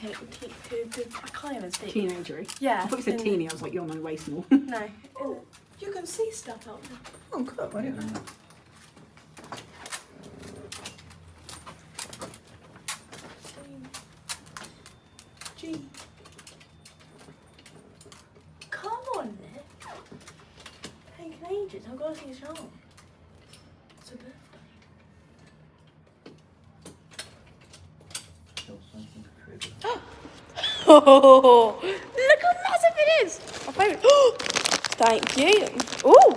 I can't even speak. Teenagery? Yeah. I thought you said teeny, I was like, you're no way small. No. You can see stuff out there. Oh, cool, I didn't know that. G. Come on, Nick. Taking ages. I've got to see his arm. It's a birthday. Oh, look how massive it is! I found it. Thank you. Oh,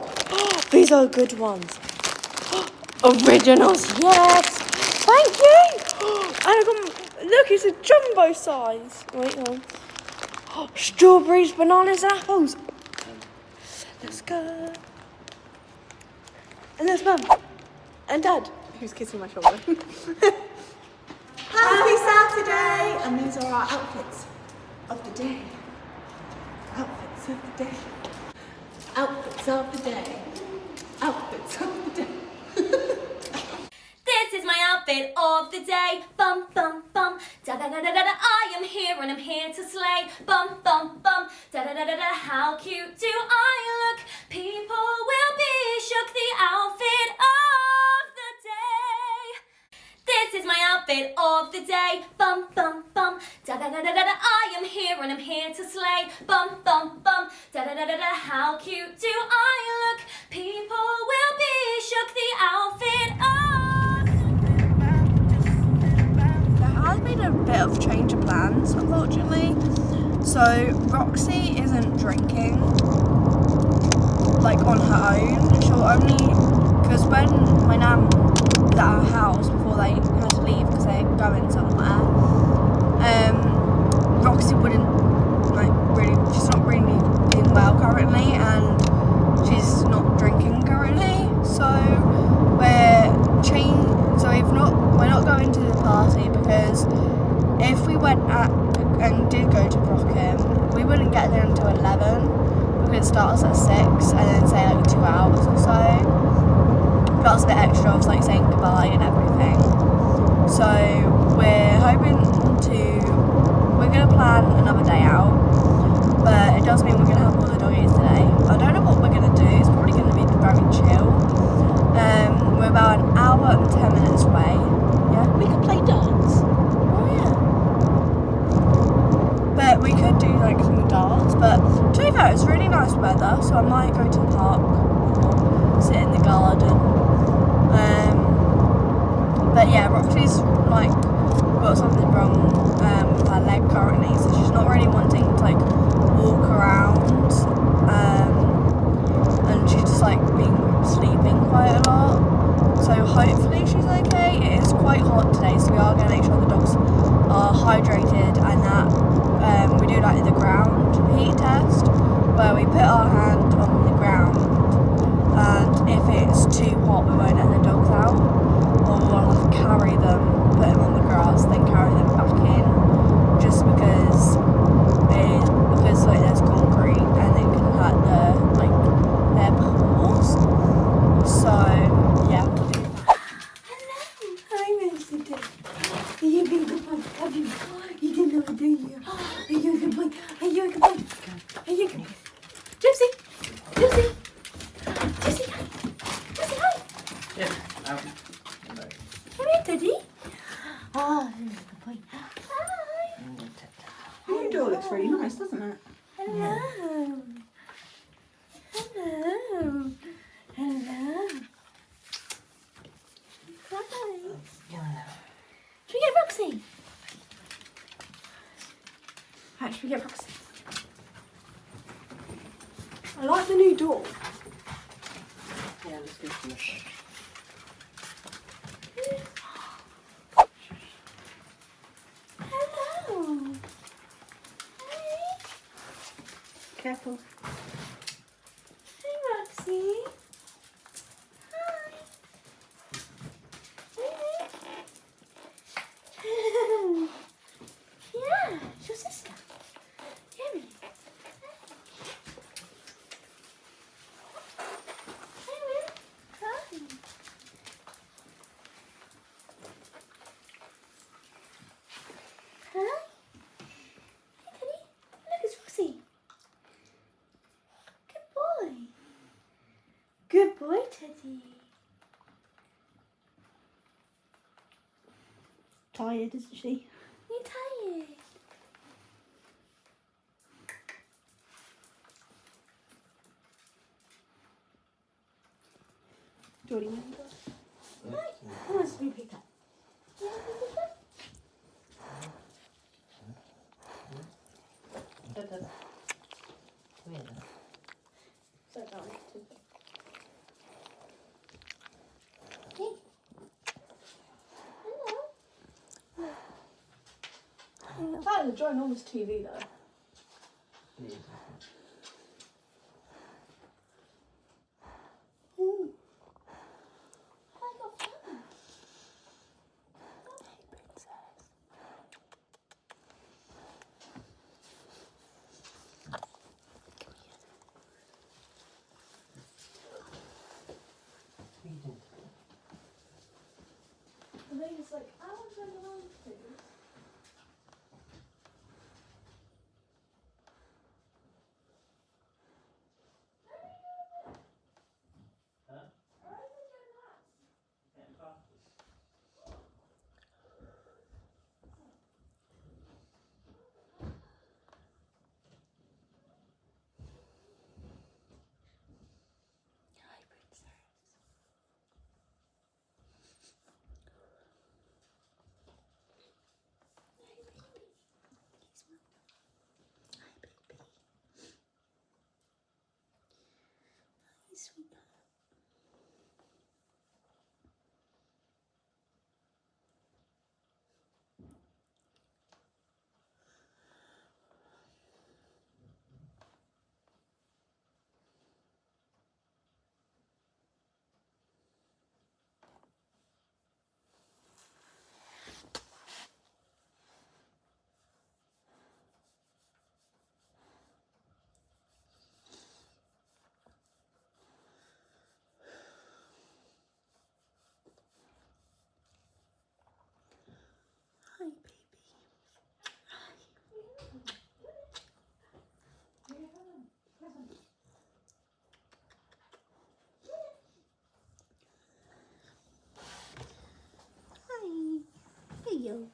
these are good ones. Originals, yes. Thank you. And I got, look, it's a jumbo size. Wait on. Strawberries, bananas, and apples. Let's go. And there's Mum and Dad. Who's kissing my shoulder? Happy Saturday! And these are our outfits of the day. Outfits of the day. Outfits of the day. Outfits of the day. This is my outfit of the day. Bum, bum, bum. Da da da da da da. I am here and I'm here to slay. Bum, bum, bum. Da da da da da. How cute do I look? People will be shook. The outfit of the day. This is my outfit of the day. Bum, bum, bum. Da da da da da da. I am here and I'm here to slay. Bum, bum, bum. Da da da da da. How cute do I look? People will be shook. The outfit of There has been a bit of change of plans, unfortunately. So Roxy isn't drinking, like on her own. She'll only, because when my nan was at our house before they had to leave because they're going somewhere, Roxy wouldn't she's not really doing well currently, and she's not drinking currently. So we're not going to the party, because if we went and did go to Brockham, we wouldn't get there until 11 because it starts at 6 and then say like 2 hours or so. Plus a bit extra of like saying goodbye and everything. So we're going to plan another day out, but it does mean we're going to have all the doggies today. I don't know what we're going to do. It's probably going to be very chill. We're about an hour and 10 minutes away. Yeah, we could play darts. Oh yeah. But we could do like some darts. But to be fair, it's really nice weather, so I might go to the park or sit in the garden. But yeah, Roxy's like got something wrong with her leg currently, so she's not really wanting to like walk around. And she's just like been sleeping quite a lot. So hopefully she's okay. It is quite hot today, so we are going to make sure the dogs are hydrated, and that we do like the ground heat test where we put our hand on the ground, and if it's too hot we won't let the dogs out, or we'll have to carry them, put them on the grass, then carry them back in, just because like there's concrete and it can hurt their paws. So yeah. Hello. Hi, Mr. Dick. Are you a good boy? Have you? You didn't know it, do you? Are you a good boy? Are you a good boy? Are you a good boy? Gypsy. Gypsy. Gypsy, hi. Gypsy, hi. Yeah. Come here, Daddy. Oh, you're a good boy. Hi. Your door looks really nice, doesn't it? Hello. Hello. Hello. Hi. Should we get Roxy? Right, should we get Roxy? I like the new door. Yeah, let's go for it. Hello. Hey. Careful. Hey, Roxy. Hi. Hey. Yeah, it's your sister. Emily. Hey, Will. Hi. Huh? boy, Teddy. Tired, isn't she? You're tired. Do you want to Who wants to be picked up? So down. That is a ginormous TV though. Ooh. I got fun. The lady's like, I want to go around please. Hi, baby. Hi. Hey, yo.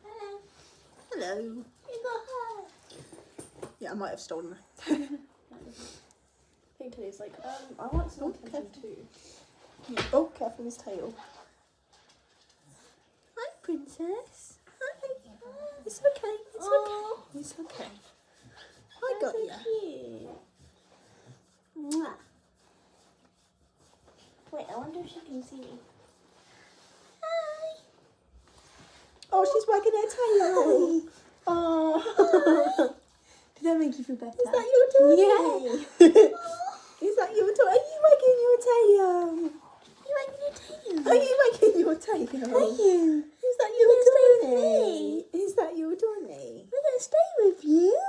Hello. Hello. You got her. Yeah, I might have stolen her. I think Teddy's like, I want some attention too. Yeah. Oh, careful his tail. Hi, princess. Hi. It's okay. It's Oh. okay. It's okay. I got you. Cute. Mwah. Wait, I wonder if she can see me. Hi. Oh, she's wagging her tail. Oh. Did that make you feel better? Is that your doggy? Yeah. Is that your tail? Are you wagging your tail? You wagging your tail? Are you wagging your tail? Are you? Is that You're your gonna stay with Donny? me? Is that your Donny? We're gonna stay with you.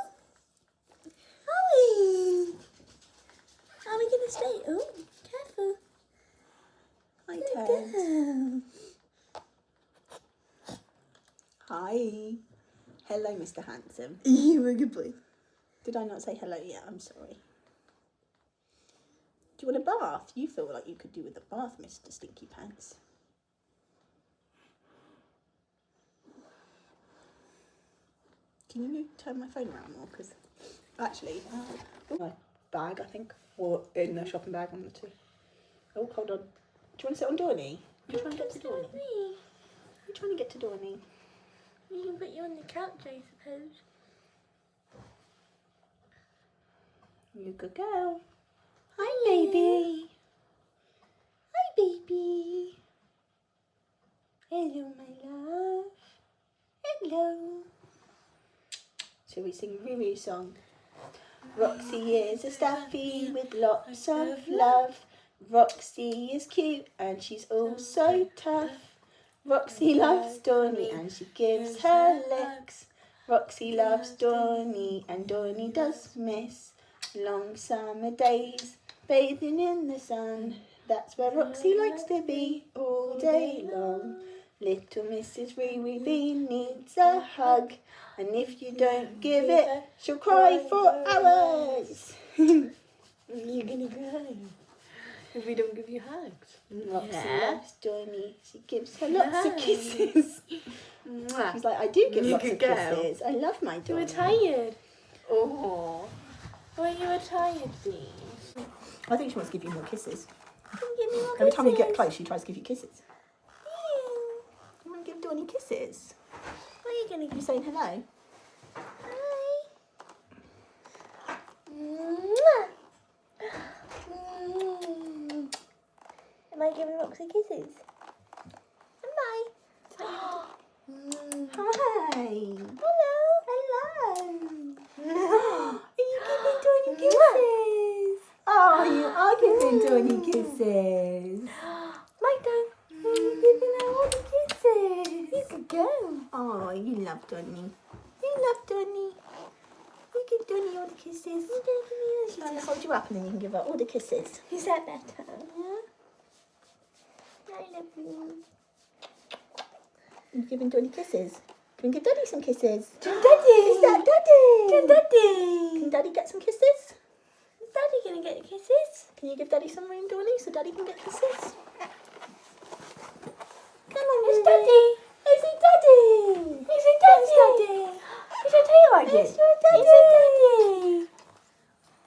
Are we? Are we gonna stay? Oh, careful. Hi, Good Ted. girl. Hi. Hello, Mr. Handsome. You're a good boy. Did I not say hello yet? I'm sorry. Do you want a bath? You feel like you could do with a bath, Mr. Stinky Pants. Can you turn my phone around more? Because actually, my bag, I think, or in the shopping bag, one of the two. Oh, hold on. Do you want to sit on Donny? You're trying to get to Donny. You're trying to get to Donny. We can put you on the couch, I suppose. You good girl. Hi, Baby. Hi, baby. Hello, my love. Hello. Shall we sing Riri's song? Roxy is a Staffy with lots of love. Roxy is cute and she's also tough. Roxy loves Donny and she gives her licks. Roxy loves Donny and Donny does miss long summer days bathing in the sun. That's where Roxy likes to be all day long. Little Mrs. Wee Wee Bean needs a hug, and if you don't give it, she'll cry for hours. You're gonna cry if we don't give you hugs. Roxy loves Donny. She gives her lots of kisses. She's like, I do give You lots could of go. kisses. I love my You Donny. were tired. Oh. Well, you were tired, please. I think she wants to give you more kisses. Give me more Every time you get kisses. close, she tries to give you kisses. You want to give Donny kisses? What are you going to You give? saying hello? Mwah. Am I giving Roxy kisses? Am I? Hi. Hello. Hello. Are you giving Donny kisses? Oh, you are giving Donny kisses. My turn. I'm giving her all the kisses. You could go. Oh, you love Donny. You love Donny. You give Donny all the kisses. You're going to give me She's going to hold you up and then you can give her all the kisses. Is that better? Yeah. I love you. You're giving Donny kisses. Can you give Daddy some kisses? Daddy. Is that Daddy? Daddy. Can Daddy get some kisses? Is Daddy going to get kisses? Can you give Daddy some room, Donny, so Daddy can get kisses? Come on, it's Daddy. Is it Daddy? Is it Daddy? Is it tail like it? It's your Daddy. Is it Daddy?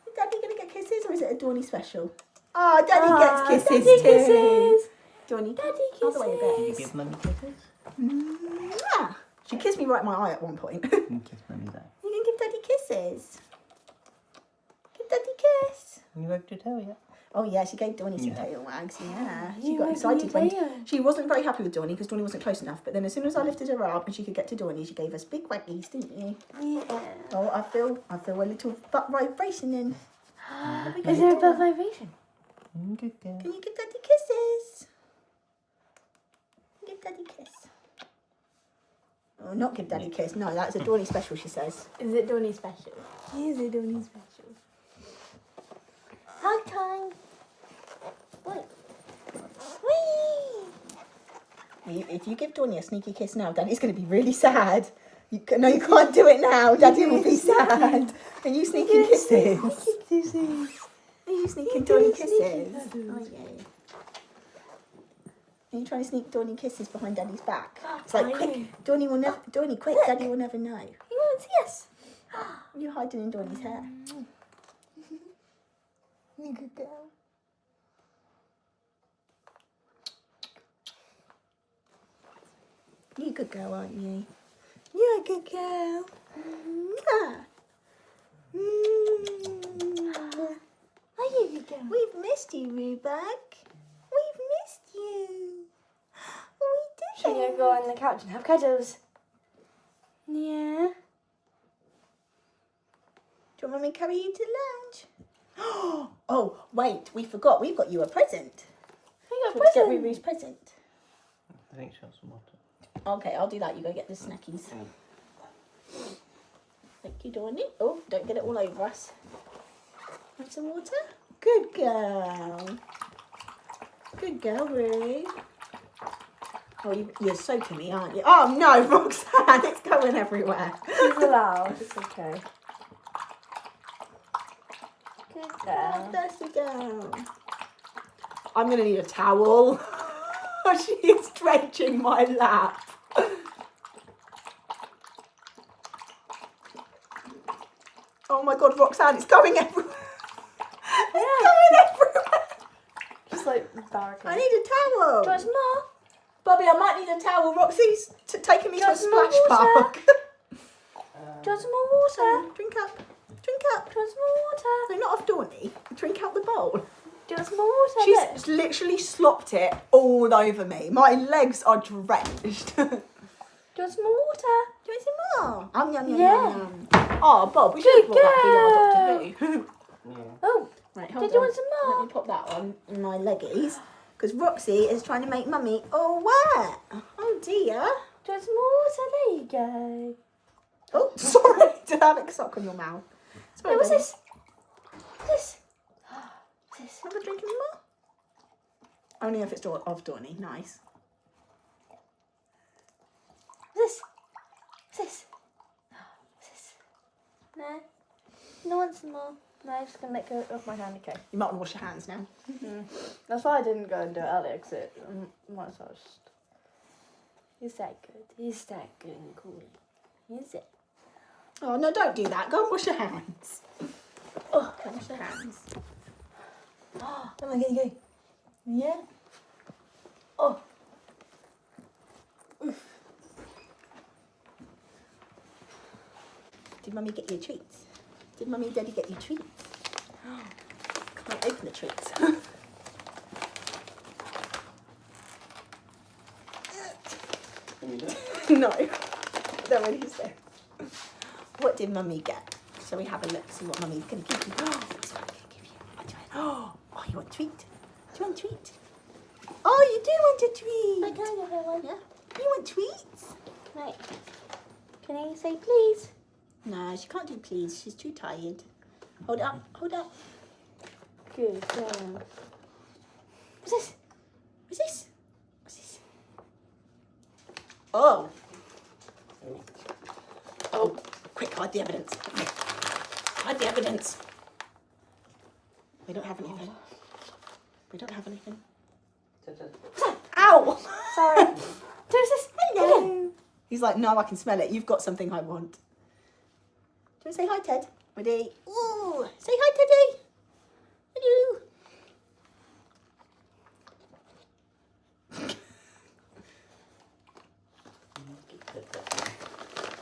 Is Daddy going to get kisses or is it a Donny special? Oh, Daddy gets kisses Daddy too. kisses. Donny, Daddy other way a bit. kisses. Give mummy kisses? Mwah. She kissed me right in my eye at one point. You You can kiss mummy there. can give Daddy kisses. Give Daddy kiss. You wagged your tail yet? Oh yeah, she gave Donny some Yeah. tail wags. Yeah, she You got wagged excited your when tail. she wasn't very happy with Donny because Donny wasn't close enough. But then as soon as I lifted her up and she could get to Donny, she gave us big waggies, didn't you? Yeah. Oh, I feel a little butt vibration in. Is there a butt vibration? Good girl. Can you give Daddy kisses? Give Daddy a kiss. Oh, not give Daddy a kiss. No, that's a Donny special, she says. Is it Donny special? Is it Donny special? Hug time. What? Whee! If you give Donny a sneaky kiss now, Daddy's going to be really sad. No, you can't do it now. Daddy will be sad. Are you sneaking kisses? Are you sneaking Donny kisses? Oh, yeah. Are you trying to sneak Donny kisses behind Daddy's back? It's like, quick, Donny, quick, Daddy will never know. He won't see us. You're hiding in Donny's hair. You good girl. You're a good girl, aren't you? You're a good girl. Mwah. Mwah. Are you good girl? We've missed you, Rubek. We've missed you. We did. Should we go on the couch and have cuddles? Yeah. Do you want me to carry you to lunch? Oh, wait, we forgot. We've got you a present. We got Let's get presents. Ruby's present. I think she wants some water. Okay, I'll do that. You go get the snackies. Thank you, Donny. Oh, don't get it all over us. Want some water? Good girl. Good girl, Roo. Oh, you're soaking me, aren't you? Oh, no, Roxanne, it's going everywhere. She's allowed. It's okay. Good Oh, girl. thirsty girl. I'm going to need a towel. She is drenching my lap. Oh my God, Roxanne, it's going everywhere. It's going everywhere. Just like barricade. I need a towel. Do you want some more? Bobby, I might need a towel. Roxy's taking me to a want some more splash water? park. Do you want some more water? Drink up. Drink up. Do you want some more water? No, not off Dawnny. Drink out the bowl. Do you want some more water? She's literally slopped it all over me. My legs are drenched. Do you want some more water? Do you want some more? Yum, yum, Yeah. yum, yum. Oh, Bob, we should have brought that VR Doctor Who. Yeah. Oh, Right, hold did you on. want some more? Let me pop that on in my leggies. Because Roxy is trying to make Mummy all wet. Oh, dear. Do you want some more water? There you go. Oh, sorry. Did I have a sock on your mouth? Sorry, Hey, what's baby. this? This. What's this? Have a drink anymore? Only if it's of Dawnny. Nice. What's this? What's this? No. No one some more. No, I'm just gonna let go of my hand. Okay. You might want to wash your hands now. That's why I didn't go and do it earlier, because it might as well just... Is that good? Is that good and cool? Is it? Oh, no, don't do that. Go and wash your hands. Oh, go and wash your hands. Oh, come on, go. Yeah? Oh. Oof. Did Mummy get you treats? Did Mummy and Daddy get you treats? Can't open the treats. Can you do it? No. Don't really say. What did Mummy get? Shall we have a look, see what Mummy's going to give you? Oh, this one I'm going to give you. What do you want? Oh, you want a treat? Do you want a treat? Oh, you do want a treat. I can have one. Yeah. You want treats? Right. Can I say please? No, she can't do please. She's too tired. Hold up. Hold up. Good. What's this? What's this? What's this? Oh. Oh. Quick, hide the evidence. Hide the evidence. We don't have anything. We don't have anything. Ow! Sorry. Who's this? Hello. He's like, no, I can smell it. You've got something I want. Do you want to say hi, Ted? Ready? Ooh, say hi, Teddy. Hello.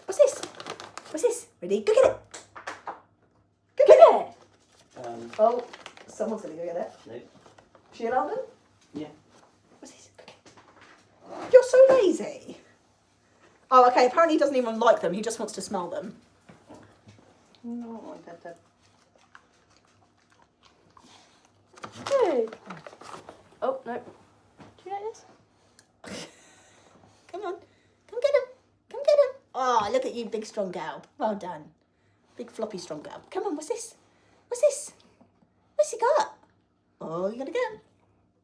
What's this? What's this? Ready? Go get it. Go get it. Oh, someone's going to go get it. No. She allowed them? Yeah. What's this? Go get it. You're so lazy. Oh, okay. Apparently he doesn't even like them. He just wants to smell them. No, I got that. Good. Oh, no. Do you like this? Come on. Come get him. Come get him. Oh, look at you, big strong girl. Well done. Big floppy strong girl. Come on, what's this? What's this? What's he got? Oh, you gotta get him.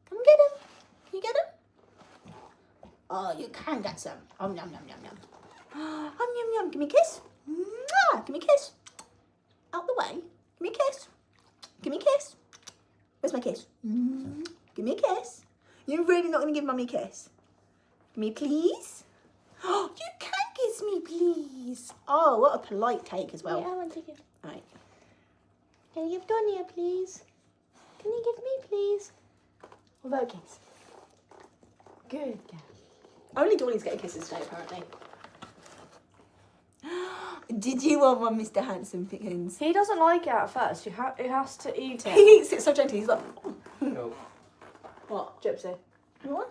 Come and get him. Can you get him? Oh, you can get some. Oh, yum, yum, yum, yum. Oh, yum, yum. Give me a kiss. Mwah. Give me a kiss. Out the way. Give me a kiss. Give me a kiss. Where's my kiss? Give me a kiss. You're really not going to give Mummy a kiss? Give me, please. Oh, you can kiss me, please. Oh, what a polite take as well. Yeah, I want to give. Right. Can you give Donia, please? Can you give me, please? What about a kiss? Good girl. Only Dawn's getting kisses today, apparently. Did you want one, Mr. Handsome Pickens? He doesn't like it at first. He has to eat He it. eats it so gently. He's like, No. what? Gypsy. You want?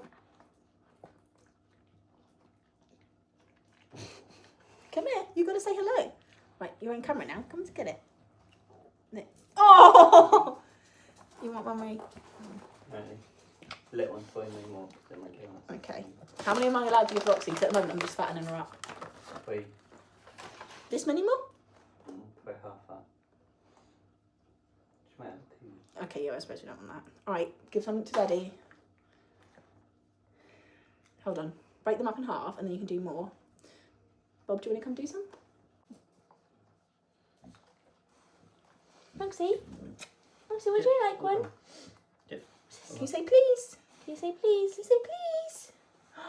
Come here. You got to say hello. Right, you're on camera now. Come and get it. No. Oh! You want one, Marie? Really. Little one, toy no more. Then my game. Okay. How many am I allowed to give Roxy? Because at the moment I'm just fattening her up. Wait. This many more? About half that. She might have two. Okay, yeah, I suppose we don't want that. Alright, give something to Daddy. Hold on. Break them up in half and then you can do more. Bob, do you want to come do some? Roxy? Roxy, would you like one? Yep. Can you say please? Can you say please? Can you say please? You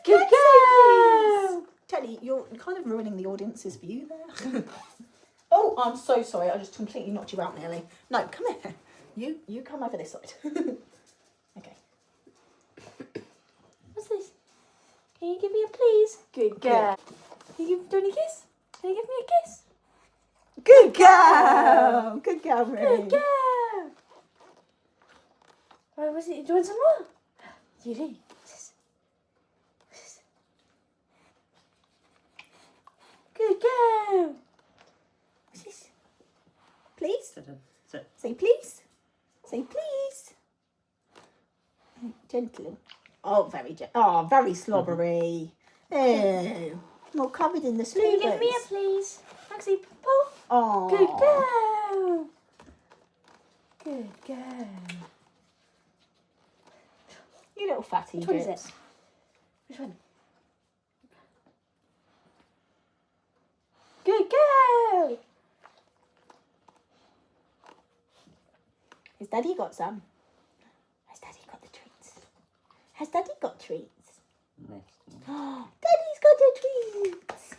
Good can say girl. please! Teddy, you're kind of ruining the audience's view there. Oh, I'm so sorry. I just completely knocked you out nearly. No, come here. You come over this side. Okay. What's this? Can you give me a please? Good girl. Can you give Donny a kiss? Can you give me a kiss? Good girl! Good girl, Marie. Good girl. Oh, was it? You doing some more? You do. What's this? What's this? Good girl. What's this? Please? Sit. Say please. Say please. Gentle. Oh, very gentle. Oh, very slobbery. Oh, all covered in the Can you give me sloobers. a please? Roxy, pull. Oh. Good girl. Good girl. You little fatty Which one is bits. it? Which one? Has Daddy got some? Has Daddy got the treats? Has Daddy got treats? Nice. Daddy's got the treats!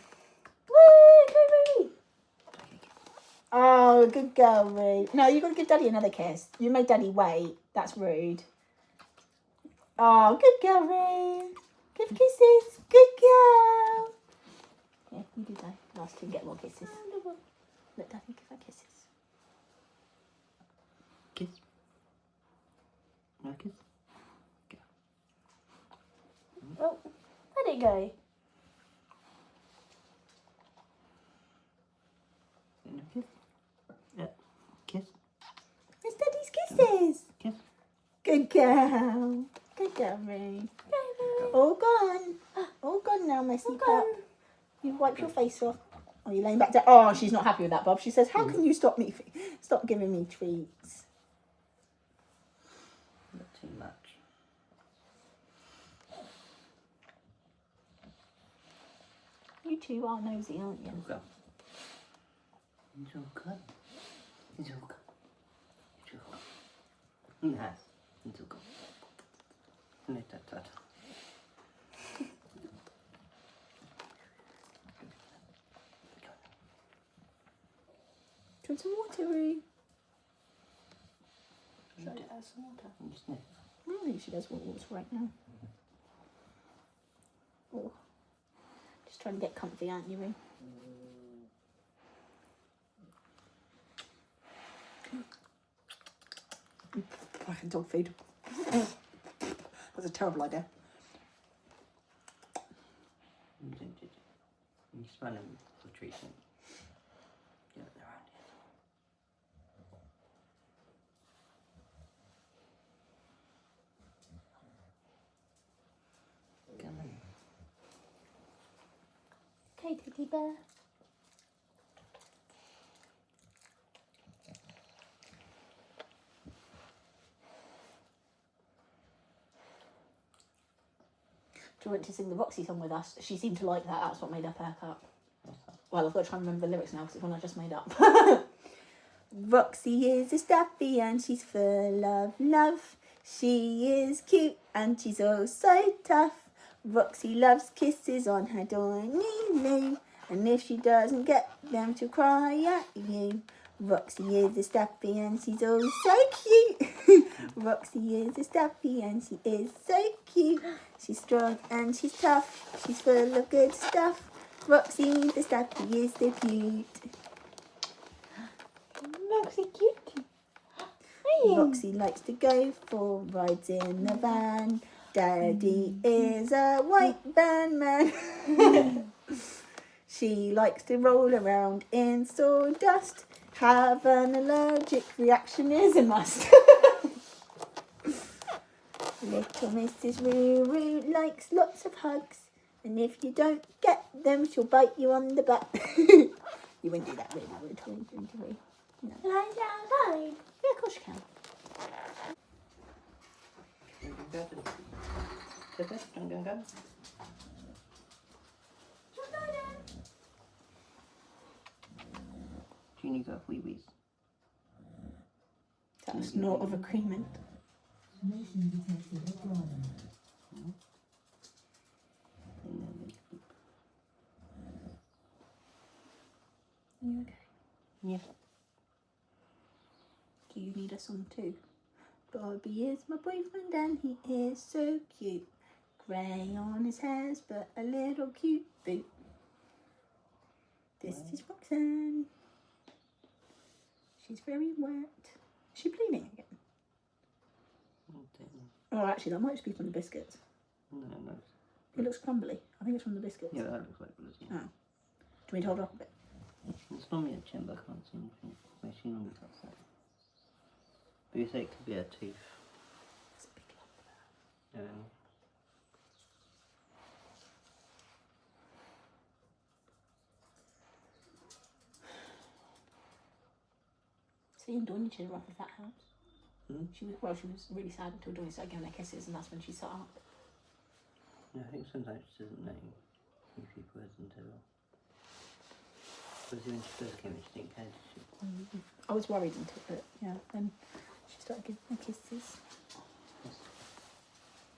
Woo! Oh, good girl, Rude. No, you've got to give Daddy another kiss. You made Daddy wait. That's rude. Oh, good girl, Rude. Give kisses. Good girl. Yeah, you do that. Last two get more kisses. Let Daddy give her kisses. Kiss. No kiss. Oh, where'd it go? No kiss. Yeah. Kiss. It's Daddy's kisses. Kiss. Good girl. Good girl, Rude. All gone. All gone now, messy pup. You wipe your face off. Oh, you're laying back down. Oh, she's not happy with that, Bob. She says, how can you stop giving me treats? Not too much. You two are nosy, aren't you? Go. It's all good. It's all good. It's all good. Nice. It's all good. Let that out. Do you want some water, Roo? Should I add some water? Just nip. I don't think she does want water right now. Oh. Just trying to get comfy, aren't you, Roo? Dog food. That's a terrible idea. You smell them for treatment. Get it around here. Come on. Okay, Teddy Bear. Do you want to sing the Roxy song with us? She seemed to like that. That's what made her perk up. Well, I've got to try and remember the lyrics now because it's one I just made up. Roxy is a Staffy and she's full of love. She is cute and she's oh so tough. Roxy loves kisses on her Dawn-Louise, and if she doesn't get them, she'll cry at you. Roxy is a Staffy and she's oh so cute. Roxy is a Staffy and she is so cute. She's strong and she's tough. She's full of good stuff. Roxy the Staffy is so cute. Roxy cute. Roxy likes to go for rides in the van. Daddy is a white van man. She likes to roll around in sawdust. Have an allergic reaction is a must. Little Mrs. Roo likes lots of hugs. And if you don't get them, she'll bite you on the butt. You wouldn't do that, really, would you? No. Lie down, Yeah, of course you can. Genie got wee-wees. That was snort of agreement. Are you okay? Yeah. Do you need a song too? Bobbie is my boyfriend and he is so cute. Grey on his hairs but a little cute boot. This is Roxanne. She's very wet. Is she bleeding again? Oh, actually, that might just be from the biscuits. No. It looks crumbly. I think it's from the biscuits. Yeah, that looks like blood. Yeah. Oh. Do we need to hold it up a bit? It's normally a chin, but I can't see anything. Where she normally cuts that. But you say it could be a tooth. It's a big lump there. Yeah. Seeing Dawn in rough if that helps. Hmm? She was really sad until Dawn started giving her kisses, and that's when she sat up. Yeah, I think sometimes she doesn't know who people is until. Because when she first came in, she didn't care, did she? I was worried until, but yeah, then She started giving her kisses.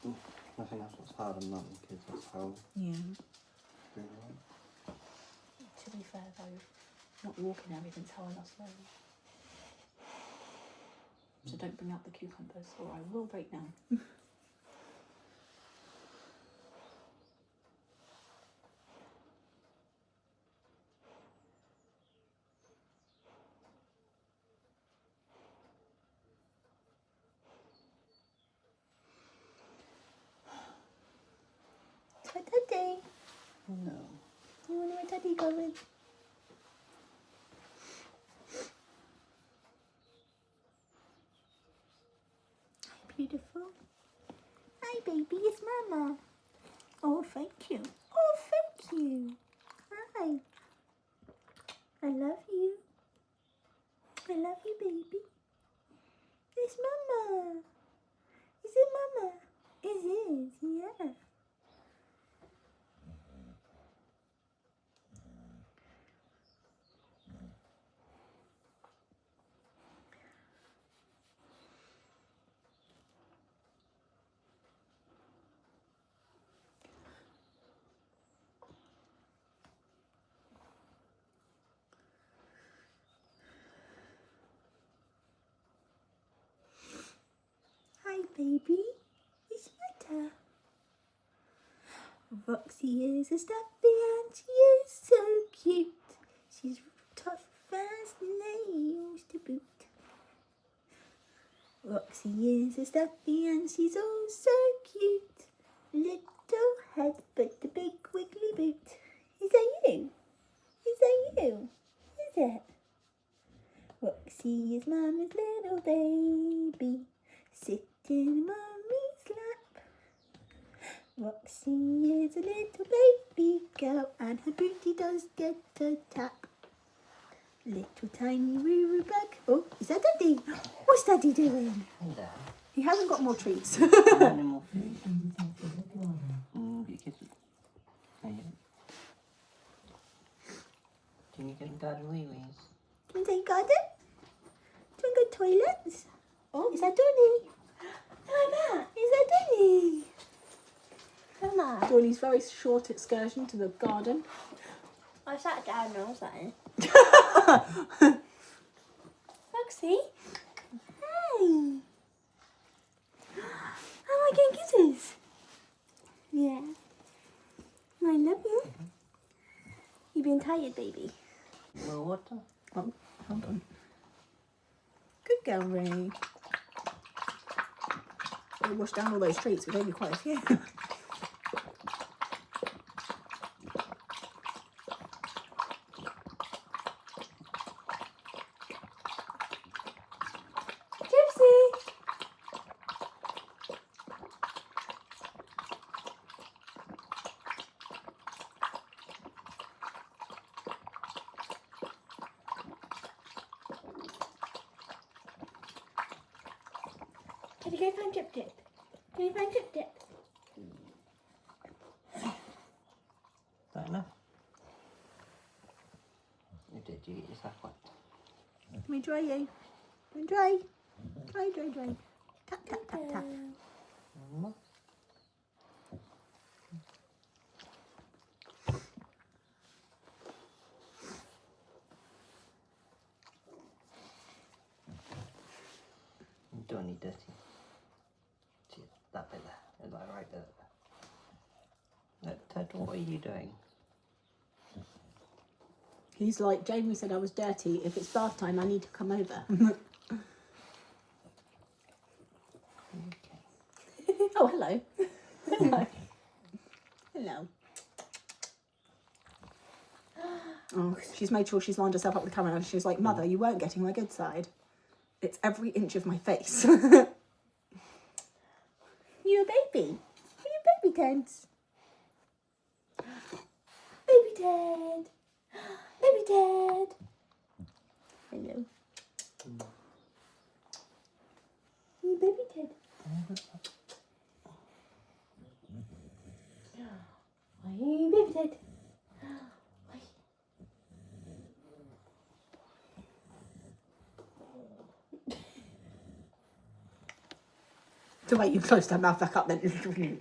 I think that's what's hard on mum, because that's how Yeah. we are. To be fair though, not walking everything's how I lost weight. So don't bring out the cucumbers or I will break down. Hi, Daddy. No. You want my Daddy going? Hi, beautiful. Hi, baby. It's Mama. Oh, thank you. Oh, thank you. Hi. I love you. I love you, baby. It's Mama. Is it Mama? It is, yeah. Hi, baby. It's Mata. Roxy is a Staffy and she is so cute. She's tough as nails to boot. Roxy is a Staffy and she's oh so cute. Little head but the big wiggly boot. Is that you? Is that you? Is it? Roxy is Mama's little baby. Sitting in Mummy's lap. Roxy is a little baby girl and her booty does get a tap. Little tiny wee bag. Oh, is that Daddy? What's Daddy doing? Hello. He hasn't got more treats. Any more food? Get kisses. There you go. Can you get Dawn-Louise? Do you take garden? Do you want to go toilets? Oh, is that Donnie? Mama, is that Donnie? Mama. Donnie's very short excursion to the garden. I sat down and I was like, Roxy? Hey. Am I getting kisses? Yeah. I love you. You've been tired, baby. More water? Oh, hold on. Good girl, Ray. Gotta wash down all those treats, but only quite a few. Gypsy! Can you go find Dip Dip? Can you find Dip Dip? That enough? You did, you get yourself wet. Let me dry you. Dry. Dry. Tap, tap, tap, tap. Mm. You don't need dirty. See, that bit there. Is that right there? Look, Ted, what are you doing? He's like, Jamie said I was dirty. If it's bath time, I need to come over. Okay. Oh, hello. Hello. Hello. Oh, she's made sure she's lined herself up with the camera. She's like, Mother, you weren't getting my good side. It's every inch of my face. You a baby? Are you baby Ted? Baby Ted. Baby Ted. Hello. You baby Ted. Are you baby Ted? The way you closed her mouth back up then. Sorry.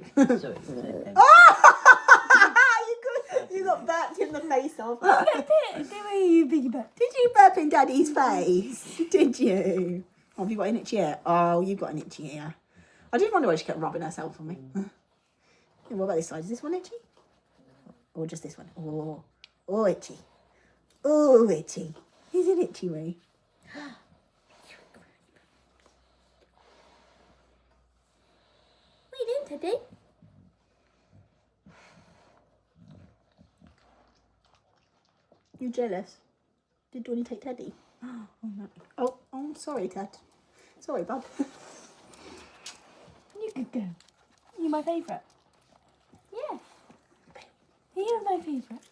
You got burped in the face off. Did you burp in Daddy's face? Did you? Oh, have you got an itchy ear? Oh, you've got an itchy ear. I did wonder why she kept rubbing herself on me. Yeah, what about this side? Is this one itchy? Or just this one? Oh, itchy. Oh, itchy. Is it itchy, Ray? What are you doing, Teddy? You jealous? Did Dawnnie take Teddy? Oh, no. Oh, sorry, Ted. Sorry, bud. You good girl. You're my favourite. Yeah. You're my favourite.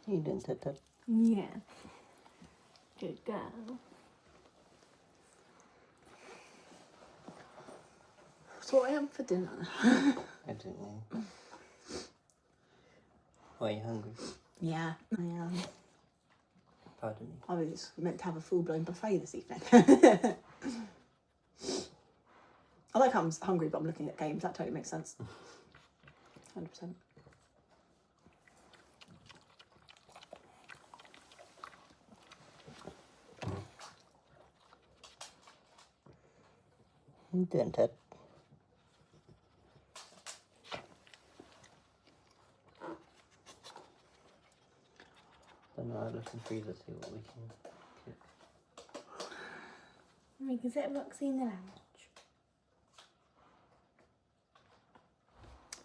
You didn't take that. Yeah. Good girl. So what I am for dinner? I don't know. Are you hungry? Yeah, I am. Pardon me. I was meant to have a full-blown buffet this evening. I like I'm hungry, but I'm looking at games. That totally makes sense. 100%. You didn't take. Then I'll look in the freezer, see what we can cook. We can set Roxy in the lounge.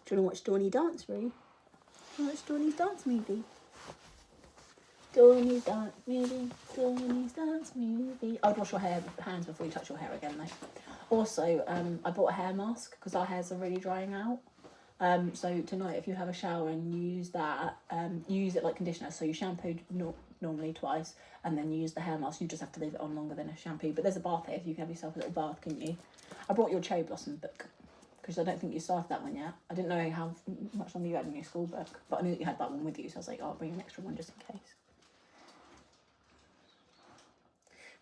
Do you want to watch Dawnnie dance, Roo? Do you want to watch Dawnnie's dance movie? Dawnnie's dance movie. Dawnnie's dance movie. I'd wash your hands before you touch your hair again, though. Also, I bought a hair mask because our hairs are really drying out. So tonight, if you have a shower and you use that, use it like conditioner. So you shampoo normally twice, and then you use the hair mask. You just have to leave it on longer than a shampoo. But there's a bath here, so you can have yourself a little bath, couldn't you? I brought your cherry blossom book because I don't think you started that one yet. I didn't know how much longer you had in your school book, but I knew that you had that one with you, so I was like, oh, I'll bring an extra one just in case.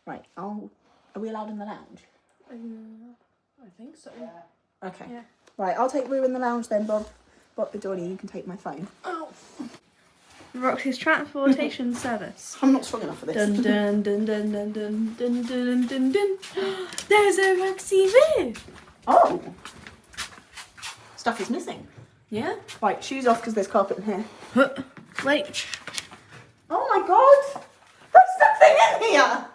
Right, are we allowed in the lounge? I think so. Okay. Yeah. Right, I'll take Roo in the lounge then, Bob. Bob the Dawnnie, you can take my phone. Oh. Roxy's transportation service. I'm not strong enough for this. Dun dun dun dun dun dun dun dun dun dun. There's a Roxy Voo. Oh! Stuff is missing. Yeah. Right, shoes off because there's carpet in here. Wait. Oh my god! There's something in here!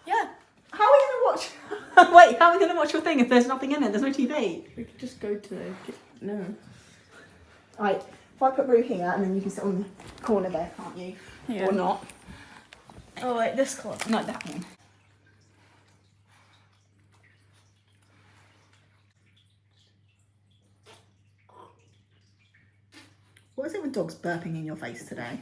Yeah. How are we going to watch... Wait, how are we going to watch your thing if there's nothing in it? There's no TV. We could just go to the... No. Right, if I put Roo here and then you can sit on the corner there, can't you? Yeah. Or not. Oh wait, this corner. No, that one. What is it with dogs burping in your face today?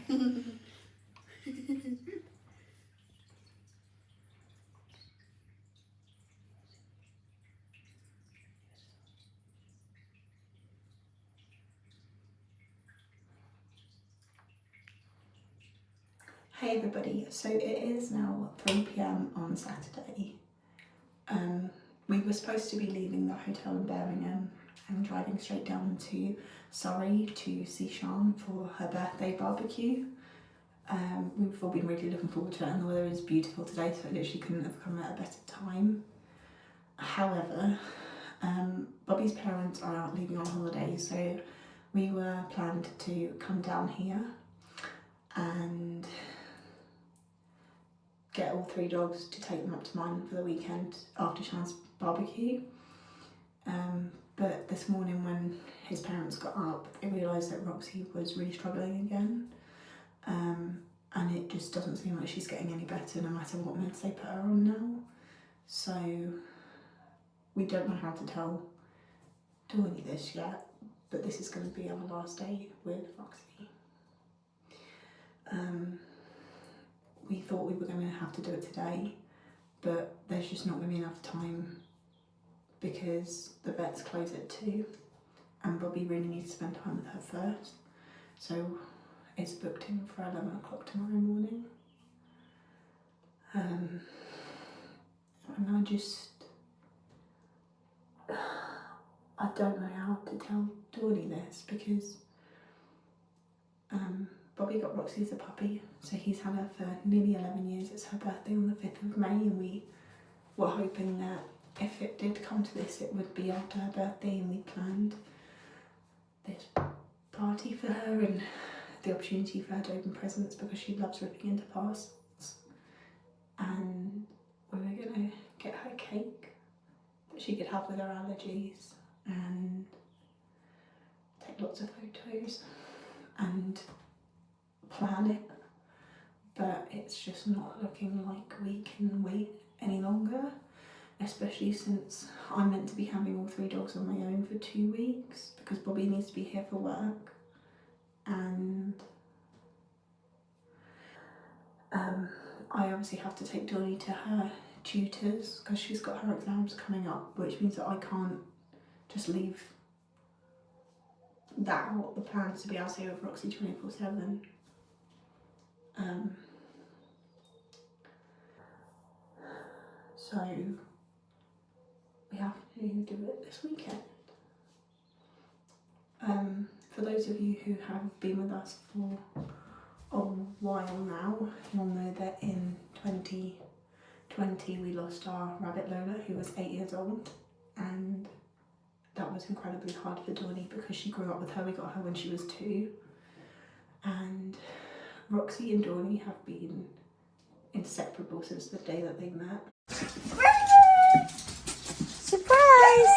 Hey everybody, so it is now 3 PM on Saturday. We were supposed to be leaving the hotel in Birmingham and driving straight down to Surrey to see Sean for her birthday barbecue. We've all been really looking forward to it and the weather is beautiful today, so it literally couldn't have come at a better time. However, Bobbie's parents are out leaving on holiday, so we were planned to come down here and get all 3 dogs to take them up to mine for the weekend after Sean's barbecue. But this morning when his parents got up, they realised that Roxy was really struggling again. And it just doesn't seem like she's getting any better no matter what meds they put her on now. So we don't know how to tell Dawnnie this yet, but this is going to be our last day with Roxy. We thought we were going to have to do it today, but there's just not going to be enough time because the vets close at 2 and Bobbie really needs to spend time with her first. So it's booked in for 11 o'clock tomorrow morning. And I just... I don't know how to tell Dawnie this because Bobbie got Roxy as a puppy, so he's had her for nearly 11 years. It's her birthday on the 5th of May, and we were hoping that if it did come to this, it would be after her birthday, and we planned this party for her and the opportunity for her to open presents because she loves ripping into parcels. And we were gonna get her cake that she could have with her allergies and take lots of photos and plan it, but it's just not looking like we can wait any longer, especially since I'm meant to be having all 3 dogs on my own for 2 weeks because Bobbie needs to be here for work, and I obviously have to take Dawnie to her tutors because she's got her exams coming up, which means that I can't just leave that out. The plan is to be out here with Roxy 24/7. So we have to do it this weekend. For those of you who have been with us for a while now, you'll know that in 2020 we lost our rabbit Lola, who was 8 years old, and that was incredibly hard for Dawnie because she grew up with her. We got her when she was 2, and Roxy and Dawnie have been inseparable since the day that they met. Surprise!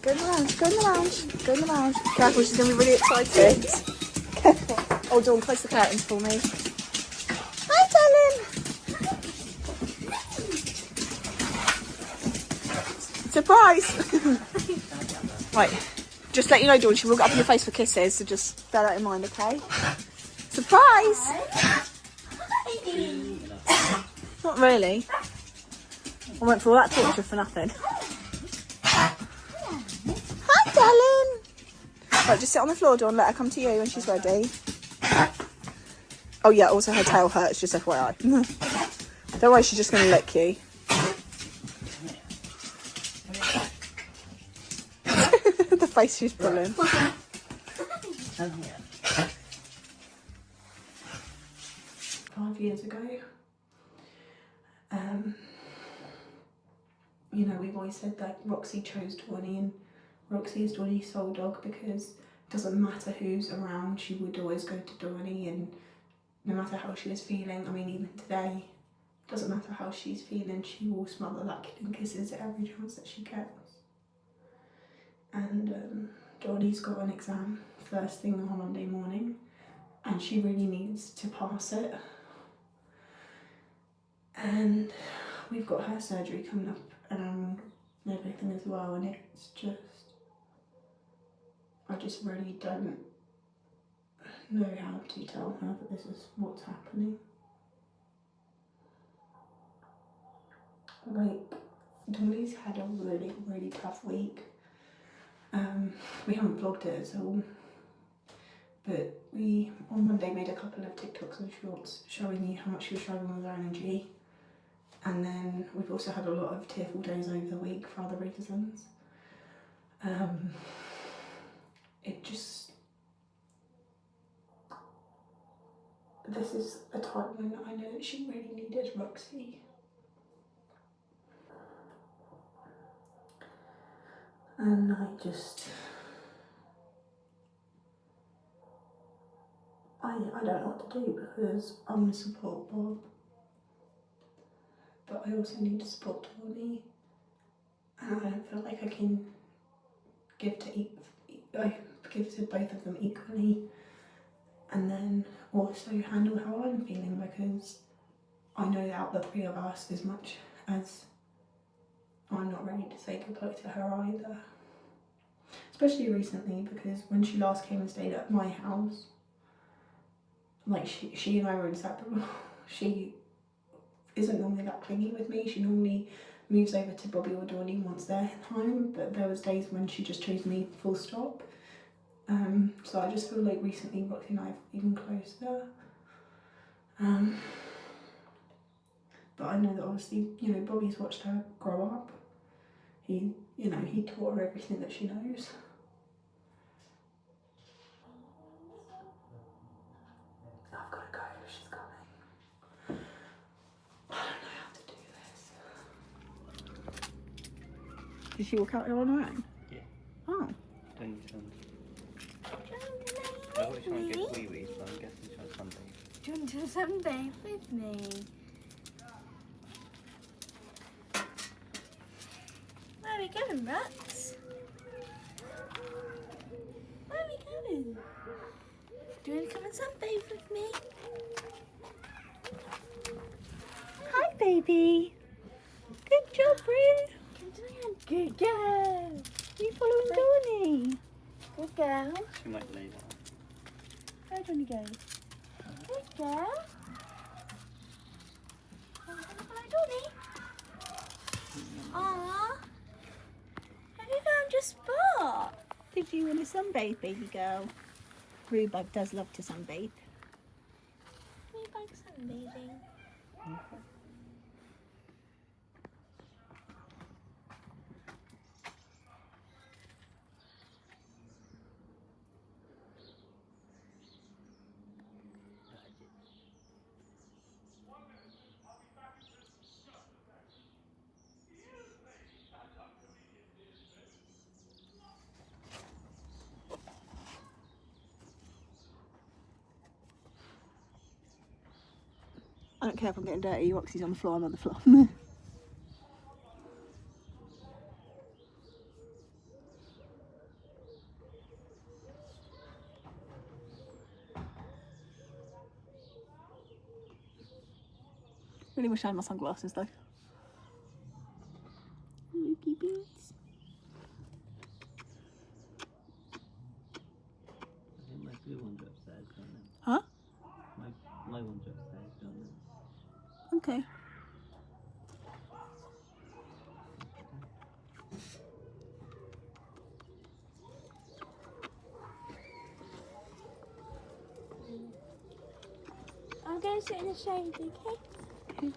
Go in the lounge, go in the lounge, go in the lounge. Careful, she's going to be really excited. Careful. Oh, Dawn, close the curtains for me. Hi, darling. Surprise! Right, just let you know, Dawn, she will get up in your face for kisses, so just bear that in mind, okay? Surprise! Not really. I went through all that torture for nothing. Hi, darling. Right, just sit on the floor, Dawn. Let her come to you when she's ready. Oh yeah, also her tail hurts, just FYI. Don't worry, she's just going to lick you. The face she's pulling. 5 years ago, you know, we've always said that Roxy chose Dawnie, and Roxy is Dawnie's sole dog because it doesn't matter who's around, she would always go to Dawnie, and no matter how she was feeling, I mean even today, it doesn't matter how she's feeling, she will smother that kid in kisses at every chance that she gets. And Dawnie's got an exam first thing on Monday morning, and she really needs to pass it. And we've got her surgery coming up and everything as well, and it's just, I just really don't know how to tell her that this is what's happening. Like, Dawn-Louise had a really, really tough week. We haven't vlogged it at all, but we on Monday made a couple of TikToks and shorts showing you how much she was struggling with her energy. And then we've also had a lot of tearful days over the week for other reasons. It just, this is a time when I know that she really needed Roxy. And I don't know what to do because I want to support Bob, but I also need to support Dawnie, and I don't feel like I can give to both of them equally, and then also handle how I'm feeling, because I know that out of the 3 of us, as much as I'm not ready to say goodbye to her either. Especially recently, because when she last came and stayed at my house, like she and I were inseparable. She isn't normally that clingy with me. She normally moves over to Bobbie or Dawnie once they're home, but there was days when she just chose me full stop. So I just feel like recently Roxy and I have even closer. But I know that obviously, you know, Bobbie's watched her grow up. he, you know, he taught her everything that she knows. I've got to go, she's coming. I don't know how to do this. Did she walk out there on her own? Yeah. Oh. Don't you sound? I always try and get wee-wees, but I'm guessing she's on Sunday. Do you want to sunbathe with me? Where are we going, Rox? Where are we going? Do you want to come and sunbathe with me? Hi, baby. Good job, Ruth. Good girl. You following Donnie? Good girl. She might lay down. Where do you want to go? Good girl. Follow Donnie. Aww. Have you found your spot? Did you want to sunbathe, baby girl? Rhubarb does love to sunbathe. We like sunbathing. I don't care if I'm getting dirty. Roxy's on the floor, I'm on the floor. Really wish I had my sunglasses though. Looky boots. I think my blue one's upstairs, don't they? Huh? My one's upstairs, don't they? Okay. I'll go sit in the shade, okay? Okay.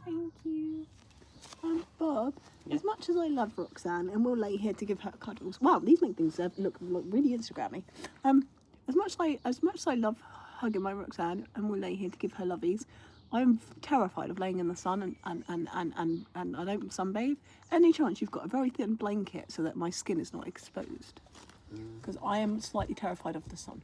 Thank you. Bob, Yeah. as much as I love Roxanne and we'll lay here to give her cuddles. Wow, these make things look really Instagrammy. As much as I love hugging my Roxanne and we'll lay here to give her lovies, I'm terrified of laying in the sun and I don't sunbathe. Any chance you've got a very thin blanket so that my skin is not exposed? Because I am slightly terrified of the sun.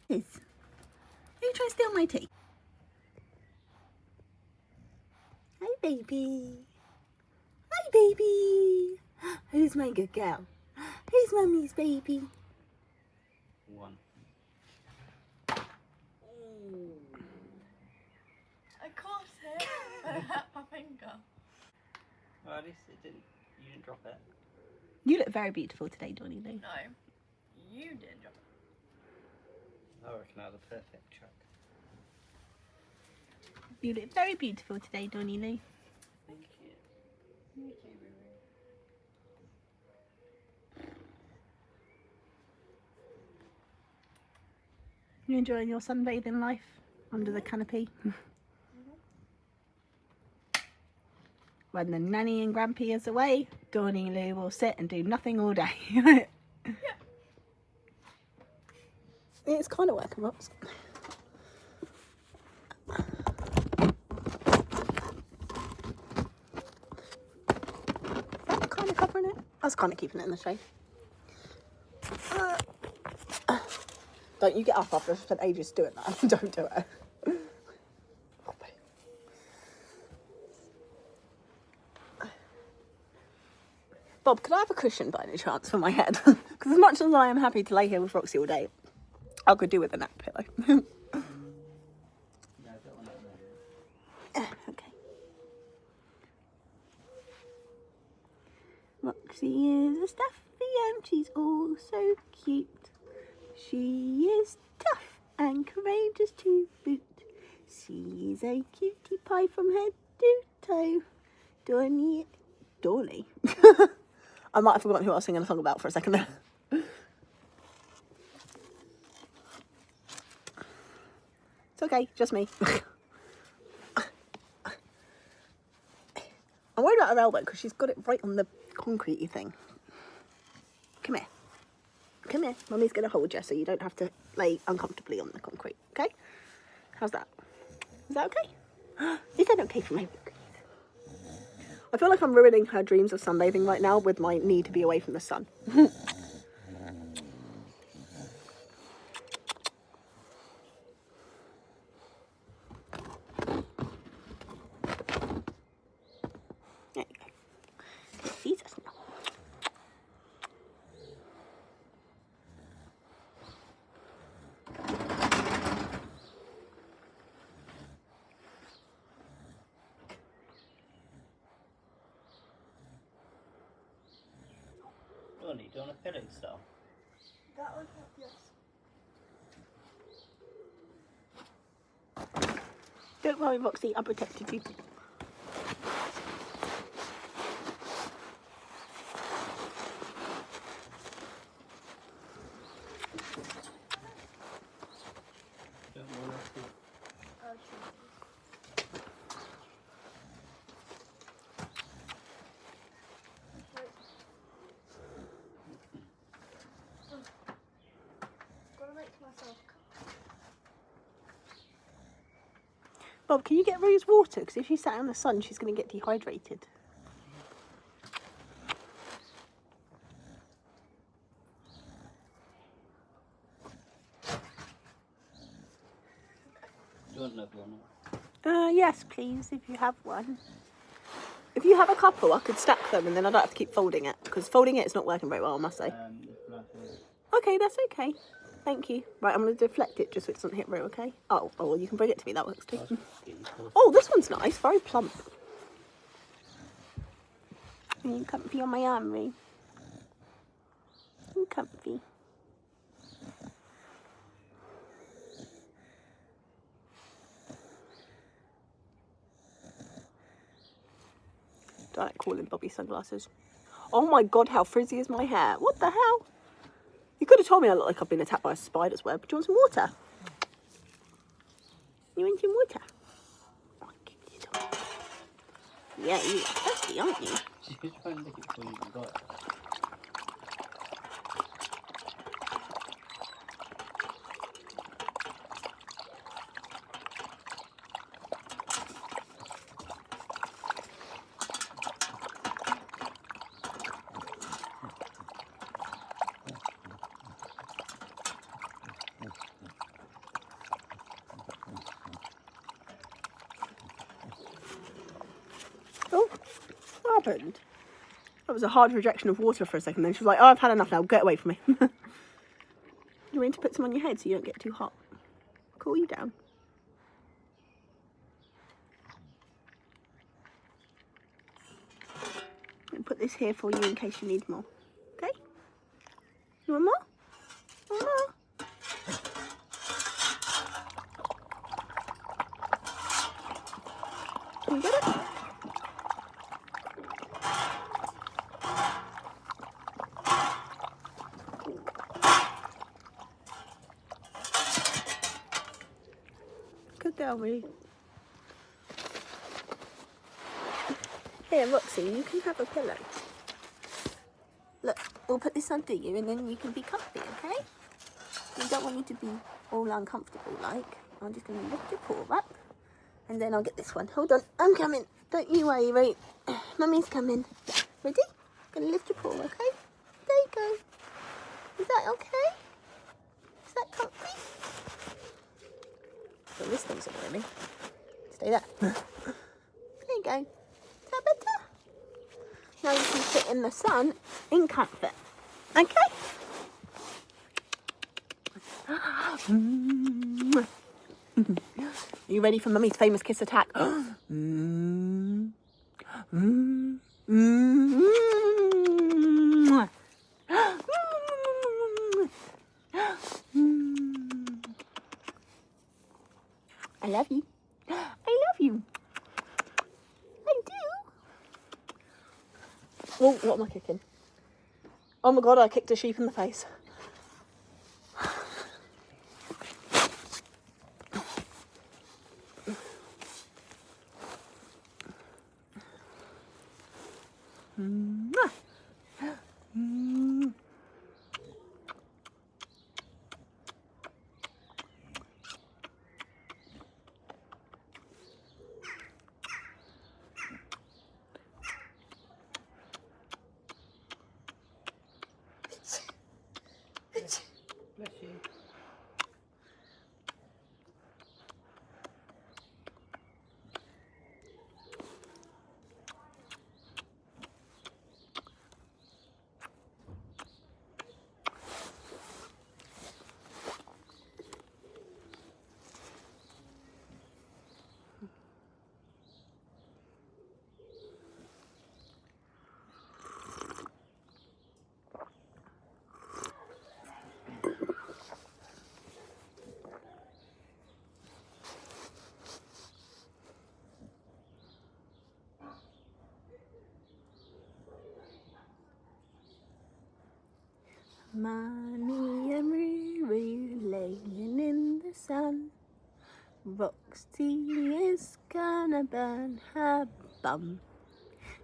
Are you trying to steal my tea? Hi, baby. baby. Who's my good girl? Who's mummy's baby? One. I caught it, but I hurt my finger. Well, at least it didn't. You didn't drop it. You look very beautiful today, Dawn-Louise. No, you did drop it. I reckon that was a perfect track. You look very beautiful today, Dawn-Louise. Thank you. Thank you, baby. You enjoying your sunbathing life under the canopy? When the nanny and grampy is away, Dawn-Louise will sit and do nothing all day. It's kind of working, Rox. That kind of covering it. I was kind of keeping it in the shade. Don't you get up after I've spent ages doing that. Don't do it. Bob, could I have a cushion by any chance for my head? Because as much as I am happy to lay here with Roxy all day, I could do with a nap pillow. No, that one up there. Okay. Roxy is a Staffy and she's all so cute. She is tough and courageous to boot. She's a cutie pie from head to toe. Dawny. I might have forgotten who I was singing a song about for a second there. It's okay, just me. I'm worried about her elbow because she's got it right on the concrete-y thing. Come here. Come here. Mummy's going to hold you so you don't have to lay uncomfortably on the concrete, okay? How's that? Is that okay? Is that okay for my book? I feel like I'm ruining her dreams of sunbathing right now with my need to be away from the sun. There you go. She sees us now. Donnie, do you want a pillow style? That one, yes. Don't worry, Roxy, I protected you. Don't worry. Gotta make myself. Bob, can you get Rose water? Because if she sat in the sun, she's going to get dehydrated. Do you want another one? Yes, please, if you have one. If you have a couple, I could stack them and then I don't have to keep folding it. Because folding it is not working very well, I must say. This glass is. Okay, that's okay. Thank you. Right, I'm going to deflect it just so it doesn't hit Rue, okay? Oh, well, you can bring it to me. That works too. Oh, this one's nice. Very plump. Are you comfy on my arm, Rue? You comfy. Don't like calling Bobbie sunglasses. Oh my god, how frizzy is my hair? What the hell? You could have told me I look like I've been attacked by a spider's web. Do you want some water? You want some water? Oh, I'll give you some. Yeah, you are thirsty, aren't you? She's trying to look it before you got it. Oh, what happened? That was a hard rejection of water for a second. Then she was like, "Oh, I've had enough now. Get away from me." You want to put some on your head so you don't get too hot. Cool you down. And put this here for you in case you need more. Okay? You want more? Want more? You get it? Good girl, Ree. Here, Roxy, you can have a pillow. Look, we'll put this under you and then you can be comfy, okay? We don't want you to be all uncomfortable, like. I'm just going to lift your paw up and then I'll get this one. Hold on, I'm coming. Don't you worry, right? Mummy's coming. Ready? Gonna lift your paw, okay? There you go. Is that okay? Is that comfy? Well, this thing's annoying me. Stay there. There you go. Is that better? Now you can sit in the sun in comfort. Okay? Are you ready for Mummy's famous kiss attack? I love you. I love you. I do. Oh, what am I kicking? Oh my god, I kicked a sheep in the face. Bless you. Mommy and Riri laying in the sun. Roxy is gonna burn her bum.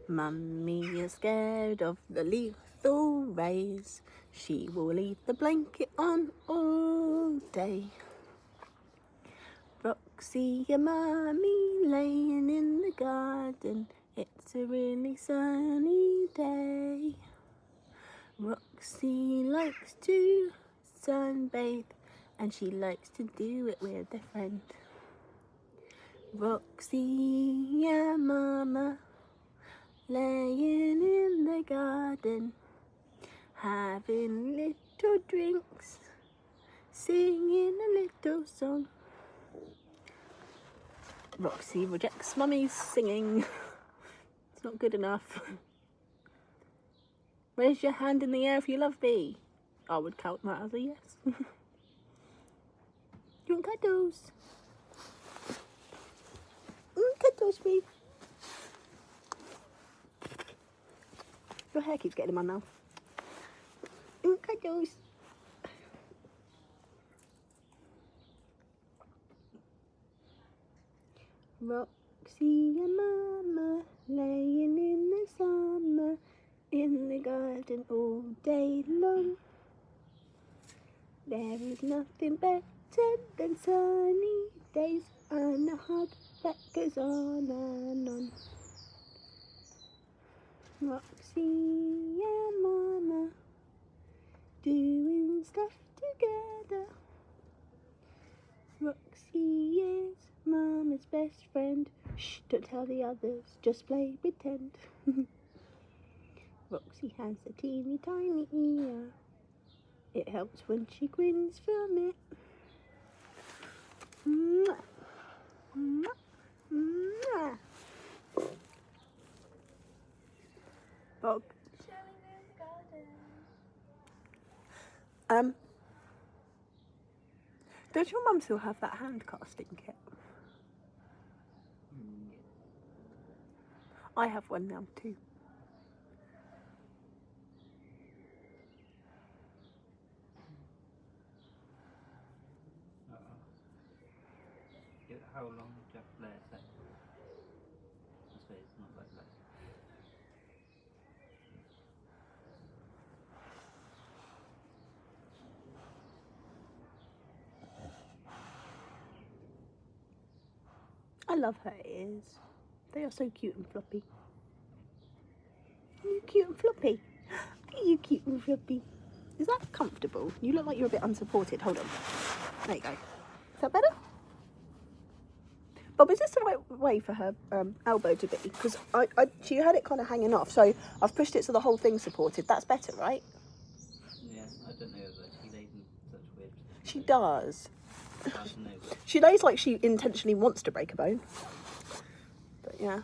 Mummy is scared of the lethal rays. She will leave the blanket on all day. Roxy and Mummy laying in the garden. It's a really sunny day. Roxy likes to sunbathe and she likes to do it with a friend. Roxy and Mama laying in the garden, having little drinks, singing a little song. Roxy rejects Mummy's singing. It's not good enough. Raise your hand in the air if you love me. I would count that as a yes. You want cuddles? Cuddles, babe. Your hair keeps getting in my mouth. Cuddles. Roxy and Mama laying in the summer, in the garden all day long. There is nothing better than sunny days and a heart that goes on and on. Roxy and Mama doing stuff together. Roxy is Mama's best friend. Shh, don't tell the others, just play pretend. Roxy has a teeny tiny ear. It helps when she grins from it. Mwah. Mwah. Mwah. Bob. Does your mum still have that hand casting kit? I have one now too. How long do you have to let it set? I suppose it's not like that. I love her ears. They are so cute and floppy. Are you cute and floppy? Are you cute and floppy? Is that comfortable? You look like you're a bit unsupported. Hold on. There you go. Is that better? Bob, is this the right way for her elbow to be? Because she had it kind of hanging off, so I've pushed it so the whole thing's supported. That's better, right? Yeah, I don't know whether she lays in such weird. She does. I don't know. She lays like she intentionally wants to break a bone. But yeah.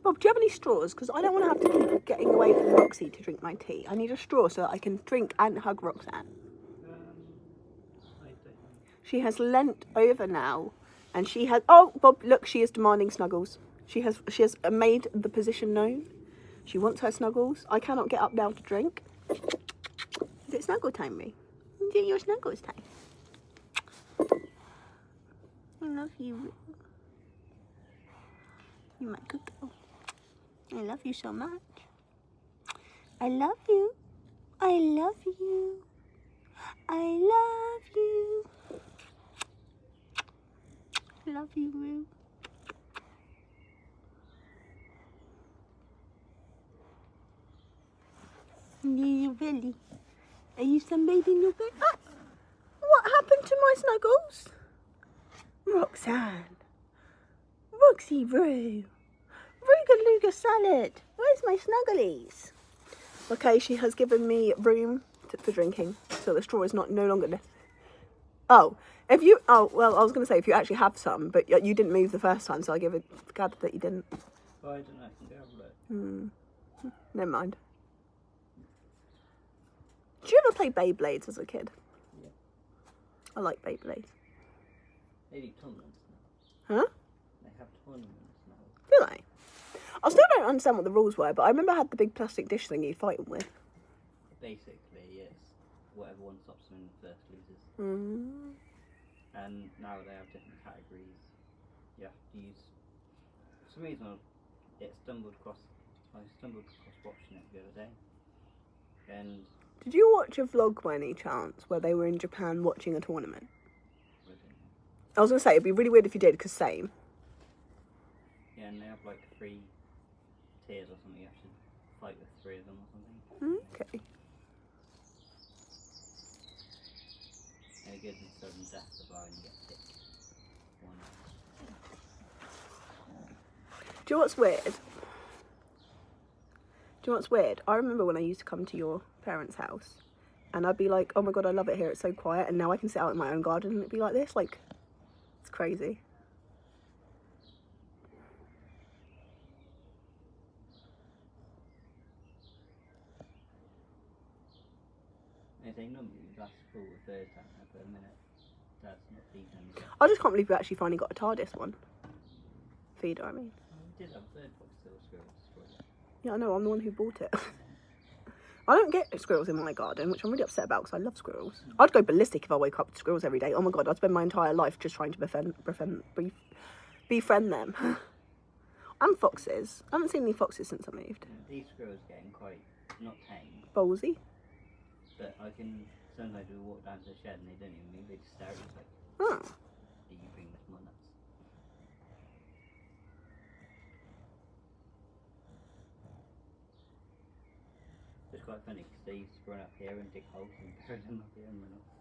Bob, do you have any straws? Because I don't want to have to keep getting away from Roxy to drink my tea. I need a straw so that I can drink and hug Roxanne. I don't know. She has leant over now, and she has. Oh, Bob, look, she is demanding snuggles. She has made the position known. She wants her snuggles. I cannot get up now to drink. Is it snuggle time, me? Is it your snuggles time? I love you. You're my good girl. I love you so much. I love you. I love you. I love you. I love you, Roo. You really? Are you sunbathing your bed? Ah! What happened to my snuggles? Roxanne. Roxy Roo. Rooga-looga salad. Where's my snugglies? Okay, she has given me room for drinking, so the straw is no longer necessary. Oh, well, I was going to say if you actually have some, but you didn't move the first time, so I gathered that you didn't. Oh, I don't know. I can go have a look. Never mind. Did you ever play Beyblades as a kid? Yeah. I like Beyblades. They do tournaments now. Huh? They have tournaments now. Do they? I still don't understand what the rules were, but I remember I had the big plastic dish thing you'd fight them with. Basically, it's whatever one stops them first loses. And now they have different categories. You have to use. For some reason, I stumbled across watching it the other day. And Did you watch a vlog by any chance where they were in Japan watching a tournament? I was going to say, it'd be really weird if you did, because same. yeah, and they have like 3 tiers or something. You have to fight with 3 of them or something. Okay. And it goes into sudden death as well, and you get picked one. Do you know what's weird? Do you know what's weird? I remember when I used to come to your parents' house, and I'd be like, oh my god, I love it here, it's so quiet, and now I can sit out in my own garden and it'd be like this. Like, it's crazy. they normally last for the third time for a minute. That's not feeding them. I just can't believe we actually finally got a TARDIS one. Feeder, I mean. We did have a third box still, squirrels. Yeah, I know, I'm the one who bought it. I don't get squirrels in my garden, which I'm really upset about because I love squirrels. I'd go ballistic if I wake up with squirrels every day. Oh my god, I'd spend my entire life just trying to befriend them. And foxes. I haven't seen any foxes since I moved. These squirrels are getting quite, not tame, Ballsy. but I can, sometimes we walk down to the shed and they don't even move, they just stare at us like, Oh. are you bringing us more nuts? It's quite funny because they used to run up here and dig holes and bury them up here and run off.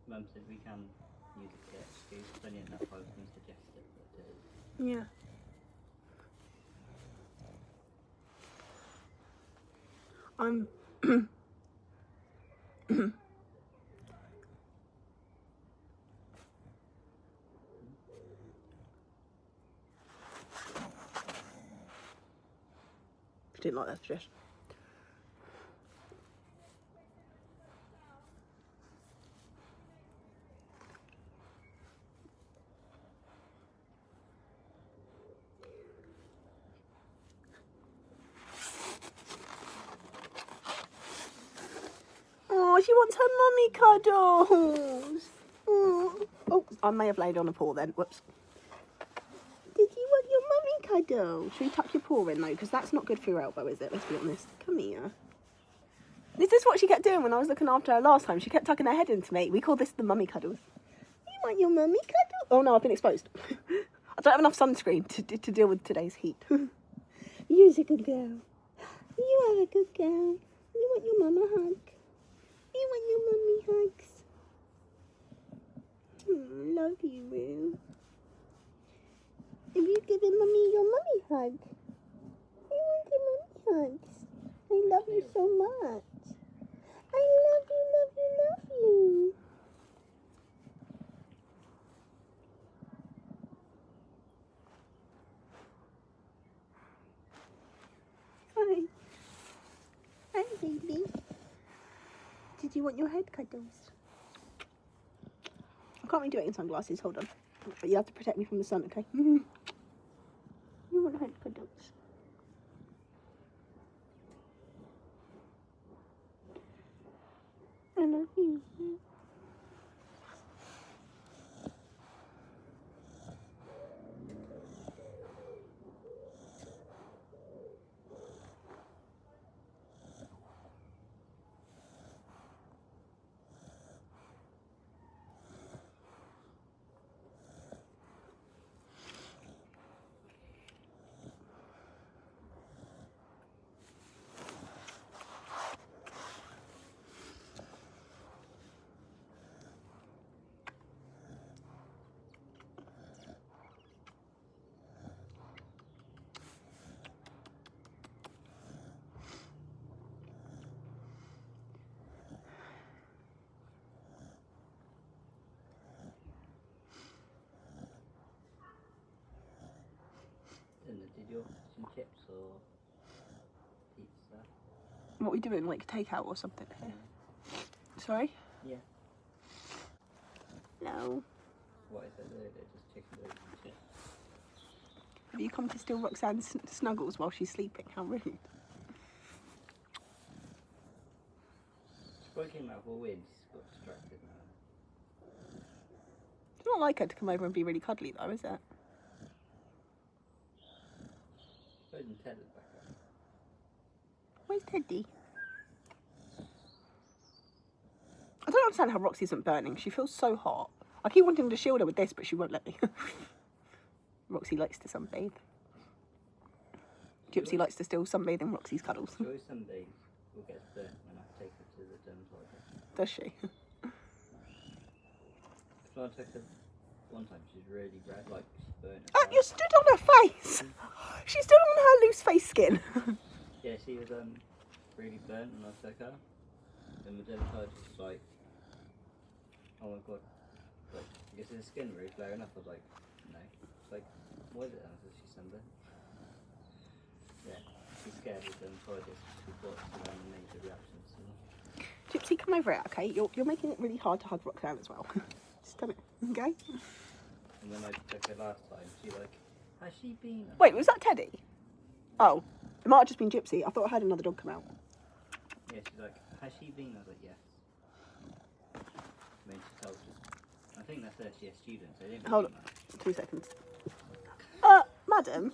Mum said we can use it to excuse, funny enough I was going to suggest it, but Yeah. I'm didn't like that suggestion. Oh, she wants her mummy cuddles. Oh, I may have laid on a paw then. Whoops. Did you want your mummy cuddle? Should we tuck your paw in though? Because that's not good for your elbow, is it? Let's be honest. Come here. This is what she kept doing when I was looking after her last time. She kept tucking her head into me. We call this the mummy cuddles. You want your mummy cuddle? Oh no, I've been exposed. I don't have enough sunscreen to deal with today's heat. You're a good girl. You are a good girl. You want your mama hug? You want your mummy hugs? Love you, Roo. Have you given mummy your mummy hug? I want your mummy hugs. I love you so much. I love you, love you, love you. Hi. Hi, baby. Did you want your head cuddles? I can't really do it in sunglasses, hold on. But you have to protect me from the sun, okay? You want head cuddles? I love you. did you want some chips or pizza? What are we doing, like takeout or something here? Sorry? Yeah. No. What is it? They're just chicken wings and chips. Have you come to steal Roxanne's snuggles while she's sleeping? How rude. She probably came out for a win, she's got distracted now. It's not like her to come over and be really cuddly though, is it? Suppose Ted is back up. Where's Teddy? I don't understand how Roxy isn't burning. She feels so hot. I keep wanting to shield her with this, but she won't let me. Roxy likes to sunbathe. Gypsy likes to still sunbathe in Roxy's cuddles. She always sunbathes or gets burnt when I take her to the dermatologist. Does she? So I took her one time, she's really red, like she burnt Oh, herself. you stood on her face. She stood on her loose face skin. Yeah, she was really burnt when I took her. And the dermatologist was like, oh my god, like, is the skin really flaring up? I was like, no. It's like, what is it? I said, she's sunburned. Yeah, she's scared of the dermatologist. She thought she had major reactions. So. Gypsy, come over here, okay? You're making it really hard to hug Roxanne as well. Just come here, okay? And when I took her last time, she like, has she been? Wait, was that Teddy? Oh, it might have just been Gypsy. I thought I heard another dog come out. Yeah, she's like, has she been? I was like, yes. I mean, she told us. I think that's their CS students. They didn't Hold really on, much. 2 seconds. Madam,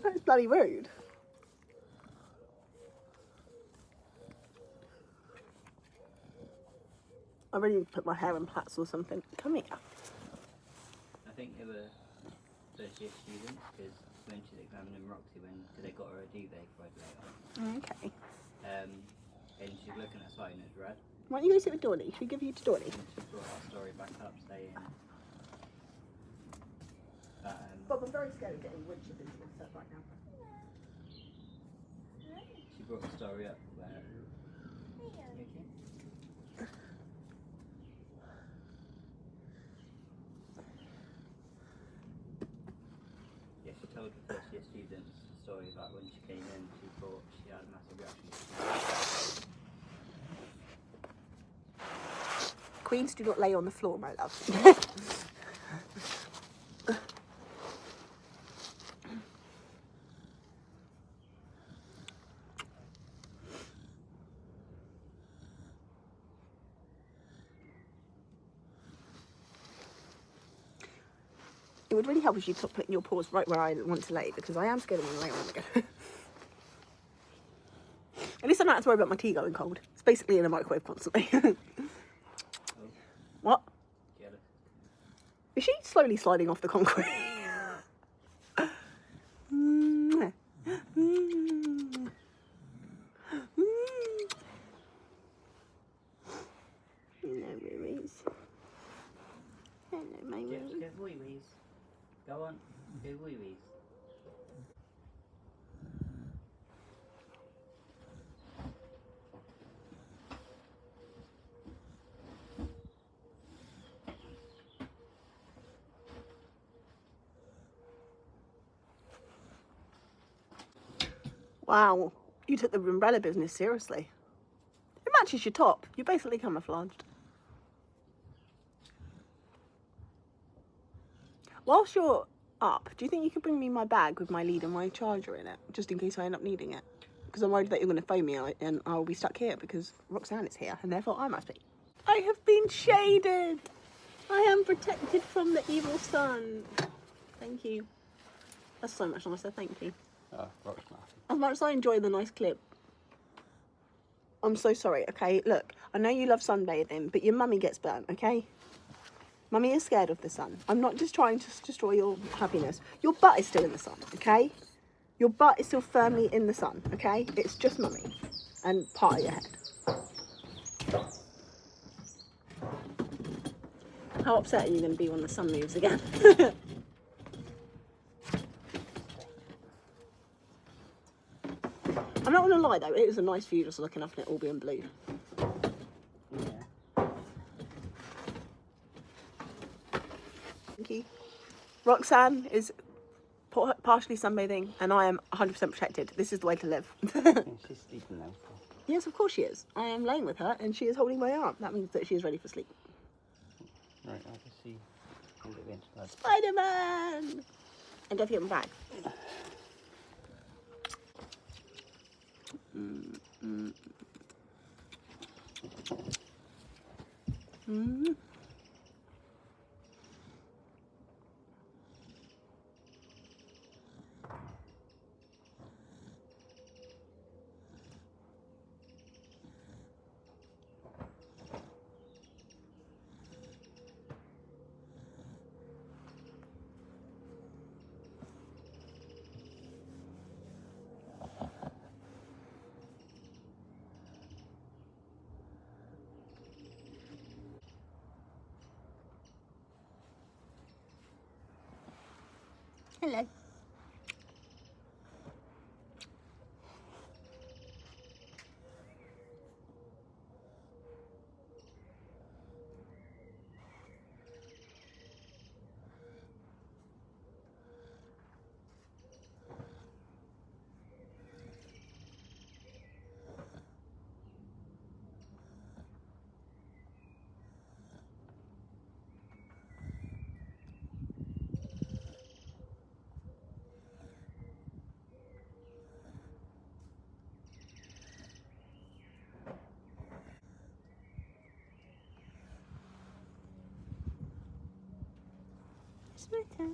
that's bloody rude. I really need to put my hair in plaits or something. Come here. I think they were first year students because when she's examining Roxy, cause they got her a duvet quite late on. Okay. And she's looking at side and it's red. Why don't you go sit with Dawnie? Should we give you to Dawnie? And she brought our story back up saying that Bob, I'm very scared of getting wood chip into my set right now. she brought the story up where. You okay? Yeah, she told the first year students the story about when she came in, she thought she had a massive reaction. Queens do not lay on the floor, my love. It would really help if you stop putting your paws right where I want to lay, because I am scared of laying on again. At least I don't have to worry about my tea going cold. It's basically in a microwave constantly. Oh, What? jealous. Is she slowly sliding off the concrete? Hello, Ruiz. Hello, my Go Ruiz. wee-wees. Go on, go wee-wees. Wow, you took the umbrella business seriously. It matches your top. You're basically camouflaged. Whilst you're up, do you think you could bring me my bag with my lead and my charger in it, just in case I end up needing it? Because I'm worried that you're going to phone me and I'll be stuck here because Roxanne is here and therefore I must be. I have been shaded. I am protected from the evil sun. Thank you. That's so much nicer, thank you. Oh, Roxy. As much as I enjoy the nice clip, I'm so sorry, okay? Look, I know you love sunbathing, but your mummy gets burnt, okay? Mummy is scared of the sun. I'm not just trying to destroy your happiness. Your butt is still in the sun, okay? Your butt is still firmly in the sun, okay? It's just mummy and part of your head. How upset are you going to be when the sun moves again? I'm not going to lie though, it is a nice view just looking up and it all being blue. Yeah. Thank you. Roxanne is partially sunbathing and I am 100% protected. This is the way to live. She's sleeping now. Yes, of course she is. I am laying with her and she is holding my arm. That means that she is ready for sleep. Right, I can see. Spider-Man! And don't forget my bag. sweater.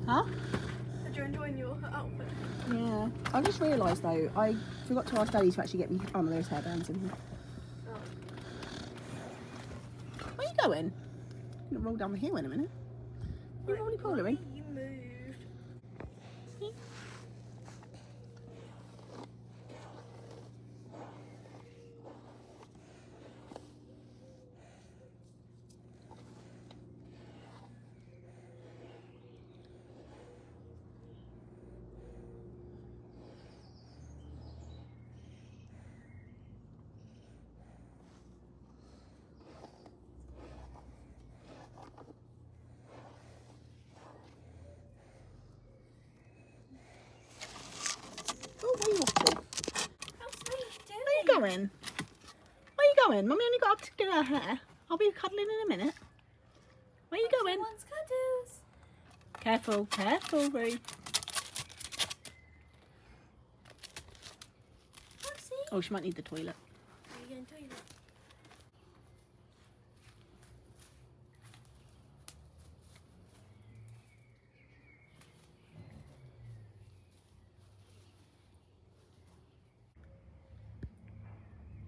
Huh? Did you enjoy your outfit? Yeah. I just realised though, I forgot to ask Daddy to actually get me. Oh no, there's hairbands in here. Where are you going? I'm gonna roll down the hill in a minute. You're rolly poling. You moved. Oh, where are you off to? Where Where are you going? Where are you going? Mummy only got up to get her hair. I'll be cuddling in a minute. Where are you going? Wants cuddles. Careful, careful, Roo. Roxy. Oh, she might need the toilet. Are you going to toilet?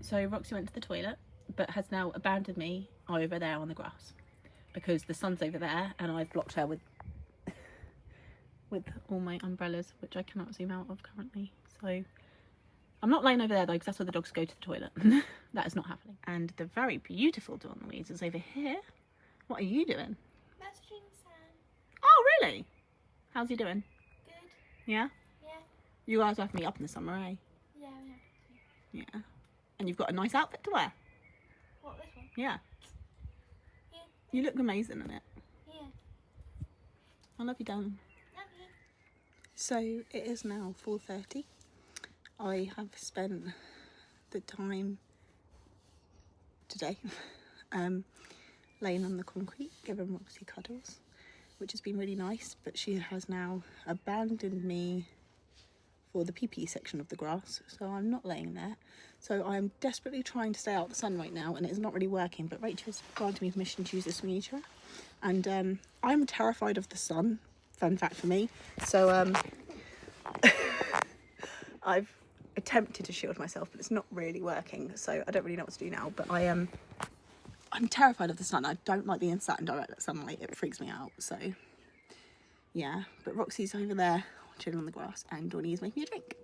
So Roxy went to the toilet, but has now abandoned me over there on the grass because the sun's over there and I've blocked her with all my umbrellas, which I cannot zoom out of currently. So I'm not laying over there though, because that's where the dogs go to the toilet. That is not happening. And the very beautiful Dawn-Louise is over here. What are you doing? Messaging Sam. Oh, really? How's he doing? Good. Yeah? Yeah. You guys have me up in the summer, eh? Yeah. Yeah. And you've got a nice outfit to wear. What, this one? Yeah. Yeah. You look amazing in it. Yeah. I love you, darling. Love you. So it is now 4:30. I have spent the time today laying on the concrete, giving Roxy cuddles, which has been really nice, but she has now abandoned me for the pee-pee section of the grass, so I'm not laying there. So I'm desperately trying to stay out the sun right now, and it's not really working, but Rachel's granted me permission to use this swing chair, and I'm terrified of the sun, fun fact for me, so I've attempted to shield myself, but it's not really working, so I don't really know what to do now, but I'm terrified of the sun. I don't like being sat in direct sunlight, it freaks me out, so yeah. But Roxy's over there chilling on the grass, and Dawn-Louise is making me a drink.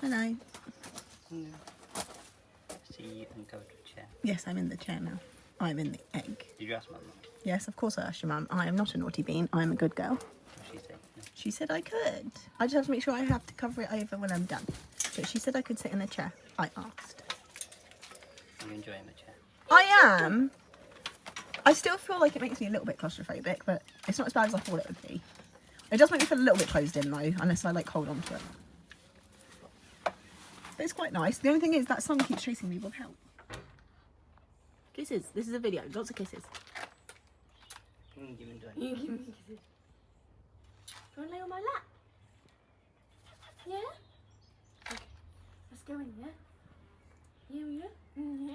Hello. No. See, you uncovered the chair. Yes, I'm in the chair now. I'm in the egg. Did you ask Mum? Yes, of course I asked your mum. I am not a naughty bean. I'm a good girl. What did she say? No. She said I could. I just have to make sure I have to cover it over when I'm done. But she said I could sit in the chair. I asked. Are you enjoying the chair? I am. I still feel like it makes me a little bit claustrophobic, but it's not as bad as I thought it would be. It does make me feel a little bit closed in though, unless I like hold on to it. But it's quite nice. The only thing is that sun keeps chasing me with help. Kisses. This is a video. Lots of kisses. You enjoying You it? give me kisses. Do you want to lay on my lap? Yeah? Okay. Let's go in, yeah? Yeah, we go? Yeah.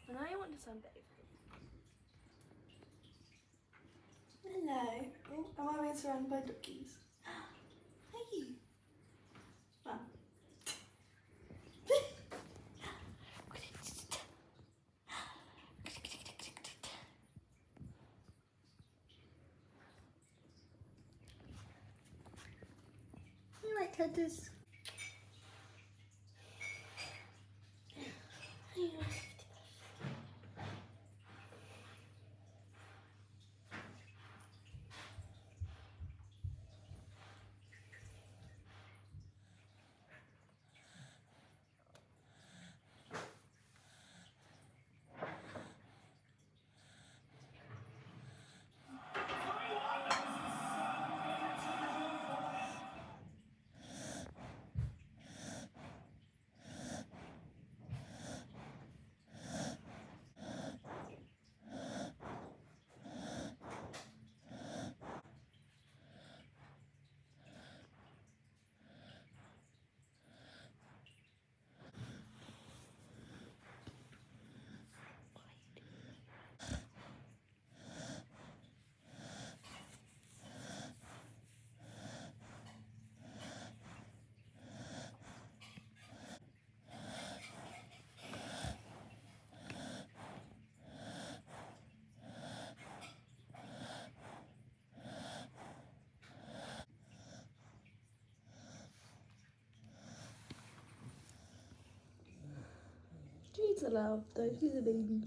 And I want to sunbathe. Hello. Oh, am I being surrounded by duckies? Hey. Well. You right, Tedders? needs a love, though. She's a baby.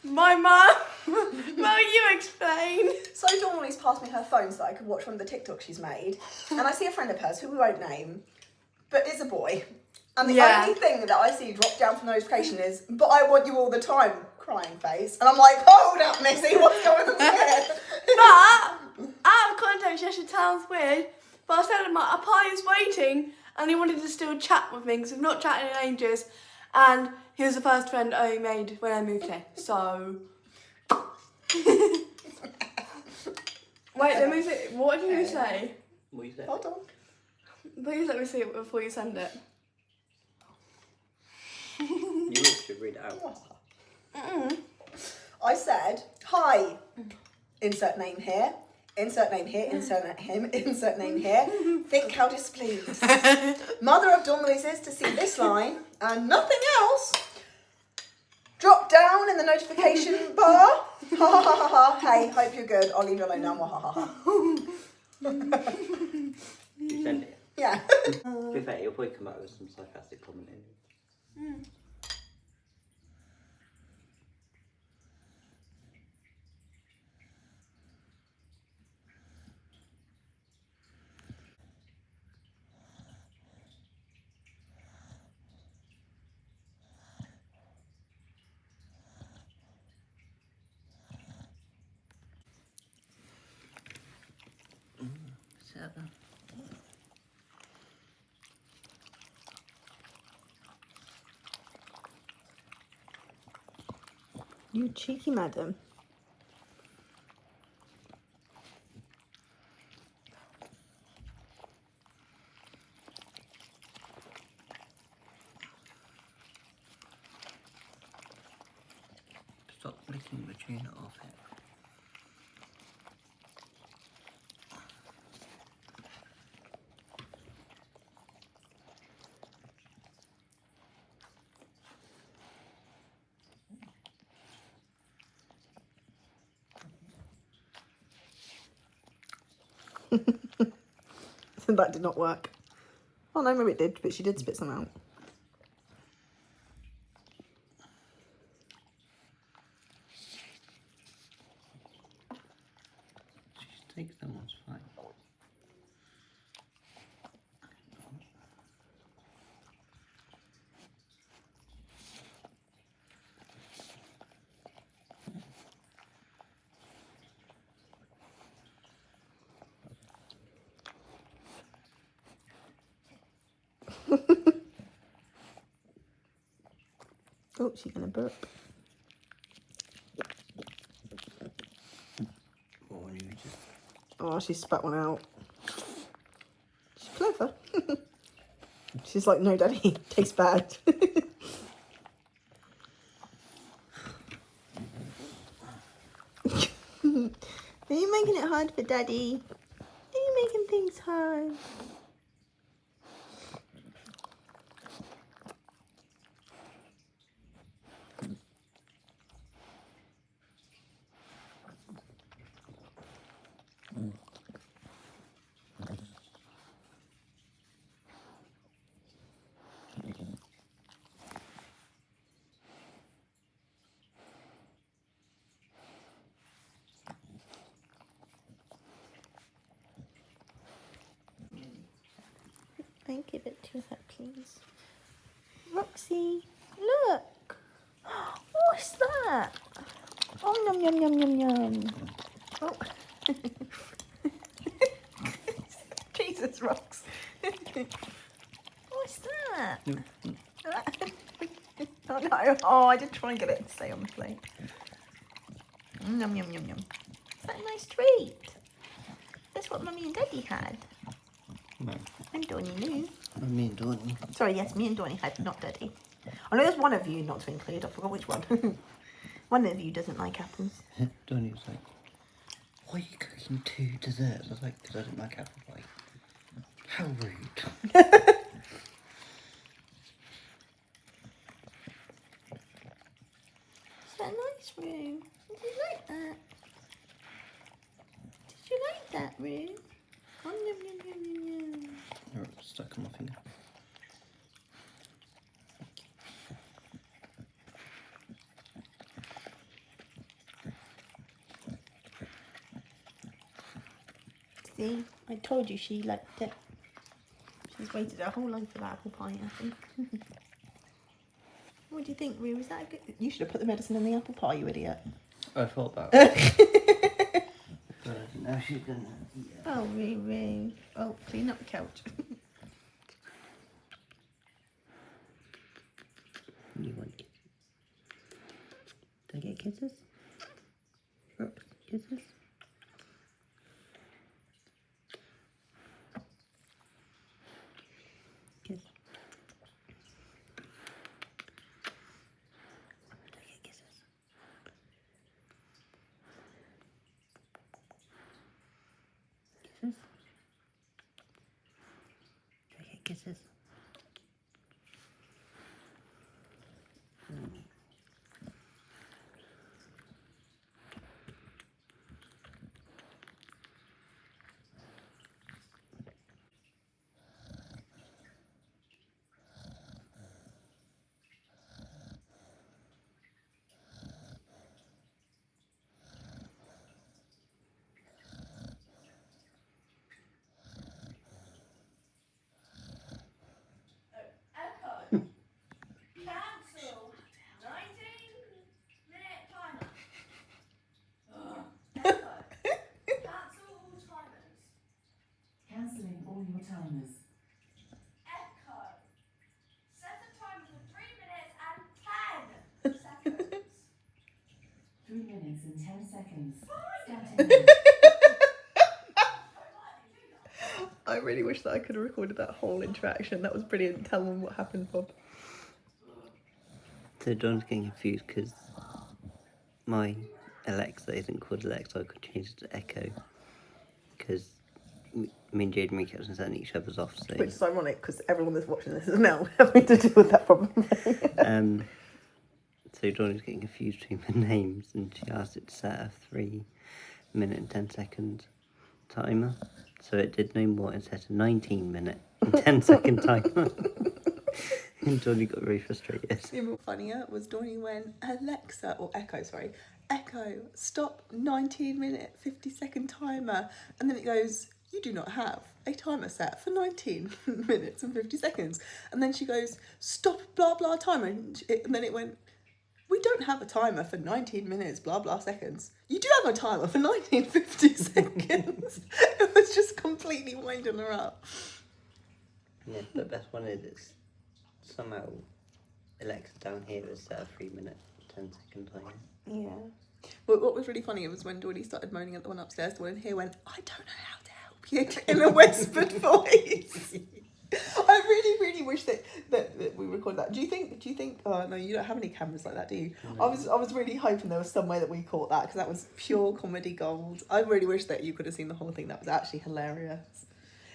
My mum. Will you explain? So Dawn-Louise passed me her phone so that I could watch one of the TikToks she's made. And I see a friend of hers who we won't name, but it's a boy. And the only thing that I see drop down from the notification is, "But I want you all the time," crying face. And I'm like, hold up, Missy, what's going on here? But out of context, yes, it sounds weird. But I was telling him, like, Apai is waiting, and he wanted to still chat with me because we've not chatted in ages. And he was the first friend I made when I moved here. So. Wait, let me see. What did you say? What you said? Hold on. Please let me see it before you send it. You should read it out. I said, "Hi, insert name here, insert name here, insert him, insert name here. Think how displeased. Mother of Dawn-Louise is to see this line and nothing else. Drop down in the notification bar. Ha ha ha ha ha. Hey, hope you're good. I'll leave you alone now. Ha ha ha. You send it. Yeah. To be fair, you'll probably come out with some sarcastic commenting. Seven. You cheeky madam. Stop licking the tuna off it. That did not work. Oh no, maybe it did, but she did spit some out. Just take someone's fine. Oh, she's gonna burp. Or you just... Oh, she spat one out. She's clever. She's like, "No, Daddy, tastes bad." Are you making it hard for Daddy? Are you making things hard? I give it to her, please. Roxy, look. What's that? Oh, yum, yum, yum, yum, yum. Oh. Jesus, Rox. What's that? Oh no! Oh, I did try and get it to stay on the plate. Yum yum yum yum. Is that a nice treat? That's what Mummy and Daddy had. No. And Donnie knew. Me and Dawn. Sorry, yes, me and Donnie had, not Daddy. I know there's one of you not to include. I forgot which one. One of you doesn't like apples. Dawn was like, why are you cooking 2 desserts? I was like, because I didn't like apple pie. How rude. Is that nice, Roo? Did you like that? Did you like that, Roo? Oh, yum, yum, yum, yum, yum. Oh, it's stuck on my finger. See, I told you she liked it. She's waited her whole life for that apple pie, I think. What do you think, Roo? Was that a good? You should have put the medicine in the apple pie, you idiot. I thought about it. But I didn't know she was going to eat it. Oh, Roo. Oh, clean up the couch. You want kisses? Do I get kisses? Rox, kisses? Kiss. Do I get kisses? Kisses? Do I get kisses? Cancel 19-minute timer. Cancel all timers. Cancelling all your timers. Echo. Set the timer for 3 minutes and 10 seconds. 3 minutes and 10 seconds. Starting I really wish that I could have recorded that whole interaction. That was brilliant. Tell them what happened, Bob. So Dawn's getting confused because my Alexa isn't called Alexa. I could change it to Echo because me and Jade and kept on setting each other's off. So Which is ironic because everyone that's watching this is now having to deal with that problem. So Dawn is getting confused between the names, and she asked it to set a 3-minute and 10-second timer. So it did no more and set a 19-minute and 10-second timer. And Donnie got very frustrated. Even more funnier was Donnie went, Alexa, or Echo, sorry, Echo, stop 19-minute, 50-second timer. And then it goes, you do not have a timer set for 19 minutes and 50 seconds. And then she goes, stop blah blah timer. And then it went, we don't have a timer for 19 minutes, blah blah seconds. You do have a timer for 1950 seconds. It was just completely winding her up. Yeah, the best one is it's somehow Alexa down here is set a 3-minute, 10-second timer. Yeah. But what was really funny was when Dawnnie started moaning at the one upstairs, the one in here went, I don't know how to help you, in a whispered voice. I really, really wish that we recorded that. Do you think? Oh no, you don't have any cameras like that, do you? No. I was really hoping there was some way that we caught that because that was pure comedy gold. I really wish that you could have seen the whole thing. That was actually hilarious.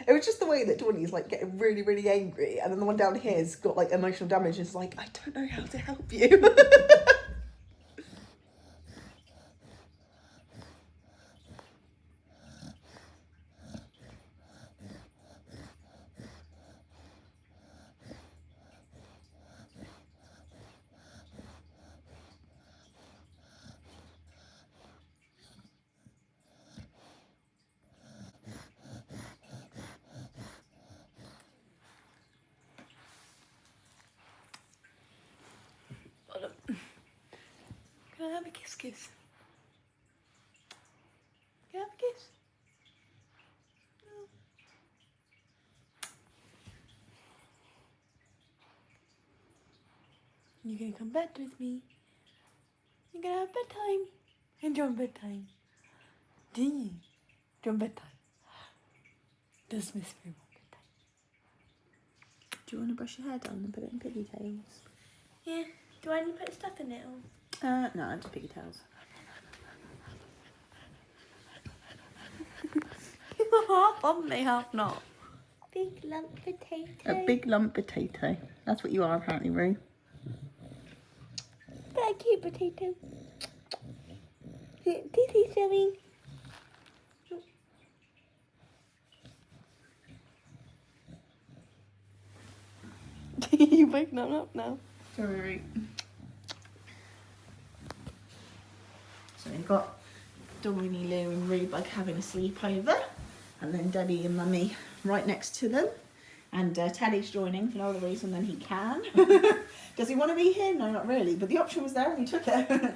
It was just the way that Dawnnie's like getting really, really angry, and then the one down here's got like emotional damage. And it's like, I don't know how to help you. Can I have a kiss? Can I have a kiss? No. You're gonna come bed with me. You're gonna have bedtime. Enjoy bedtime. Do you? Enjoy bedtime. Does Miss Boo want bedtime? Do you want to brush your hair down and put it in pigtails? Yeah. Do I need to put stuff in it? No, just pigtails. Half on me, half not. Big lump potato. A big lump potato. That's what you are apparently, Roo. But a cute potato. This is showing. You waking up now. Sorry. So we've got Dawn-Louise, Lou and Rubug having a sleepover, and then Daddy and Mummy right next to them, and Teddy's joining for no other reason than he can. Does he want to be here? No, not really, but the option was there and he took it.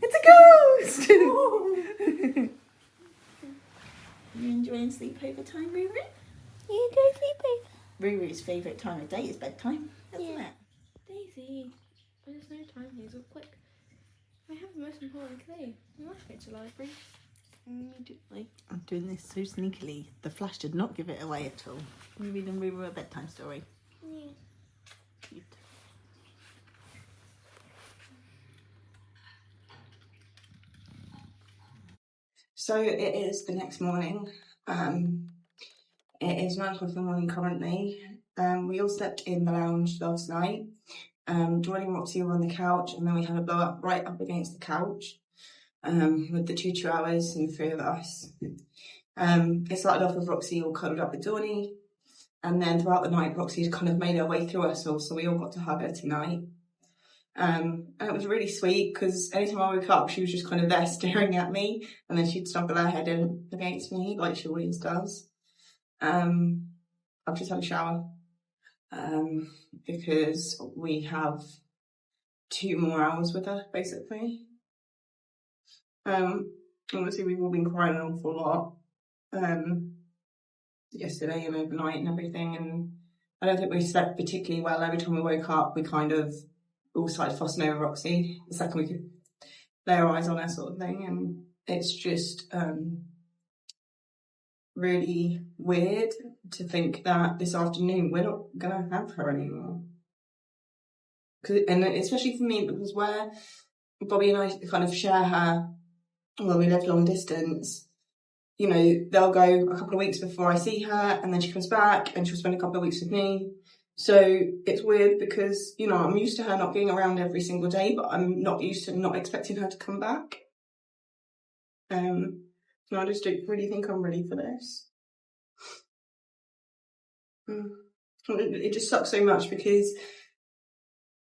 It's a ghost! You enjoying sleepover time, Ruru? You enjoy sleeping? Ruru's favourite time of day is bedtime, isn't Yeah. it? Daisy. There's no time, Hazel. Quick. I have the most important clue. We must get to the library. Immediately. I'm doing this so sneakily. The flash did not give it away at all. We're reading Ruru a bedtime story. Yeah. Cute. So it is the next morning. It is 9 o'clock in the morning currently. We all slept in the lounge last night. Jordan and Roxy were on the couch, and then we had a blow up right up against the couch with the two chihuahuas and the three of us. It started off with Roxy all cuddled up with Dawny, and then throughout the night, Roxy kind of made her way through us all, so we all got to hug her tonight. And it was really sweet because anytime I woke up, she was just kind of there staring at me, and then she'd snuggle her head in against me like she always does. I've just had a shower because we have 2 more hours with her, basically. Obviously we've all been crying an awful lot yesterday and overnight and everything, and I don't think we slept particularly well. Every time we woke up, we kind of all started fussing over Roxy the second we could lay our eyes on her, sort of thing, and it's just really weird to think that this afternoon we're not gonna have her anymore. And especially for me, because where Bobbie and I kind of share her, well, we live long distance, you know, they'll go a couple of weeks before I see her, and then she comes back and she'll spend a couple of weeks with me. So it's weird because, you know, I'm used to her not being around every single day, but I'm not used to not expecting her to come back. So I just don't really think I'm ready for this. It just sucks so much because,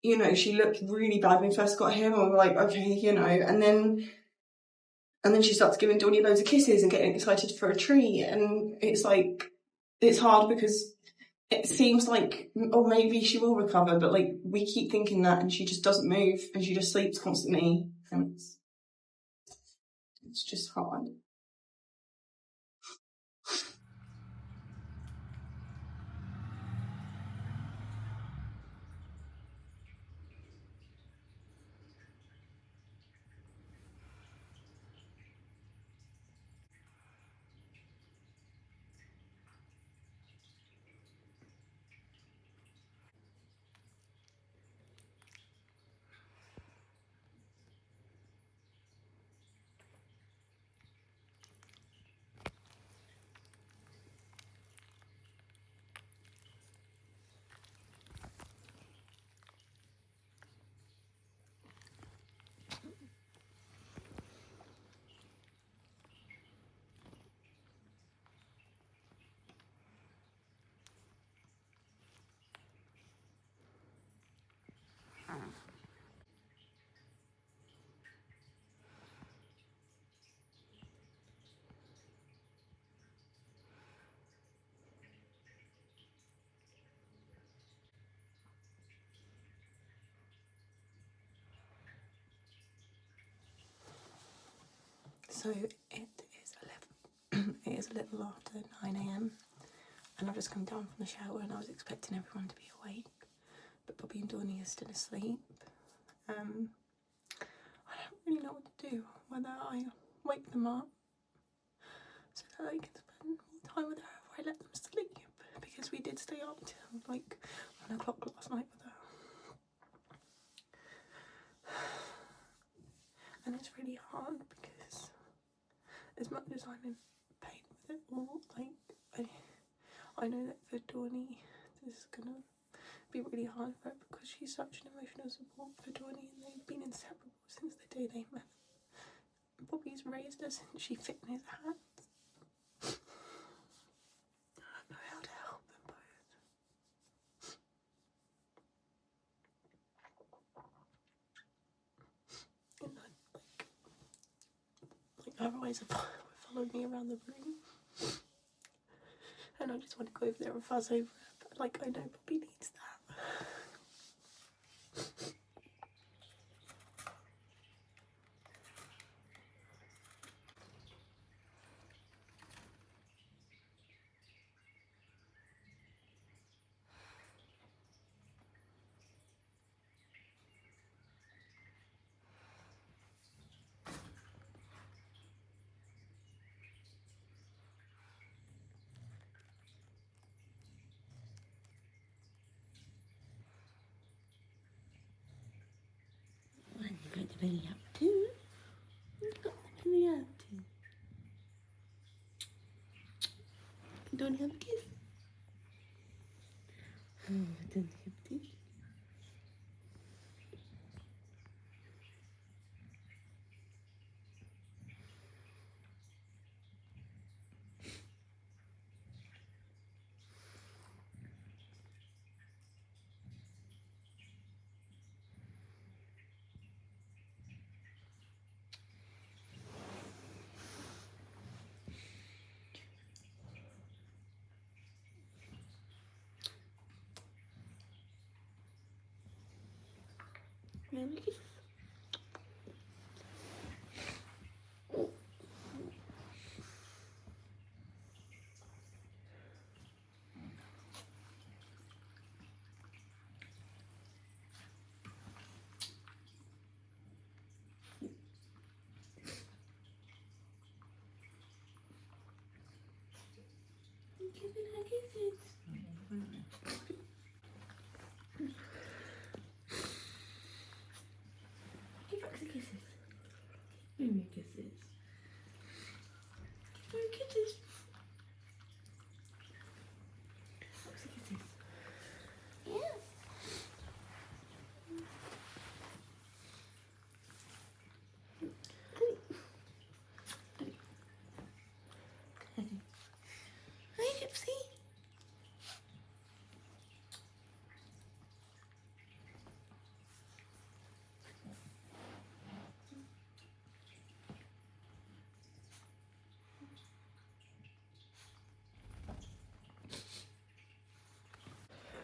you know, she looked really bad when we first got here, and we were like, okay, you know, and then she starts giving Dawny loads of kisses and getting excited for a treat, and it's like, it's hard because it seems like, oh, maybe she will recover, but like, we keep thinking that, and she just doesn't move, and she just sleeps constantly, and it's just hard. So it is a little after 9 AM, and I've just come down from the shower, and I was expecting everyone to be awake, but Bobbie and Dawn-Louise are still asleep. I don't really know what to do, whether I wake them up so that I can spend more time with her or I let them sleep, because we did stay up till like 1 o'clock last night with her. And it's really hard because as much as I'm in pain with it all, like I know that for Dawn-Louise this is gonna be really hard for her because she's such an emotional support for Dawn-Louise, and they've been inseparable since the day they met. Bobbie's raised her since she fit in his hands. I don't know how to help them both. And like her eyes are following me around the room, and I just want to go over there and fuzz over her, but like I know Bobbie needs that. What are you going to be up to? What are you up to? Don't have a kiss. Oh, don't have a kiss. Have a kiss. Give Roxy kisses. Give me kisses. Give her kisses. Roxy kisses. Yeah. Hi, Gypsy.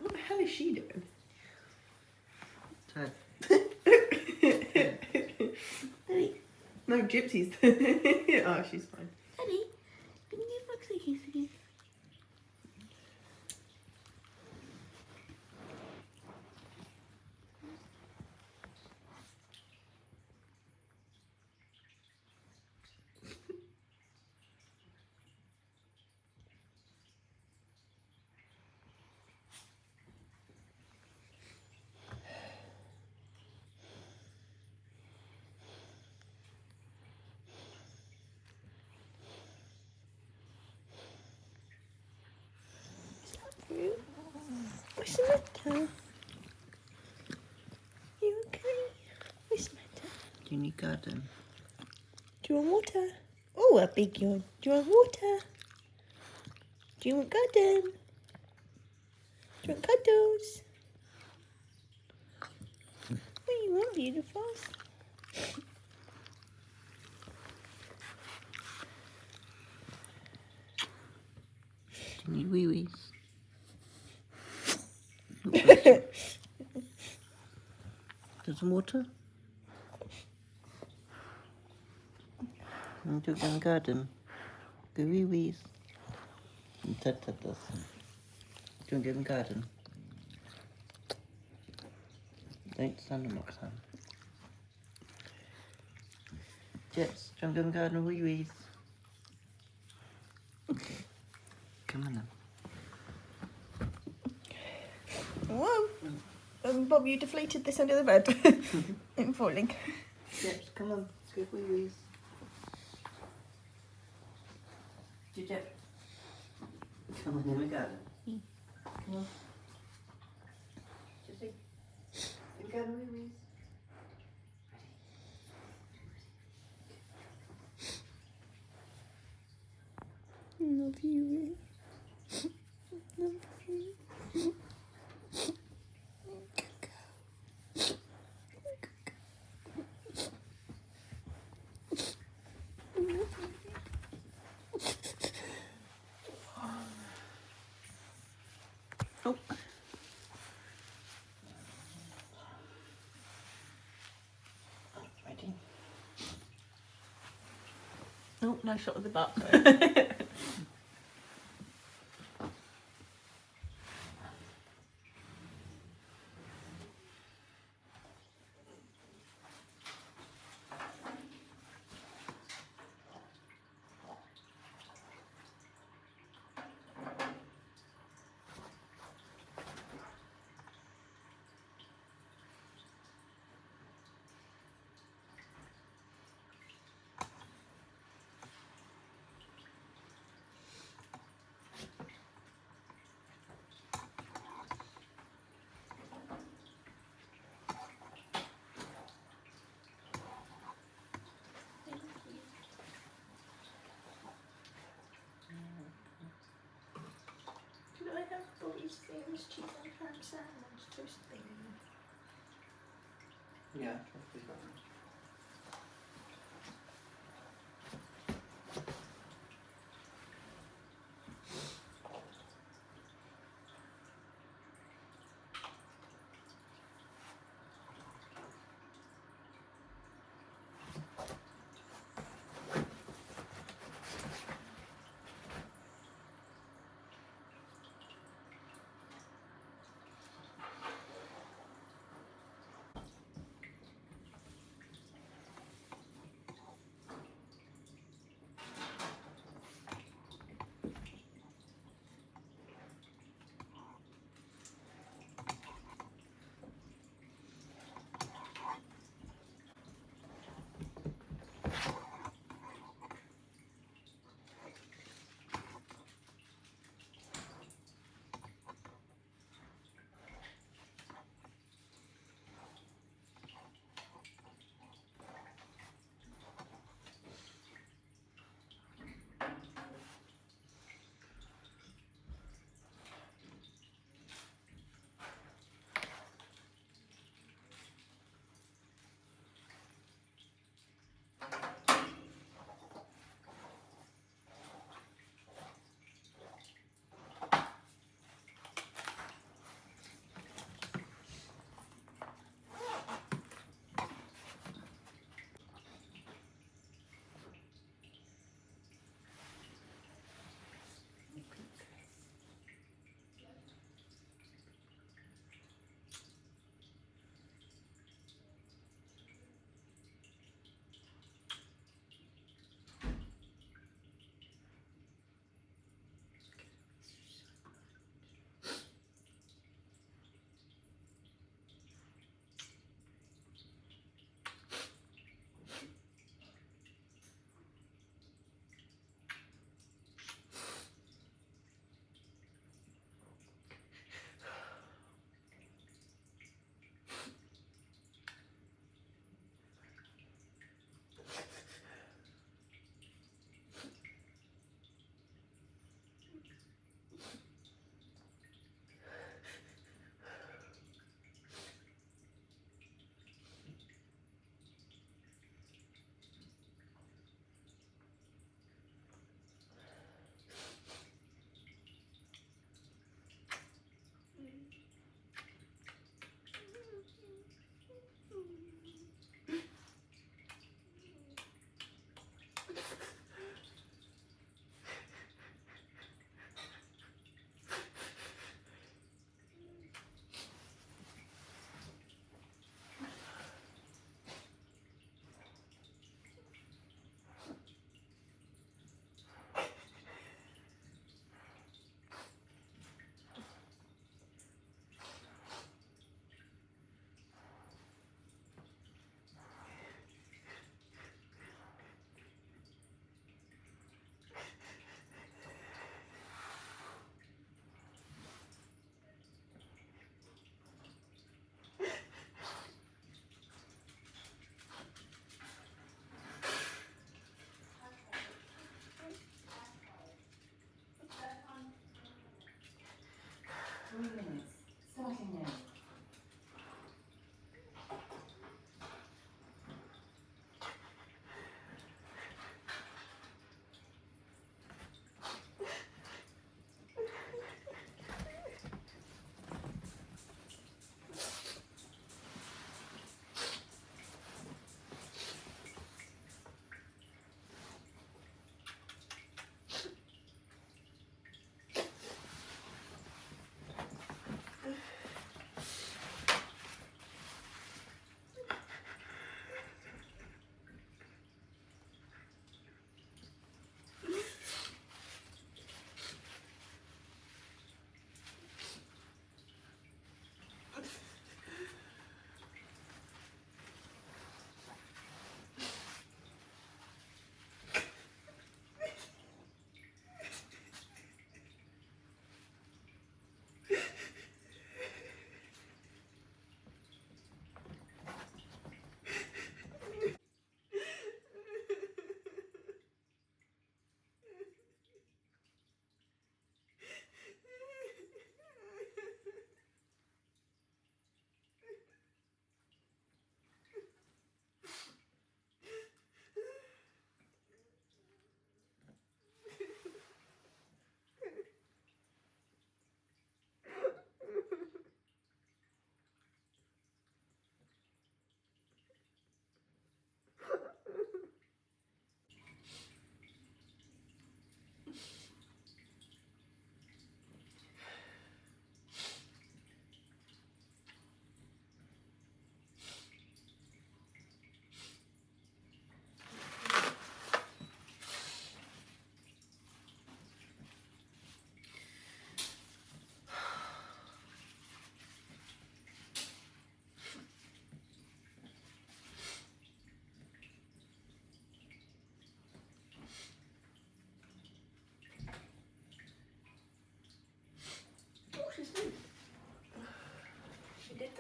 What the hell is she doing? Ted. Daddy. No, Gypsy's. Oh, she's fine. Daddy, can you give Roxy a kiss again? What's the matter? You okay? What's the matter? Do you need garden? Do you want water? Oh, a big yawn. Do you want water? Do you want garden? Do you want cuddles? What do you want, beautiful? Do you need wee-wees? There's some water? Want to go in the garden? Go wee-wees. And Ted does. Do you want to go in the garden? Don't stand on Roxanne. Jets, do you want to go in the garden with wee-wees? Come on then. Whoa! Bob, you deflated this under the bed. I'm falling. Jets, come on. Good wee-wees. Jep. Come on in the garden. Come on. Jesse. In the garden wee-wees. Love you. Love you. Oh. Ready? Oh, nice shot of the butt. Could I have Bobbie's famous cheese and ham sandwich toast thing? Yeah.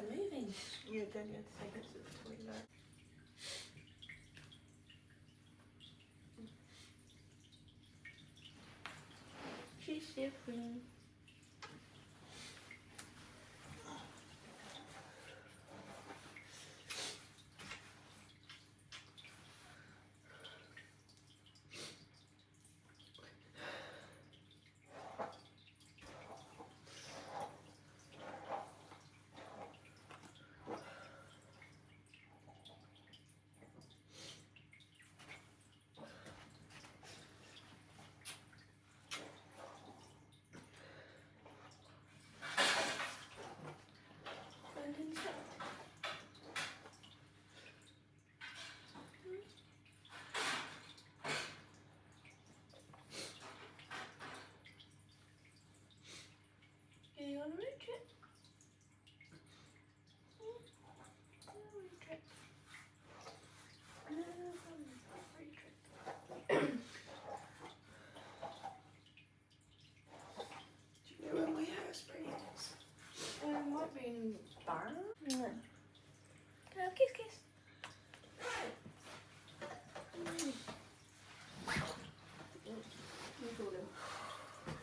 are moving. Yeah, then you have to take it to the toilet. She's different. You want to reach it? Do you know where my hairspray is? It might be in bar. No. Kiss, kiss.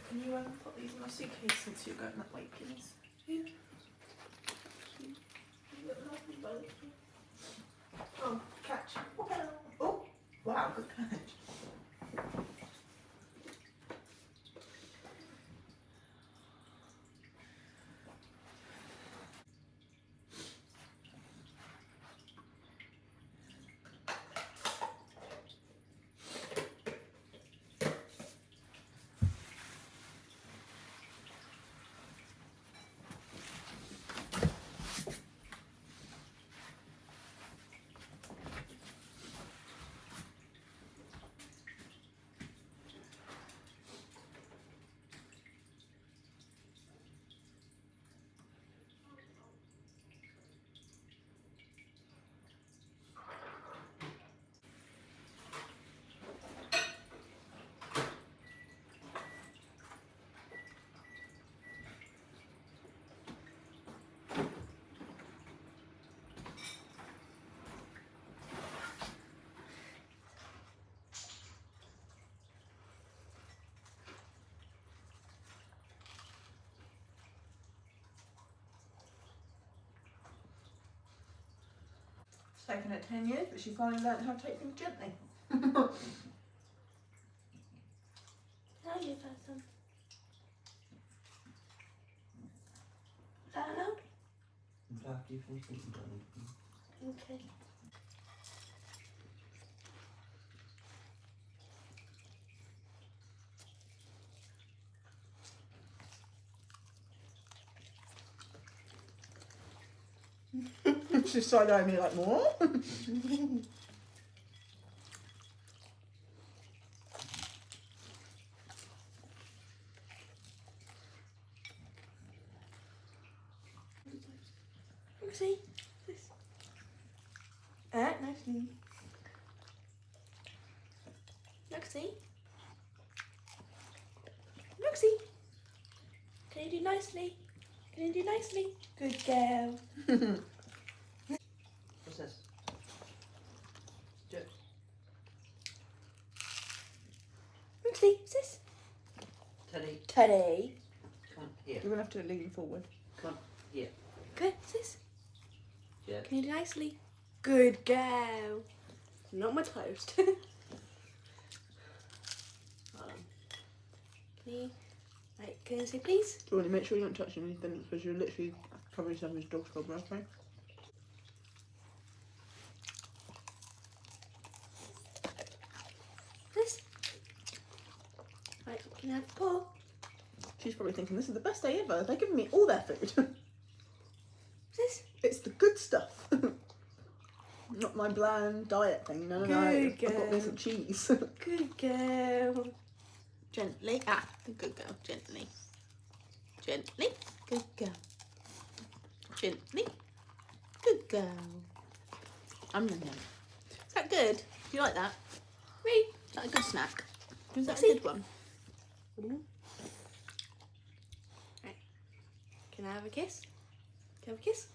Can you put these in my suitcase since you're going that way, please? Yeah. You look lovely, both. Oh, catch. Oh, wow, good catch. It's taken her 10 years, but she finally learned how to take things gently. Now you first one. Is that allowed? After you finish eating, darling. Okay. She's side-eyeing me like, what? Roxy, this. Nicely. Roxy. Roxy. Can you do nicely? Can you do nicely? Good girl. What's this? Jet. Roxy, what's this? Teddy, Teddy. come on, here. You're going to have to lean forward. Come on, here. Good, what's this? Jet. Can you do nicely? Good girl. Not my toast. Hold on. Can you, right, can you say please? Do you want to make sure you don't touch anything because you're literally covering yourself with dog's gob, okay? This. Right, can I have a paw? She's probably thinking, this is the best day ever. They're giving me all their food. This. It's the good stuff. Not my bland diet thing. No, no, no. I've Good got me girl. some cheese. Good girl. Gently. Ah, good girl. Gently. Gently. Good girl. Gently. Good girl. Nom, nom. Is that good? Do you like that? Read. Is that a good snack? Is that a See? good one? Right. Can I have a kiss? Can I have a kiss?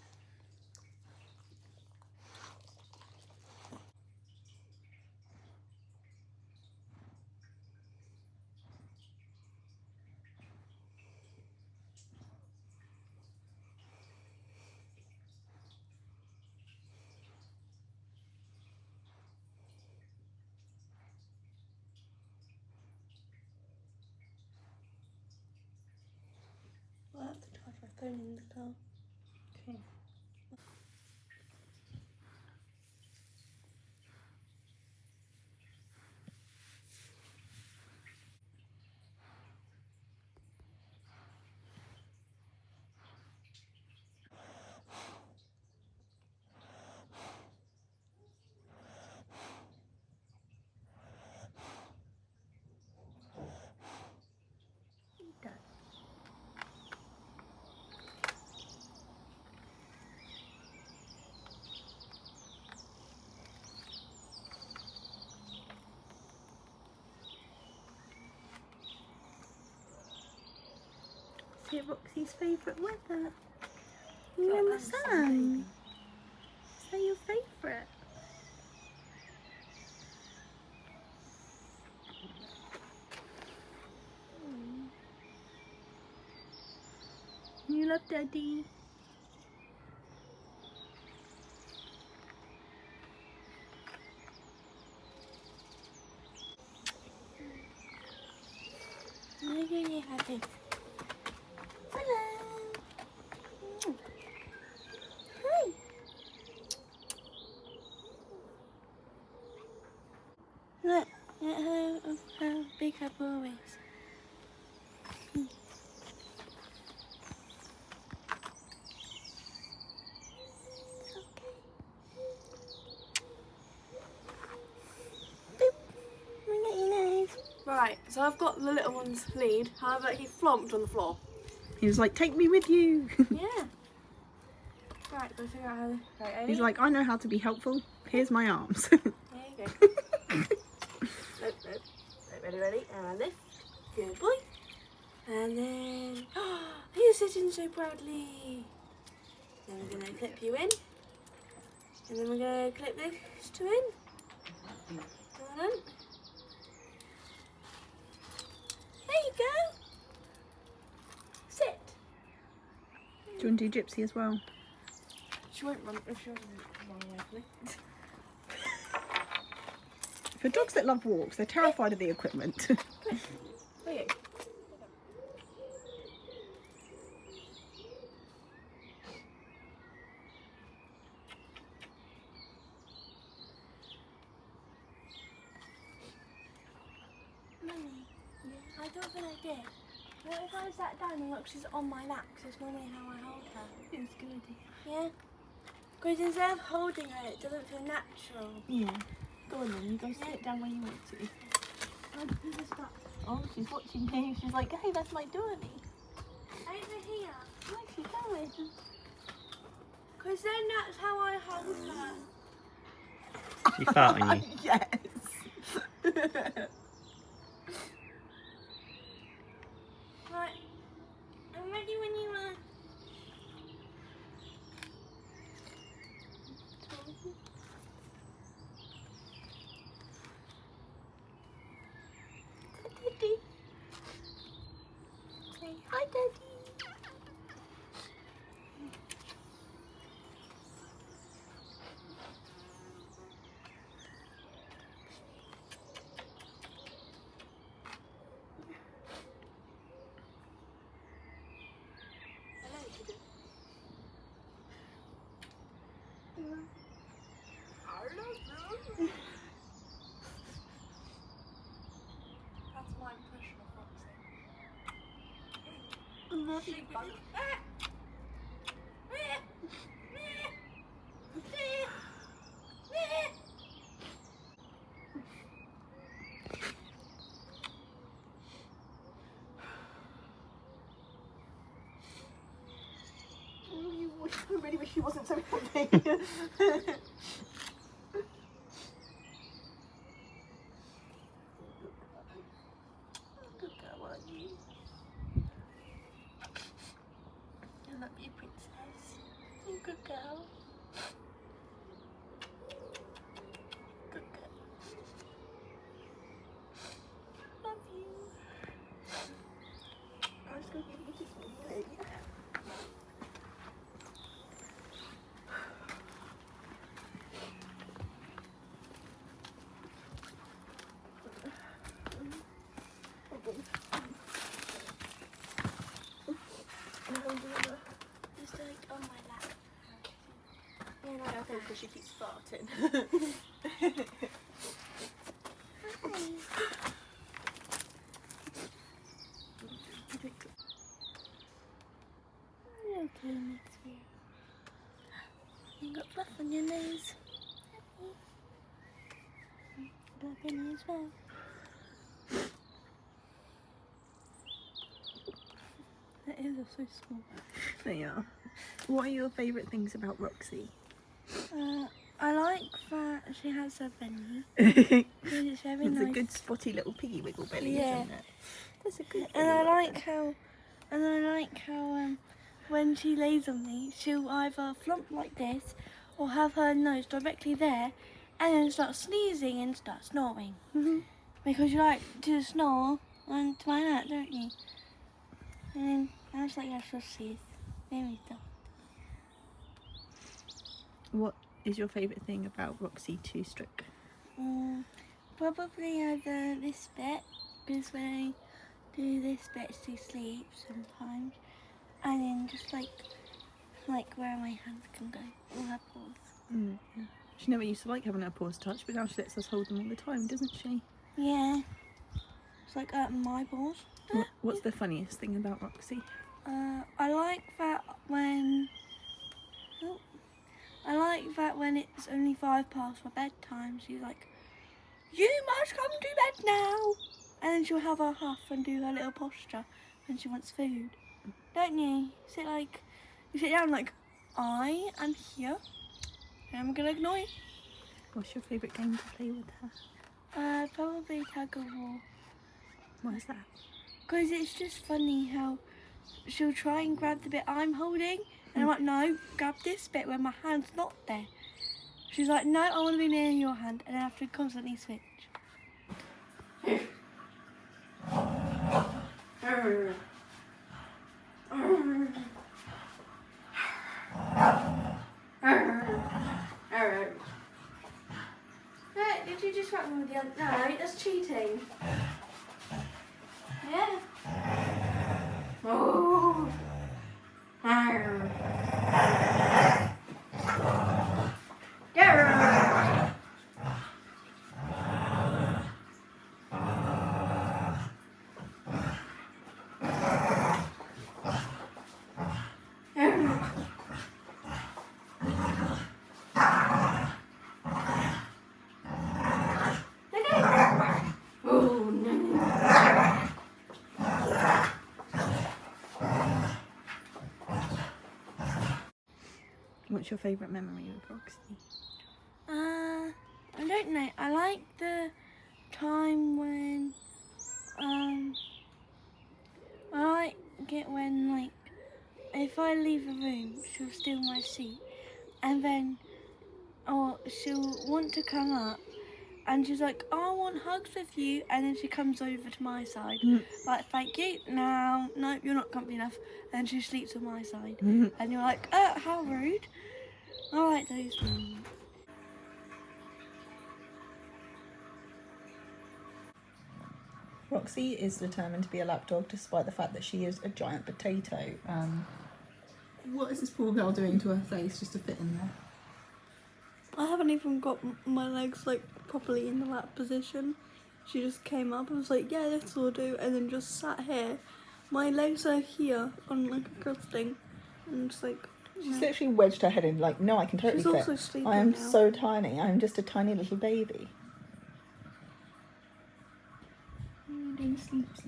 phone in the car. Okay. See Roxy's favourite weather. You in the sun. Is that your favourite? You love Daddy. Look at you happy. Hello. Hi. Look at how big her paw is. Right, so I've got the little one's lead, however he flomped on the floor. He was like, take me with you. Yeah. Right, go figure out how to... Right, Amy? He's like, I know how to be helpful. Here's my arms. There you go. Nope. Ready, and lift. Good boy. And then... You're sitting so proudly. Then we're going to clip you in. And then we're going to clip this two in. Go on. There you go. Sit. Do you want to do Gypsy as well? She won't run if she doesn't run away from me. For dogs that love walks, they're terrified of the equipment. There you go. Mummy, I got an idea. What if I sat down and look, she's on my lap, because it's normally how I hold her. It's a good idea. Yeah? Because instead of holding her, it doesn't feel natural. Yeah. Go on then, you go sit down where you want to. Oh, she's watching you. She's like, hey, that's my Dawn-Louise. Over here. Where's she going? Because then that's how I hold her. She fart on you. Yes. Right. I'm ready when you are. Daddy. Say hi, Daddy. That's my impression of Roxy. Love you, bug. I really wish she wasn't so happy. Good girl, aren't you? I love you, princess. You good girl. Good girl. Love you. I was going to give you just one leg. Oh, because she keeps farting. Okay, next year. You got fluff on your nose. Got penny as well. That is so small. They are. What are your favourite things about Roxy? I like that she has a belly. It's It's very a nice. good spotty little piggy wiggle belly, Yeah. isn't it? That's a good And I belly like how when she lays on me, she'll either flump like this or have her nose directly there and then start sneezing and start snoring. Mm-hmm. Because you like to snore onto my lap, don't you? And then I was like, yeah, she'll sneeze. Very stuff. What is your favourite thing about Roxy to stroke? Probably either this bit, because when I do this bit, she sleeps sometimes. And then just like where my hands can go, all her paws. Yeah. She never used to like having her paws touched, but now she lets us hold them all the time, doesn't she? Yeah. It's like my paws. What's the funniest thing about Roxy? I like that when it's only 5 past for bedtime, she's like, you must come to bed now. And then she'll have her huff and do her little posture when she wants food. Don't you? You sit down like, I am here and I'm going to ignore you. What's your favourite game to play with her? Probably tug of war. What is that? Because it's just funny how she'll try and grab the bit I'm holding, and I'm like, no, grab this bit where my hand's not there. She's like, no, I want to be near your hand, and I have to constantly switch. No, did you just wrap me with the other? No, that's cheating. Yeah. Oh. What's your favourite memory of Roxy? I don't know. I like the time when I like it when, like, if I leave a room, she'll steal my seat, and then she'll want to come up, and she's like, oh, I want hugs with you, and then she comes over to my side, like, thank you, no, you're not comfy enough, and she sleeps on my side, and you're like, how rude. I like those moments. Roxy is determined to be a lapdog despite the fact that she is a giant potato. What is this poor girl doing to her face just to fit in there? I haven't even got my legs like properly in the lap position. She just came up and was like, yeah, this will do, and then just sat here. My legs are here on like a cross thing, and just like. She's literally wedged her head in, like, no, I can totally She's fit. also sleeping I am now. so tiny. I'm just a tiny little baby. Doing sleeps.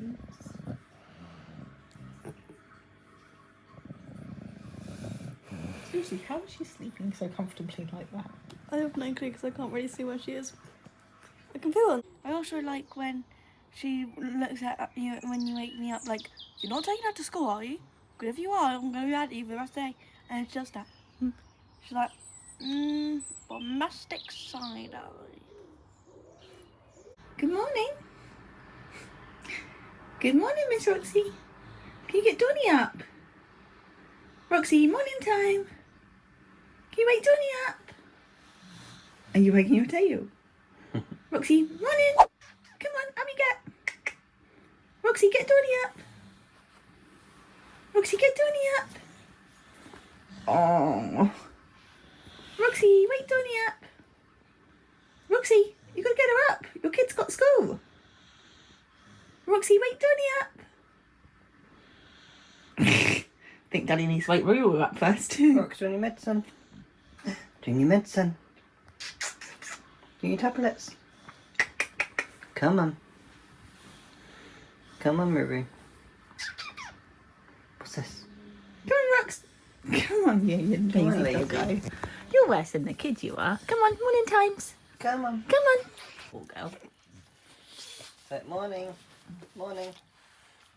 Seriously, how is she sleeping so comfortably like that? I have no clue because I can't really see where she is. I can feel her. I also like when she looks at you when you wake me up, like, you're not taking her to school, are you? Because if you are, I'm going to be mad at you for the rest of the day. And she does that. She's like, bombastic side eye. Good morning. Good morning, Miss Roxy. Can you get Donnie up? Roxy, morning time. Can you wake Donnie up? Are you wagging your tail? Roxy, morning. Come on, up you get. Roxy, get Donnie up. Roxy, get Donnie up. Oh. Roxy, Roxy, you got to get her up. Your kid's got school. Roxy, wake Donnie up. I think Daddy needs to wake Ruru up first. Rox, doing your medicine. Doing your medicine. Doing your tablets. Come on. Come on, Ruru. What's this? Come on, Rox. Come on, you Come on, lazy lady. doggo. You're worse than the kid you are. Come on, morning times. Come on. Come on. Poor girl. Say morning. Morning.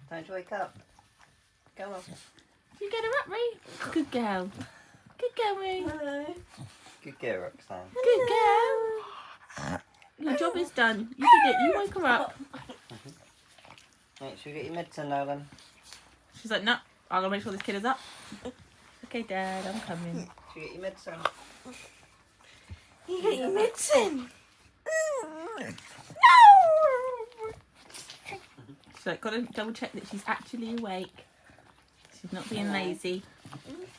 Time to wake up. Come on. You get her up, Ree. Good girl. Good girl, Ree. Good girl, Roxanne. Good girl. Your job is done. You did it. You woke her up. Right, should we get your medicine now then? She's like, no, I'm going to make sure this kid is up. Okay, Dad, I'm coming. Should we get your medicine? You get your medicine. She's like, got to double check that she's actually awake. She's not being lazy.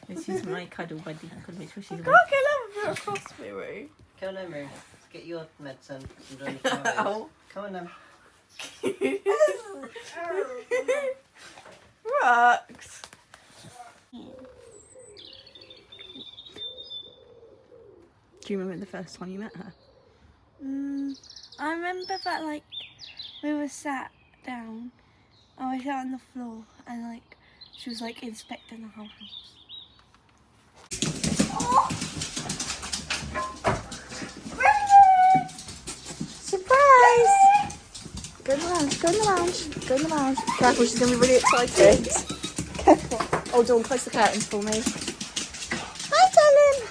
And she's my cuddle buddy. I've got to make sure she's awake. Can't get over across me, Roo. Come on, Roo. Let's get your medicine. I'm doing the flowers. Come on then. Rox. Do you remember the first time you met her? I remember that, like, we were sat down, and we sat on the floor, and, like, she was, like, inspecting the whole house. Surprise! Go in the lounge, go in the lounge, go in the lounge. Careful, she's going to be really excited. Careful. Oh, Dawn, close the curtains for me. Hi, darling.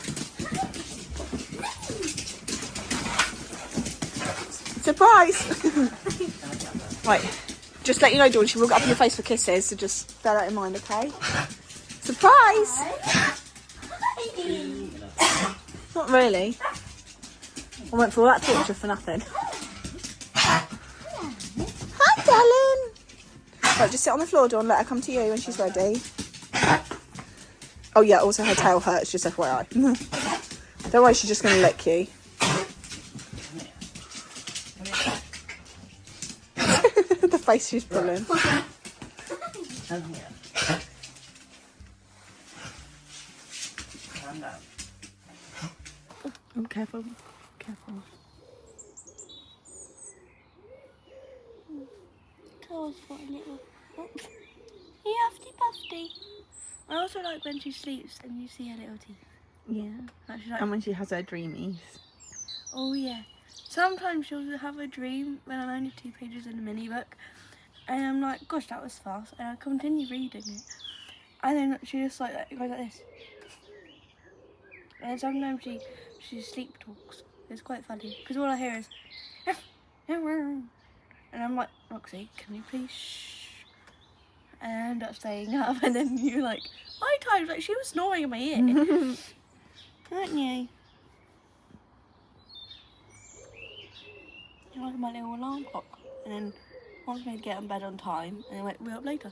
Surprise! Right, just let you know, Dawn, she will get up in your face for kisses, so just bear that in mind, okay? Surprise! Not really. I went through all that torture for nothing. Hi, darling. Right, just sit on the floor, Dawn. Let her come to you when she's ready. Oh, yeah, also her tail hurts, just FYI. Don't worry, she's just going to lick you. The face she's pulling. Come here. Calm down. Oh, careful. Careful. Girls got a little... You hefty puffy. I also like when she sleeps and you see her little teeth. Yeah. Actually, like, And when she has her dreamies. oh yeah. Sometimes she'll have a dream when I'm only 2 pages in a mini book, and I'm like, gosh, that was fast, and I continue reading it, and then she just like goes like this, and sometimes she sleep talks. It's quite funny because all I hear is, and I'm like, Roxy, can you please shh? And I end up staying up, and then you're like, my times, like she was snoring in my ear, aren't you? Like my little alarm clock, and then wants me to get in bed on time, and then wake me up later.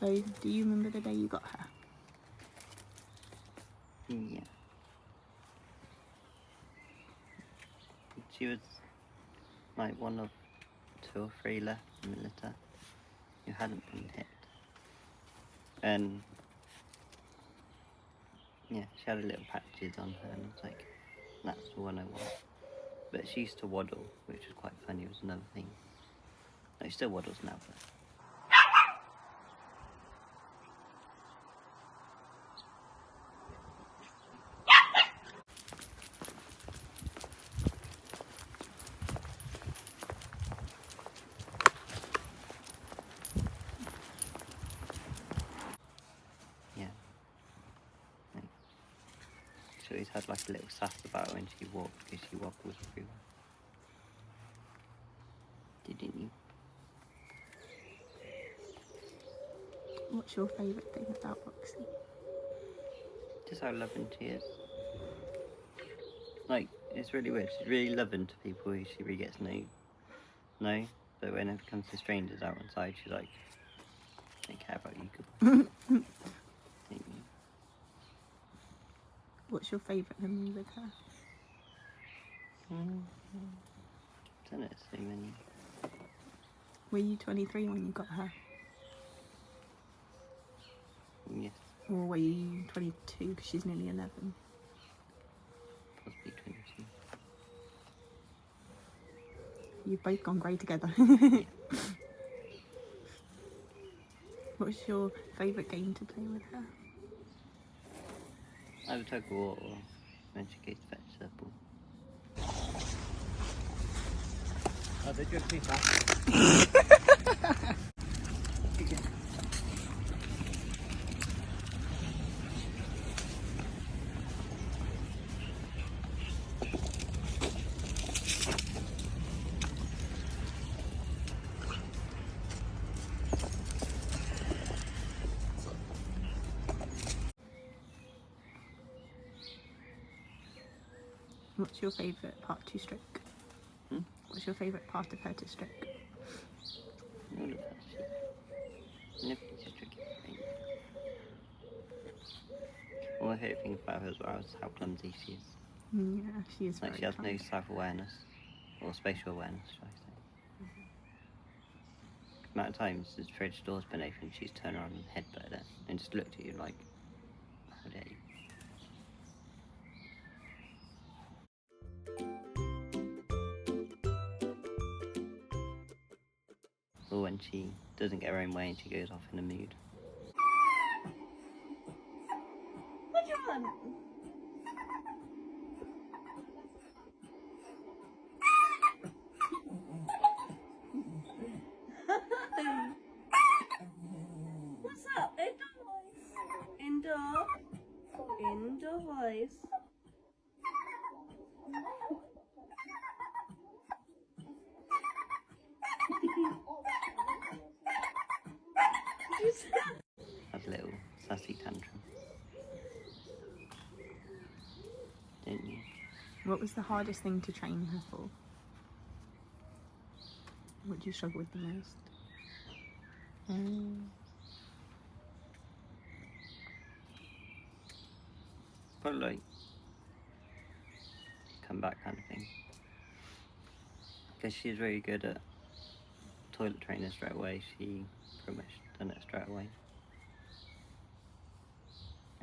So, do you remember the day you got her? Yeah. She was like one of 2 or 3 left in the litter who hadn't been hit. And yeah, she had a little patches on her and I was like, that's the one I want. But she used to waddle, which was quite funny. It was another thing. No, she still waddles now, but... Yeah. Like, she always had like a little sass about her when she walked, because she wobbles everywhere. Didn't you? What's your favourite thing about Roxy? Just how loving she is. Like, it's really weird. She's really loving to people who she really gets to know. But when it comes to strangers out inside, she's like, I don't care about you. Goodbye. Don't you? What's your favourite memory with her? Don't know, so many. Were you 23 when you got her? Yes, Or were you 22 because she's nearly 11? possibly 22. You've both gone grey together. What's your favourite game to play with her? Either tug of war or when she goes to fetch the ball. Oh, they drift too fast. What's your favourite part to stroke? Hmm? What's your favourite part of her to stroke? All of that shit. Nothing's just tricky. All my favourite thing about her as well is how clumsy she is. Yeah, she is Like, very she has clumsy. no self-awareness, or spatial awareness, should I say. The amount of times the fridge door's been open, she's turned around and headbutted it, and just looked at you like, how dare you? Or when she doesn't get her own way and she goes off in a mood. What do you want? What's up? Indoor voice. Has a little sassy tantrum. Didn't you? What was the hardest thing to train her for? What do you struggle with the most? Probably like come back kind of thing. Because she's very good at toilet training straight away. She pretty much done it straight away.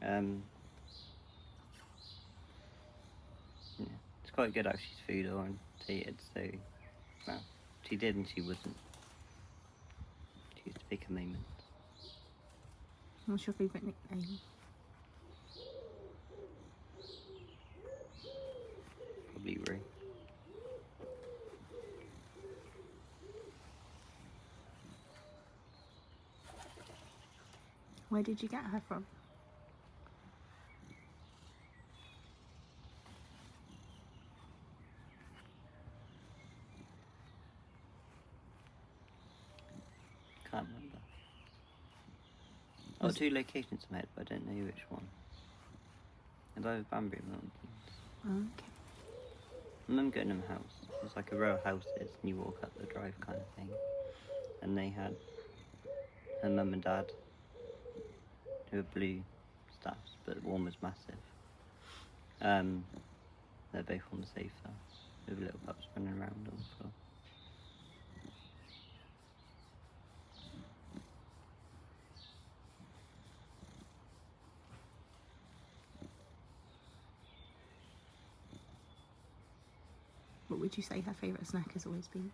Yeah, it's quite good actually. She's food orientated, so well, she did and she wasn't. She used to pick a moment. What's your favourite nickname? Probably Rue. Where did you get her from? Can't remember. Oh, two locations in my head, but I don't know which one. It's either Banbury or Milton Keynes. Okay. I remember going to my house. It was like a row of houses, and you walk up the drive kind of thing. And they had her mum and dad, who were blue staffs, but one was massive. They're both on the sofa, with little pups running around on the floor. what would you say her favourite snack has always been?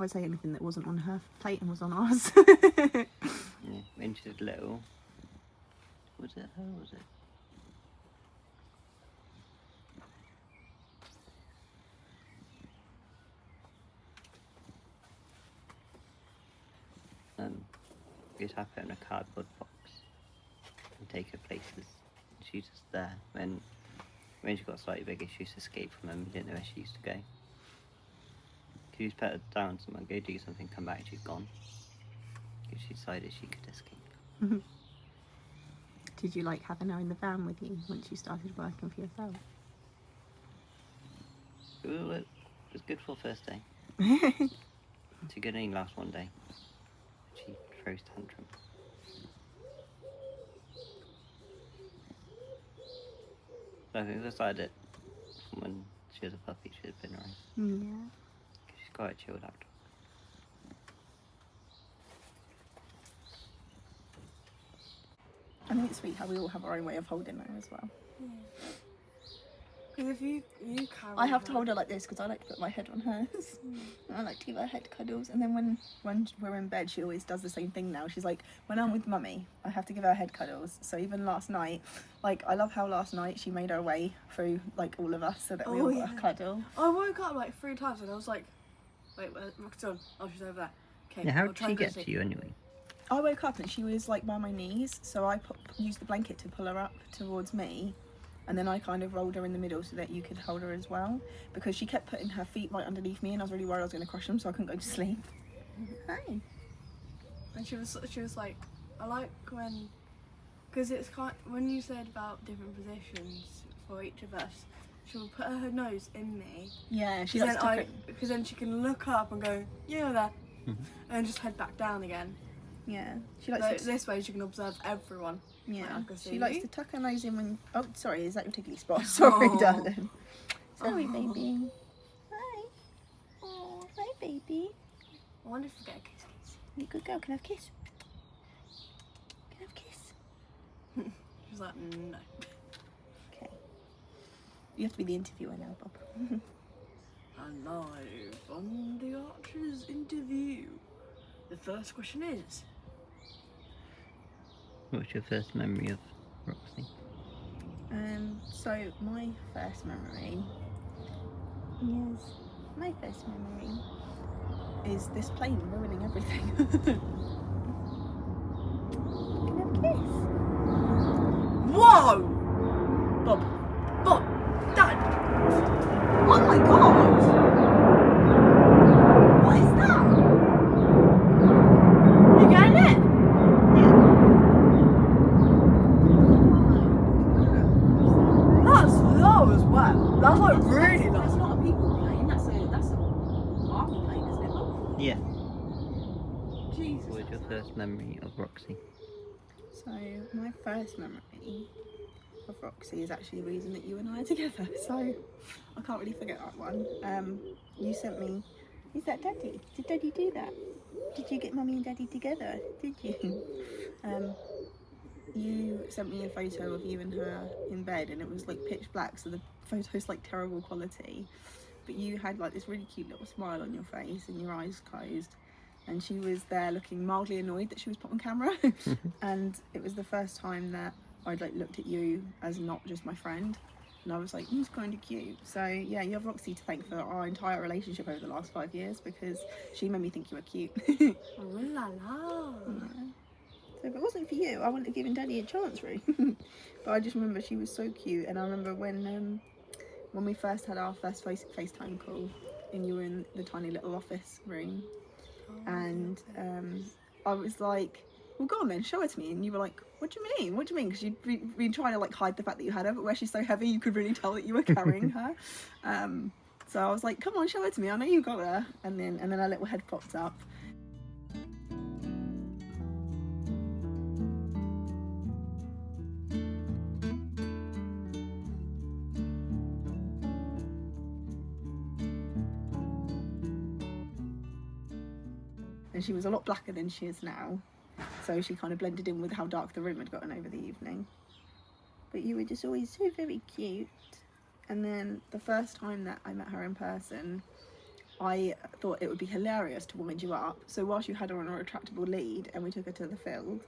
I'd say anything that wasn't on her plate and was on ours. Yeah, when she was little. Was it her? Was it? You'd have her in a cardboard box and take her places. She was just there. When she got slightly bigger, she used to escape from them. We didn't know where she used to go. She used to put her down somewhere, go do something, come back, and she's gone. Because she decided she could escape. Did you like having her in the van with you once you started working for yourself? It was good for the first day. She could only last one day. She throws tantrum. So I think I decided it when she was a puppy, she had been right. Yeah. She's quite a chilled out dog. I think it's sweet how we all have our own way of holding her as well. Because if you carry I have to hold her like this because I like to put my head on hers. And I like to give her head cuddles. And then when we're in bed, she always does the same thing now. She's like, when I'm with mummy, I have to give her head cuddles. So even last night, like, I love how last night she made her way through, like, all of us so that we all got a cuddle. I woke up like 3 times and I was like, wait, where's Roxy on? Oh, she's over there. Okay. Yeah, how I'll did try she and go get sleep. to you anyway? I woke up and she was, like, by my knees. So I used the blanket to pull her up towards me. And then I kind of rolled her in the middle so that you could hold her as well. Because she kept putting her feet right underneath me and I was really worried I was going to crush them, so I couldn't go to sleep. Hi. And she was like, I like when, because it's kind, when you said about different positions for each of us, she will put her nose in me. Yeah, she Because likes then, to because then she can look up and go, yeah, you're there. And just head back down again. Yeah, she likes So to... this way she can observe everyone. Yeah, I can see she likes you. to tuck her nose in when... Oh, sorry, is that your tickly spot? Sorry, Oh. darling. Sorry, Oh. baby. Hi. Oh, hi, baby. I wonder if we get a kiss. You good girl, can I have a kiss? Can I have a kiss? She's like, no. Okay. You have to be the interviewer now, Bob. And live on the Archers interview. The first question is, What's your first memory of Roxy? So my first memory is this plane ruining everything. Can I have a kiss? whoa! Bob. Dad! Oh my god! What is that? You getting it? That's low as well. That's like really That's low. not a people plane, that's a army plane, isn't it, Bob? Yeah. Jesus. What's your first memory of Roxy? So my first memory of Roxy is actually the reason that you and I are together. So I can't really forget that one. You sent me. Is that Daddy? Did Daddy do that? Did you get Mummy and Daddy together? Did you? You sent me a photo of you and her in bed, and it was like pitch black, so the photo's like terrible quality. But you had like this really cute little smile on your face and your eyes closed. And she was there looking mildly annoyed that she was put on camera. And it was the first time that I'd like looked at you as not just my friend. And I was like, it's kind of cute. So yeah, you have Roxy to thank for our entire relationship over the last 5 years, because she made me think you were cute. Oh la la. Yeah. So if it wasn't for you, I wouldn't have given Daddy a chance, really. But I just remember she was so cute. And I remember when we first had our first FaceTime call, and you were in the tiny little office room. And I was like, well, go on then, show her to me. And you were like, what do you mean? What do you mean? Because you'd been trying to like hide the fact that you had her, but where she's so heavy, you could really tell that you were carrying her. So I was like, come on, show her to me. I know you got her. And then her little head popped up. And she was a lot blacker than she is now, so she kind of blended in with how dark the room had gotten over the evening. But you were just always so very cute. And then the first time that I met her in person, I thought it would be hilarious to wind you up. So whilst you had her on a retractable lead and we took her to the field,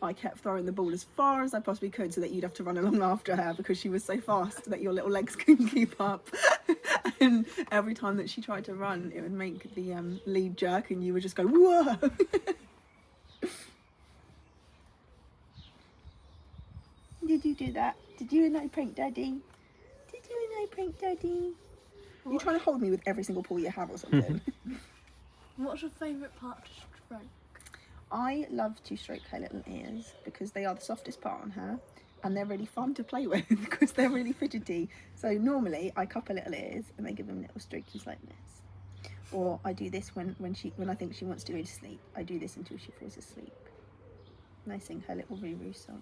I kept throwing the ball as far as I possibly could so that you'd have to run along after her because she was so fast that your little legs couldn't keep up. And every time that she tried to run, it would make the lead jerk and you would just go, whoa! Did you do that? Did you and I prank Daddy? Did you and I prank Daddy? You're trying to hold me with every single paw you have or something. What's your favourite part to stroke? I love to stroke her little ears because they are the softest part on her and they're really fun to play with because they're really fidgety. So normally I cup her little ears and I give them little strokies like this. Or I do this when I think she wants to go to sleep. I do this until she falls asleep. And I sing her little Roo song.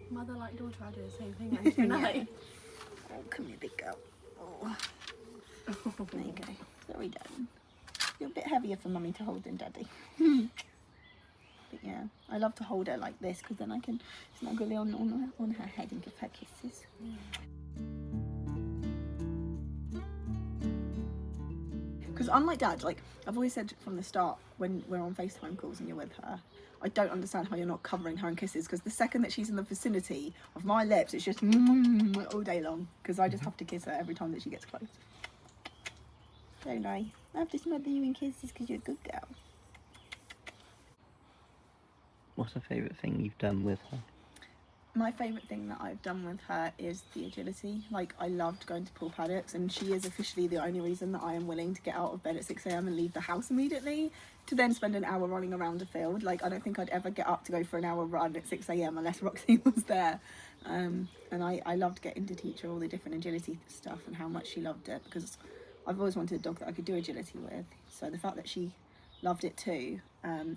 Mother like daughter, I do the same thing every night. Oh, come here, big girl. Oh. There you go. Sorry, Dad. You're a bit heavier for Mummy to hold than Daddy. But yeah, I love to hold her like this because then I can snuggle on her head and give her kisses. Because unlike Dad, like I've always said from the start when we're on FaceTime calls and you're with her, I don't understand how you're not covering her in kisses because the second that she's in the vicinity of my lips, it's just all day long because I just have to kiss her every time that she gets close. Don't I? I have to smother you in kisses because you're a good girl. What's the favourite thing you've done with her? My favourite thing that I've done with her is the agility. Like, I loved going to pool paddocks and she is officially the only reason that I am willing to get out of bed at 6 a.m. and leave the house immediately to then spend an hour running around a field. Like, I don't think I'd ever get up to go for an hour run at 6 a.m. unless Roxy was there. And I loved getting to teach her all the different agility stuff and how much she loved it because I've always wanted a dog that I could do agility with. So the fact that she loved it too,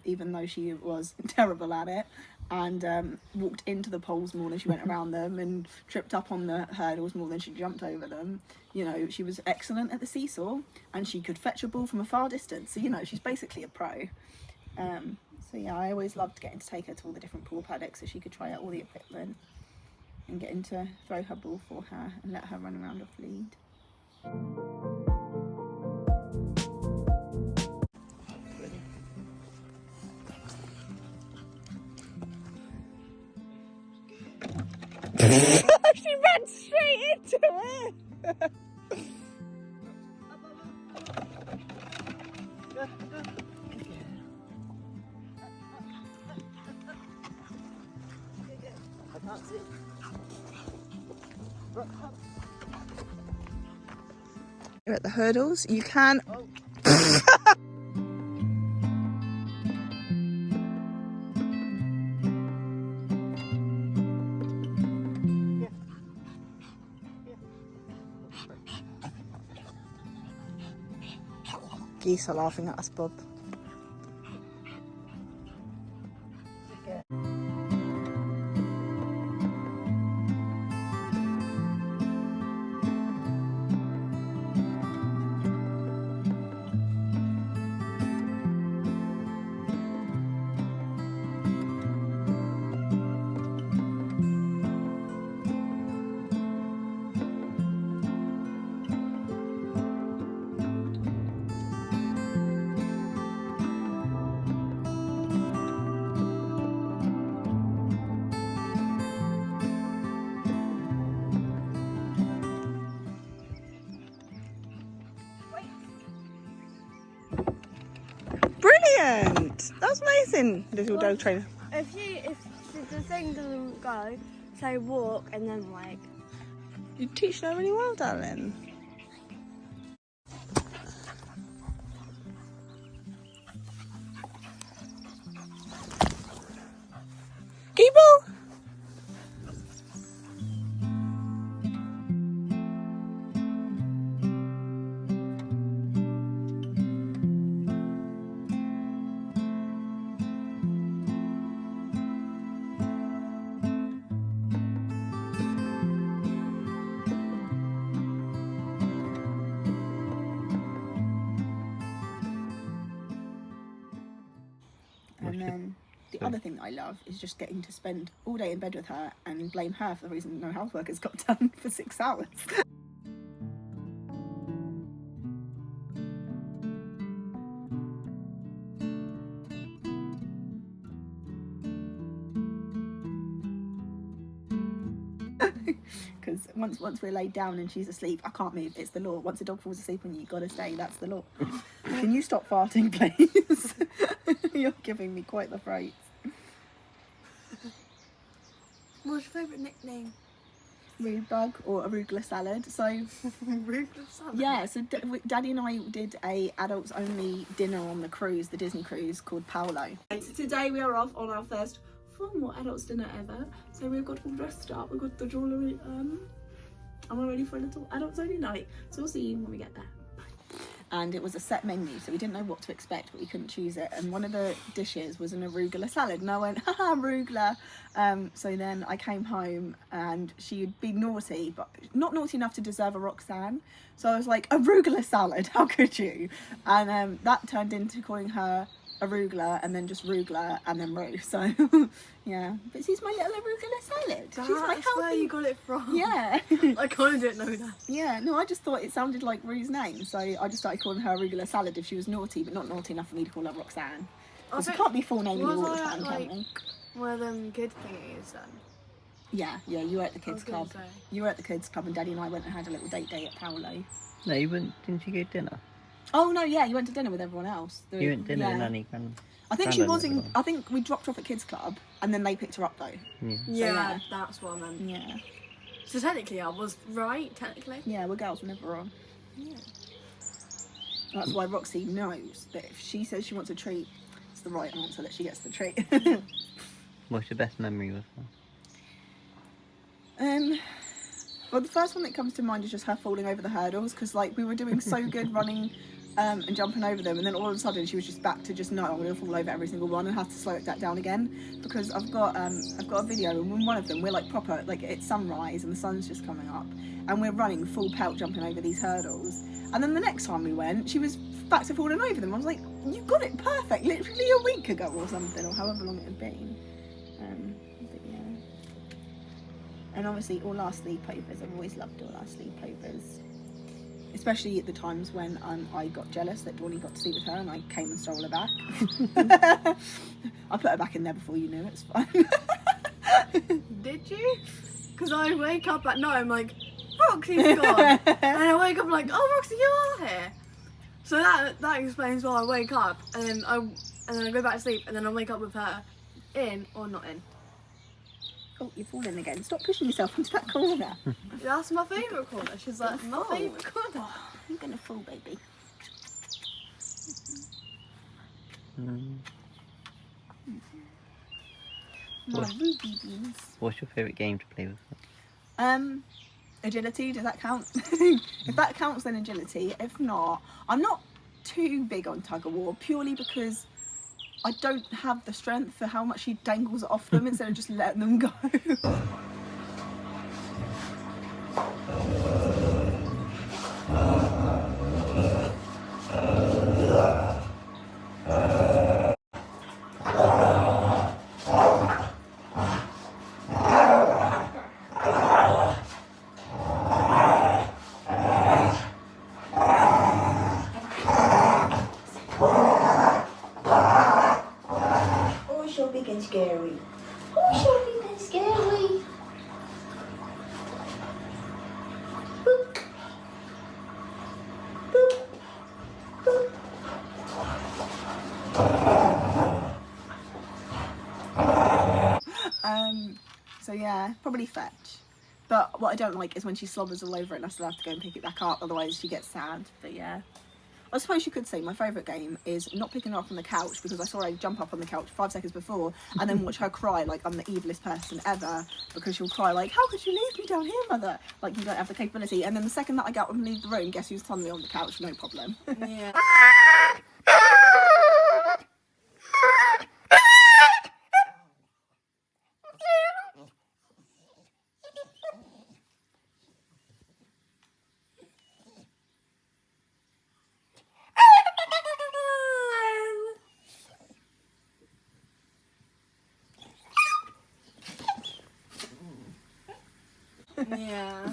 even though she was terrible at it and walked into the poles more than she went around them and tripped up on the hurdles more than she jumped over them. You know, she was excellent at the seesaw and she could fetch a ball from a far distance. So, you know, she's basically a pro. So yeah, I always loved getting to take her to all the different pool paddocks so she could try out all the equipment and getting to throw her ball for her and let her run around off lead. She ran straight into it. You're at the hurdles. You can. Geese are laughing at us, Bob. Brilliant! That's amazing, little dog trainer. If the thing doesn't go, say walk and then like. You teach her really well, darling. Keeble! other thing that I love is just getting to spend all day in bed with her and blame her for the reason no housework has got done for 6 hours. Because once we're laid down and she's asleep, I can't move. It's the law. Once a dog falls asleep on you, you gotta stay. That's the law. Can you stop farting, please? You're giving me quite the fright. What's your favourite nickname? Rude bug or arugula salad. So Arugula salad? yeah, so Daddy and I did a adults only dinner on the cruise, the Disney cruise, called Paolo. So today we are off on our first formal adults dinner ever. So we've got all dressed up, we've got the jewellery and we're ready for a little adults only night. So we'll see you when we get there. And it was a set menu, so we didn't know what to expect, but we couldn't choose it. And one of the dishes was an arugula salad, and I went, haha, arugula. So then I came home, and she'd be naughty, but not naughty enough to deserve a Roxanne. So I was like, arugula salad, how could you? And that turned into calling her arugula, and then just rugula, and then Rue. So yeah, but she's my little arugula salad. She's my That's where healthy. you got it from. Yeah. I kind of didn't know that. Yeah, no, I just thought it sounded like Rue's name, so I just started calling her arugula salad if she was naughty, but not naughty enough for me to call her Roxanne. Because you can't be full naming you all the time, can we? One of them kid thingies then. Yeah, you were at the I was kids gonna club. say. You were at the kids club, and Daddy and I went and had a little date day at Paolo. No, you went. Didn't you go to dinner? Oh no, yeah, you went to dinner with everyone else. You went to dinner yeah. with Nanny Grand. I think she Grandad was as in. well. I think we dropped her off at kids club, and then they picked her up though. Yeah. Yeah, that's what I meant. Yeah, So technically I was right, technically. yeah, we're girls, we're never wrong. Yeah. That's why Roxy knows that if she says she wants a treat, it's the right answer that she gets the treat. What's your best memory with her? Well, the first one that comes to mind is just her falling over the hurdles, because like we were doing so good running and jumping over them, and then all of a sudden she was just back to just, no, I'm going to fall over every single one and have to slow that down again, because I've got a video, and in one of them we're like proper, like it's sunrise and the sun's just coming up, and we're running full pelt jumping over these hurdles, and then the next time we went she was back to falling over them. I was like, you got it perfect literally a week ago or something, or however long it had been. But yeah. And obviously all our sleepovers, I've always loved all our sleepovers. Especially at the times when I got jealous that Dawn got to sleep with her and I came and stole her back. I put her back in there before you knew, it's fine. Did you? Because I wake up at night, I'm like, Roxy's gone. And I wake up like, oh, Roxy, you are here. So that explains why I wake up, and then I go back to sleep, and then I wake up with her in or not in. Oh, you're falling again. Stop pushing yourself into that corner. That's my favourite corner. She's like, my Oh. favourite corner. You're going to fall, baby. My ruby beans. What's your favourite game to play with her? Agility, does that count? If that counts, then agility. If not, I'm not too big on tug of war, purely because I don't have the strength for how much she dangles off them instead of just letting them go. Oh, so big and scary. Oh, so big and scary. Boop. Boop. Boop. So yeah, probably fetch. But what I don't like is when she slobbers all over it and I still have to go and pick it back up, otherwise she gets sad. But yeah. I suppose you could say my favourite game is not picking her up on the couch, because I saw her jump up on the couch 5 seconds before and then watch her cry like I'm the evilest person ever, because she'll cry like, how could you leave me down here, mother? Like, you don't have the capability. And then the second that I get up and leave the room, guess who's suddenly on the couch? No problem. Yeah. Yeah.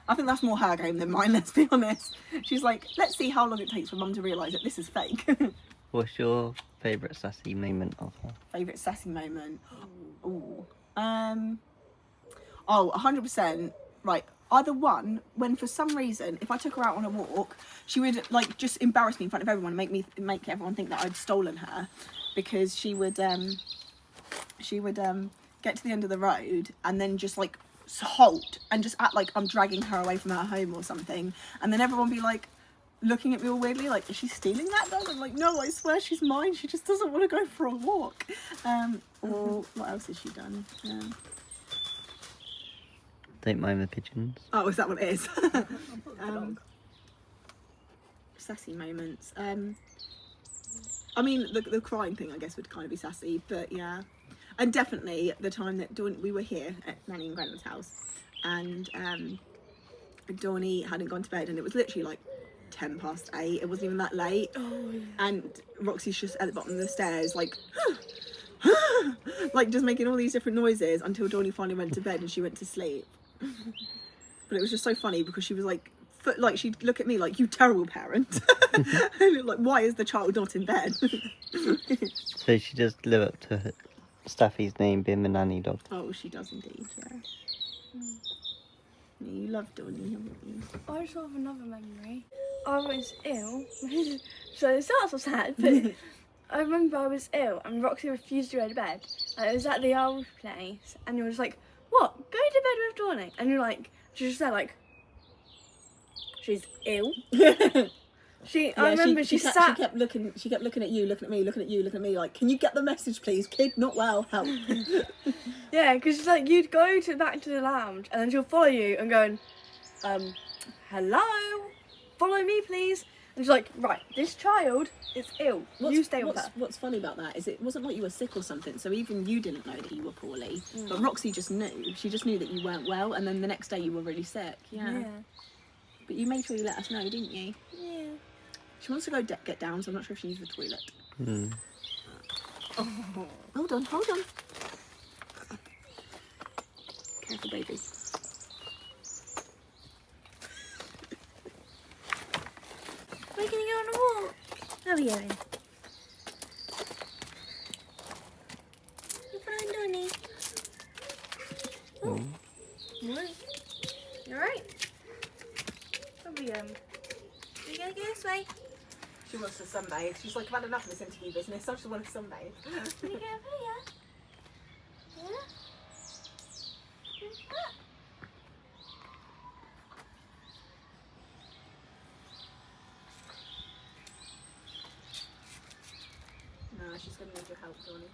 I think that's more her game than mine, let's be honest. She's like, let's see how long it takes for mum to realise that this is fake. What's your favourite sassy moment of her? Favourite sassy moment? Ooh. Oh, 100%. Right. Either one, when for some reason, if I took her out on a walk, she would like just embarrass me in front of everyone and make everyone think that I'd stolen her, because she would get to the end of the road and then just like halt and just act like I'm dragging her away from her home or something, and then everyone be like looking at me all weirdly like, is she stealing that dog? I'm like, no, I swear she's mine, she just doesn't want to go for a walk. Or what else has she done? Don't mind the pigeons. Oh, is that what it is? Sassy moments. I mean, the crying thing, I guess, would kind of be sassy, but yeah. And definitely the time that we were here at Nanny and Grandma's house, and Dawnie hadn't gone to bed, and it was literally like 8:10. It wasn't even that late. Oh, yeah. And Roxy's just at the bottom of the stairs, like, like just making all these different noises until Dawnie finally went to bed and she went to sleep. But it was just so funny because she was like she'd look at me like, you terrible parent. Like, why is the child not in bed? So she does live up to her, Staffy's name being the nanny dog. Oh, she does indeed, yeah. Yeah, you love Dawnie, haven't you? I just have another memory. I was ill. So it starts off sad, but I remember I was ill and Roxy refused to go to bed. And it was at the old place, and you were just like, what? Go to bed with Dawnie. And you're like, she just said like, she's ill. I remember she kept looking at you, looking at me, looking at me, like, can you get the message, please? Kid, not well, help. Yeah, because she's like, you'd go back to the lounge, and then she'll follow you and going, hello, follow me, please. And she's like, right, this child is ill. You stay with her. What's funny about that is it wasn't like you were sick or something, so even you didn't know that you were poorly. But Roxy just knew. She just knew that you weren't well, and then the next day you were really sick. Yeah. But you made sure you let us know, didn't you? Yeah. She wants to go get down, so I'm not sure if she needs the toilet. Oh. Hold on. Careful, baby. We're gonna go on a walk. How are we going? You're fine, Dawnie. Oh. What? You alright? How are we going? We're gonna go this way. She wants to sunbathe. She's like, I've had enough of this interview business. I just want to sunbathe. Can we go over here? Yeah? No, she's going to need your help, Dawnie.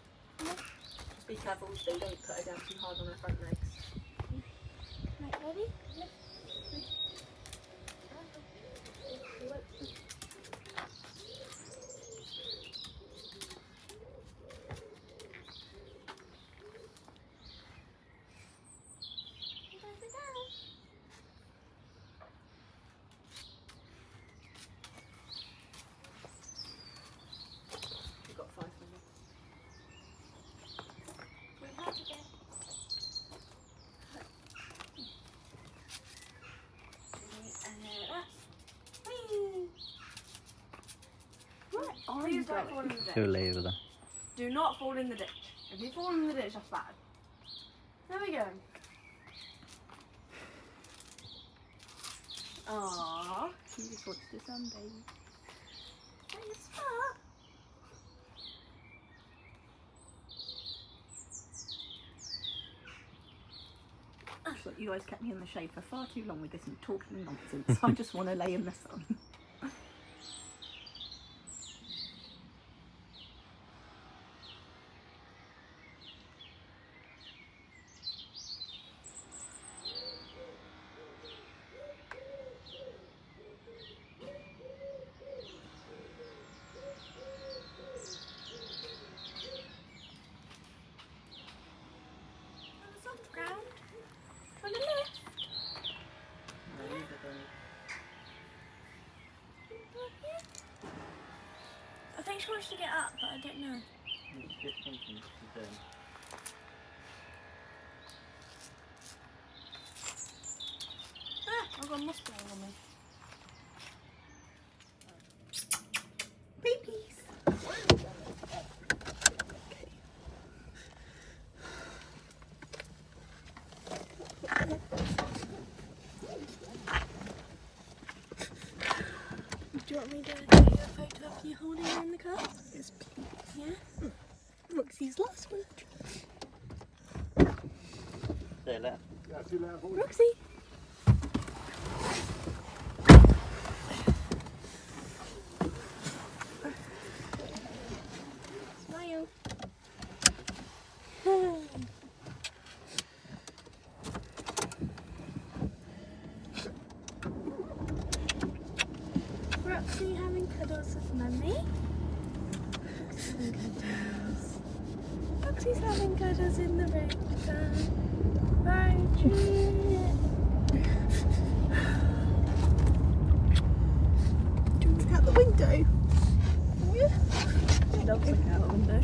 Just be careful so you don't put her down too hard on her front legs. Right, ready? You've got 5 minutes. Please don't fall in the ditch. She'll lay over there. Do not fall in the ditch. If you fall in the ditch, that's bad. There we go. Aww. She just wants to sunbathe. Are you smart? It's like, you guys kept me in the shade for far too long with this talking nonsense. I just want to lay in the sun. On the soft ground. On the left. I think she wants to get up, but I don't know. Just thinking she's one must be on me. Babies. Do you want me to take a photo of you holding her in the car? Yes, please. Yeah? Roxy's last word. Say that. Roxy! Smile. Roxy having cuddles with Mummy. Roxy's having cuddles in the rain. Right, Do you look out the window? She loves looking out the window.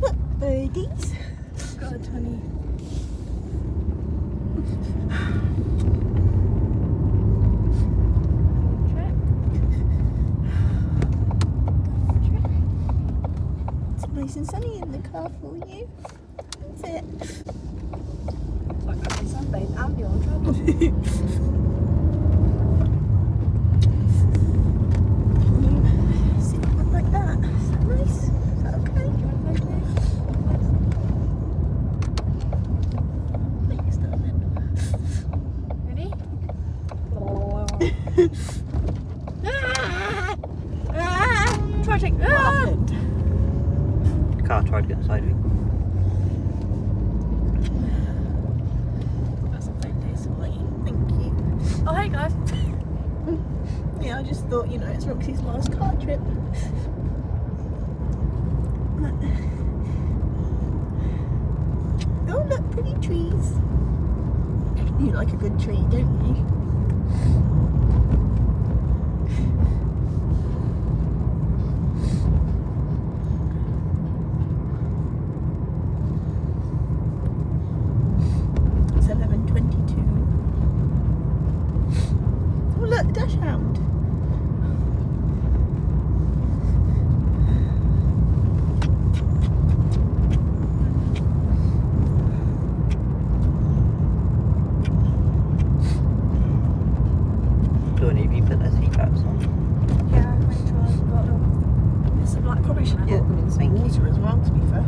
Look, birdies. God, honey. It's nice and sunny in the car for you. That's it. It's like having sunbathe and you're on travel. Sit up like that. Is that nice? Is that okay? Thanks, darling. Ready? Try to take. What happened? The car tried to get inside me. That's a very tasty one. Thank you. Oh, hey guys. Yeah, I just thought, you know, it's Roxy's last car trip. Oh, look, pretty trees. You like a good tree, don't you? It's 11:22. Oh, look, the dash hound. Dawn, have you put their seatbelts on? Yeah, I'm going to try. Got them. It's like probably should have Yeah, brought them in some thank you. water as well, to be fair.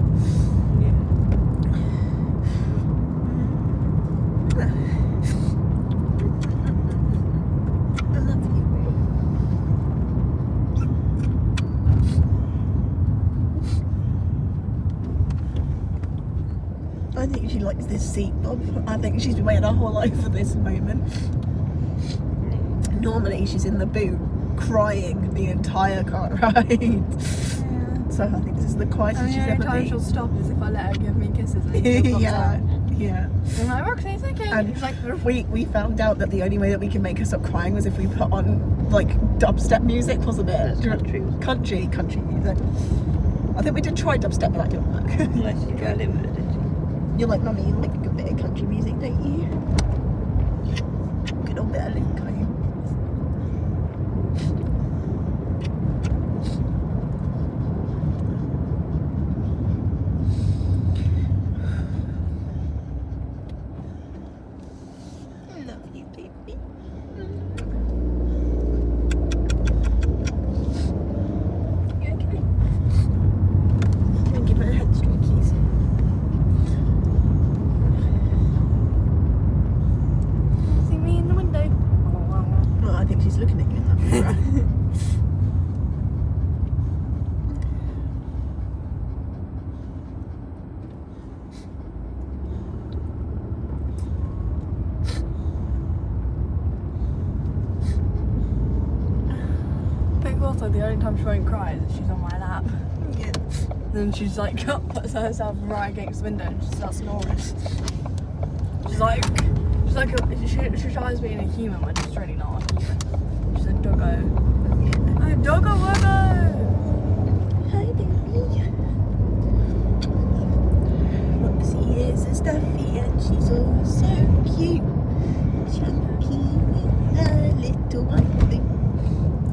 I love you. I think she likes this seat, Bob. I think she's been waiting her whole life for this moment. Normally she's in the boot crying the entire car ride. Yeah. So I think this is the quietest And she's the only ever time been. she'll stop is if I let her give me kisses and she'll box Yeah, out. yeah. I'm like, Roxy, it's okay. And She's like, we found out that the only way that we can make her stop crying was if we put on like dubstep music, wasn't it? That's Country music. I think we did try dubstep, but that didn't work. Unless you tried in with it, did you? You're like, Mummy, you like a good bit of country music, don't you? Good old bit of Luke, are you? Love you, baby. you okay? I'm gonna give her a head strokies. See me in the window. Well, I think she's looking at you in that mirror. I think also the only time she won't cry is if she's on my lap. Yeah. Then she's like, puts herself right against the window and she starts snoring. She tries being a human when she's really not a human. She's a doggo. Oh, doggo woggo! Hi, baby. Roxy is a Staffy and she's all so cute. Chunky, little white thing.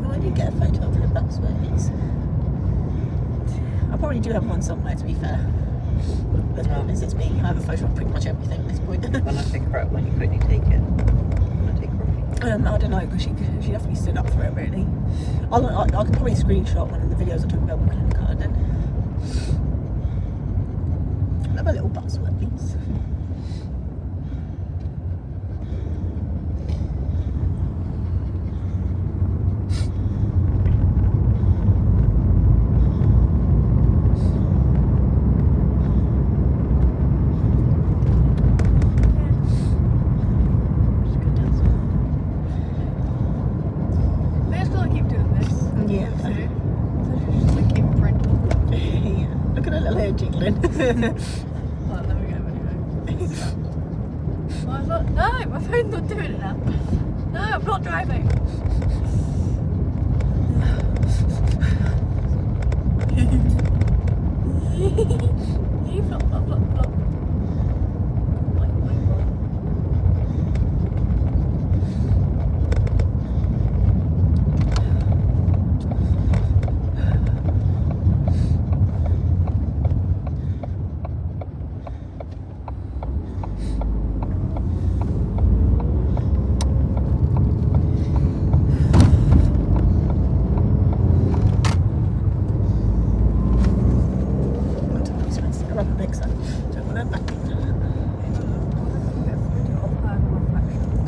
Oh, I did get a photo of her butt swirlies. I probably do have one somewhere, to be fair. As well as it's me, I have a photo of pretty much everything at this point. When I pick her up, when you quickly take it. When I take her off. I don't know, because she definitely stood up for it, really. I can probably screenshot one of the videos I took about walking in the garden. I love a little butt swirlies. Well, there we go, anyway. I was like, no, my phone's not doing it now. No, I'm not driving. Flop, flop, flop, flop.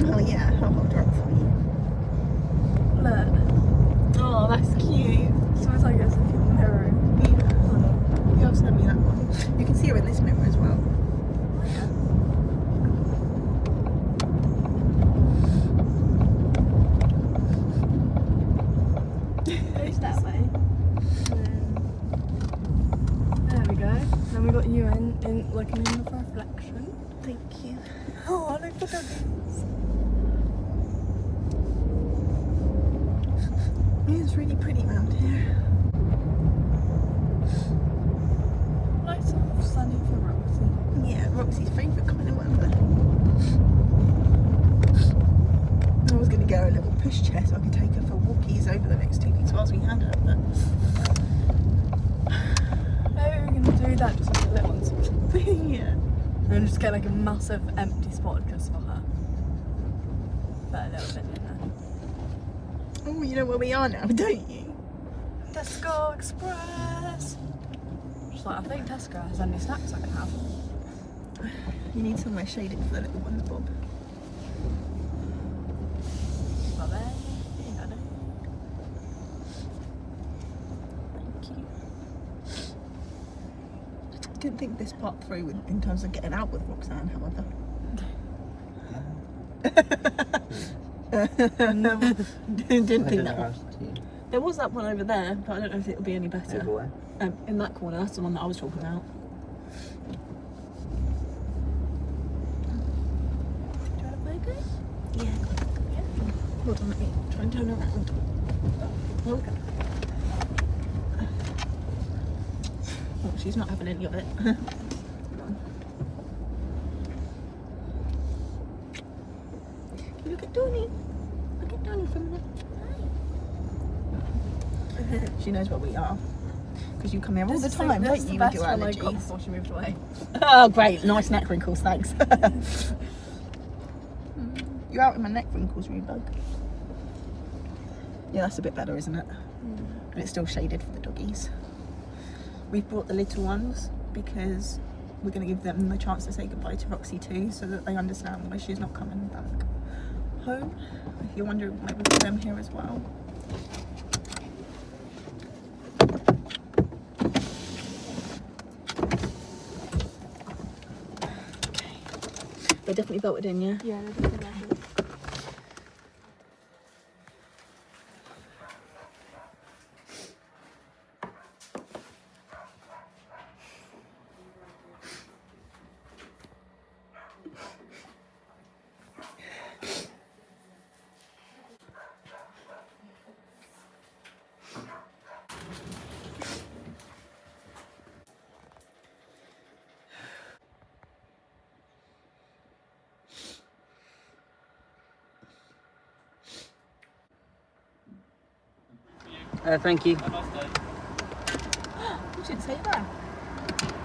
Oh yeah, I'll hold her up for you. Look. Oh, that's cute. Smells like as if you're mirroring. Yeah, hold on. You have sent me that one. You can see her in this mirror as well. Goes that way. And then, there we go. Then we got you in looking in the reflection. Thank you. Oh, look at that. It's really pretty round here. Nice and sunny for Roxy. Yeah, Roxy's favourite kind of weather. I was going to get her a little pushchair so I could take her for walkies over the next 2 weeks whilst we had her, but Maybe we're going to do that just like a little one. yeah. And then just get like a massive empty spot just for her. Put a little bit in there. Oh, you know where we are now, don't you? Tesco Express. Just like, I think Tesco has any snacks I can have. You need somewhere shaded for the little ones, Bob. Well, there you go. Thank you. Didn't think this part through in terms of getting out with Roxanne, however. Didn't think that one. There was that one over there, but I don't know if it'll be any better. Over where? In that corner, that's the one that I was talking about. Do you want to play a game? Yeah. Hold on, let me try and turn around. Oh, okay. Oh, she's not having any of it. Look at Donnie. Look at Donnie for a minute. She knows where we are. Because you come here all the time, don't you, with your allergies? Before she moved away. Oh, great. Nice neck wrinkles, thanks. You're out in my neck wrinkles, you bug. Yeah, that's a bit better, isn't it? But it's still shaded for the doggies. We've brought the little ones because we're going to give them the chance to say goodbye to Roxy too, so that they understand why she's not coming back home. If you're wondering, maybe we'll put them here as well. Okay. They're definitely belted in, yeah? Yeah, they're definitely better. Thank you. You didn't say that.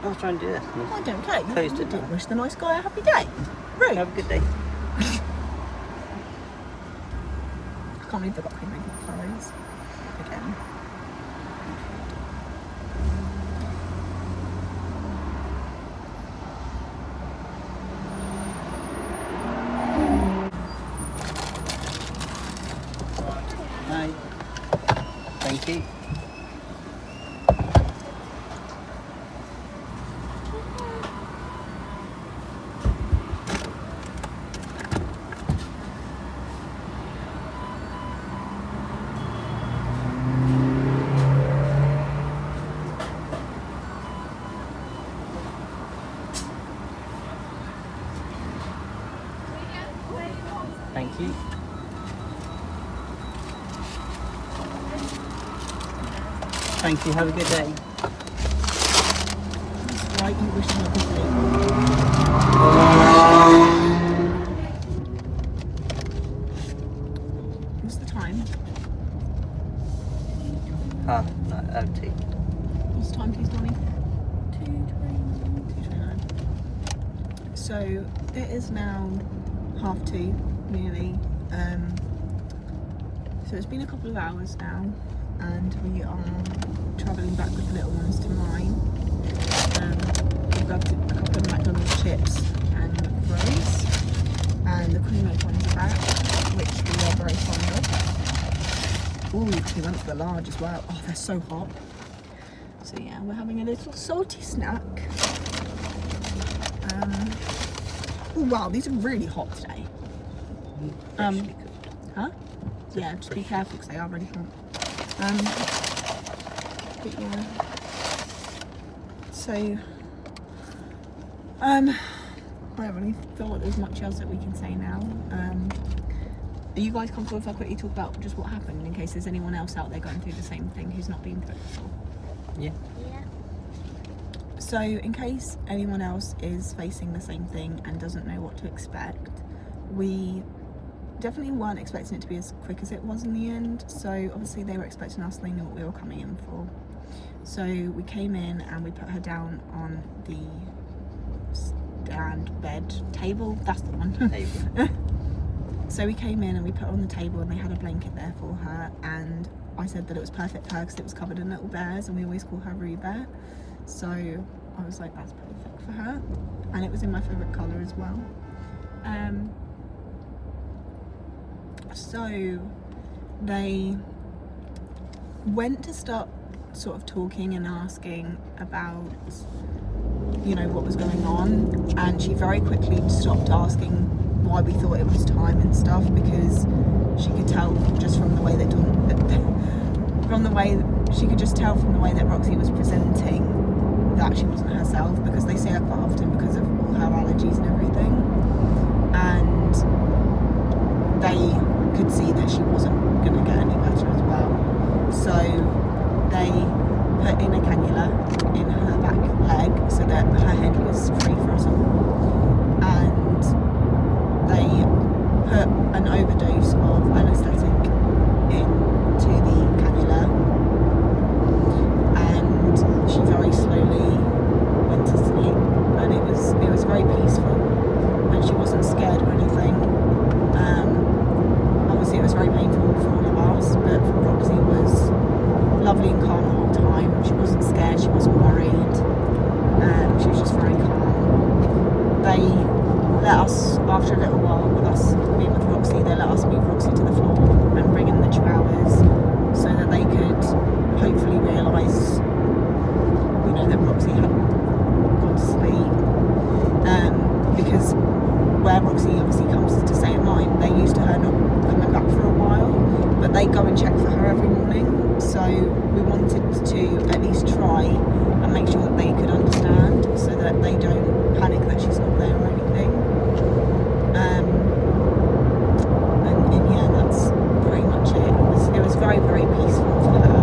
I was trying to do this. I don't care. You Closed it didn't down. wish the nice guy a happy day. Rude. Have a good day. I can't believe I got him making clothes again. Hi. Thank you. Thank you. Thank you. Have a good day. That's right, you wish him a good day. What's the time? Tea. What's the time, please, Donnie? 2:29. So it is now 2:30, nearly. So it's been a couple of hours now, and we are travelling back with the little ones to mine. We grabbed a couple of McDonald's chips and fries, and the cream egg ones are back, which we are very fond of. Ooh, we went for the large as well. Oh, they're so hot. So yeah, we're having a little salty snack. Oh wow, these are really hot today. Huh? Yeah, just be careful because they are really hot. But yeah. So, I don't really feel like there's much else that we can say now. Are you guys comfortable if I quickly talk about just what happened in case there's anyone else out there going through the same thing who's not been through it before? Yeah. So, in case anyone else is facing the same thing and doesn't know what to expect, we definitely weren't expecting it to be as quick as it was in the end. So, obviously, they were expecting us, they knew what we were coming in for. So, we came in and we put her down on the stand bed table. That's the one. Table. So, we came in and we put her on the table and they had a blanket there for her. And I said that it was perfect for her because it was covered in little bears and we always call her Roo Bear. So I was like, that's perfect for her. And it was in my favourite colour as well. So they went to start sort of talking and asking about, you know, what was going on. And she very quickly stopped asking why we thought it was time and stuff, because she could tell just from the way that she could just tell from the way that Roxy was presenting that she wasn't herself, because they say her quite often because of all her allergies and everything, and they could see that she wasn't going to get any better as well. So they put in a cannula in her back leg so that her head was free for us all, and they put an overdose of anaesthetic into the cannula, and she very slowly went to sleep, and it was very peaceful, and she wasn't scared or anything. Obviously it was very painful for all of us, but for Roxy it was lovely and calm the whole time. She wasn't scared, she wasn't worried, she was just very calm. They let us, after a little while with us being with Roxy, they let us move Roxy to the floor and bring in the chihuahuas so that they could hopefully realise, you know, that Roxy had gone to sleep. Because where Roxy obviously comes to stay at mine, they're used to her not coming back for a while, but they go and check for her every morning. So we wanted to at least try and make sure that they could understand, so that they don't panic that she's not there or anything. And yeah, that's pretty much it. It was very, very peaceful for her.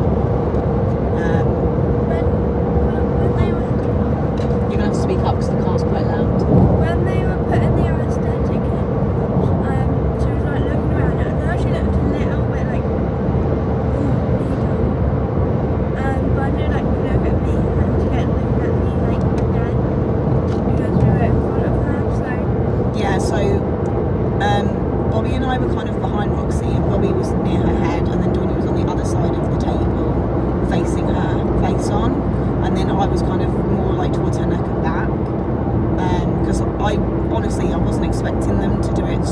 When they were You're gonna have to speak up because the car's quite loud. When they were putting the anaesthetic in, she was like looking around. At first she looked a little bit like, oh,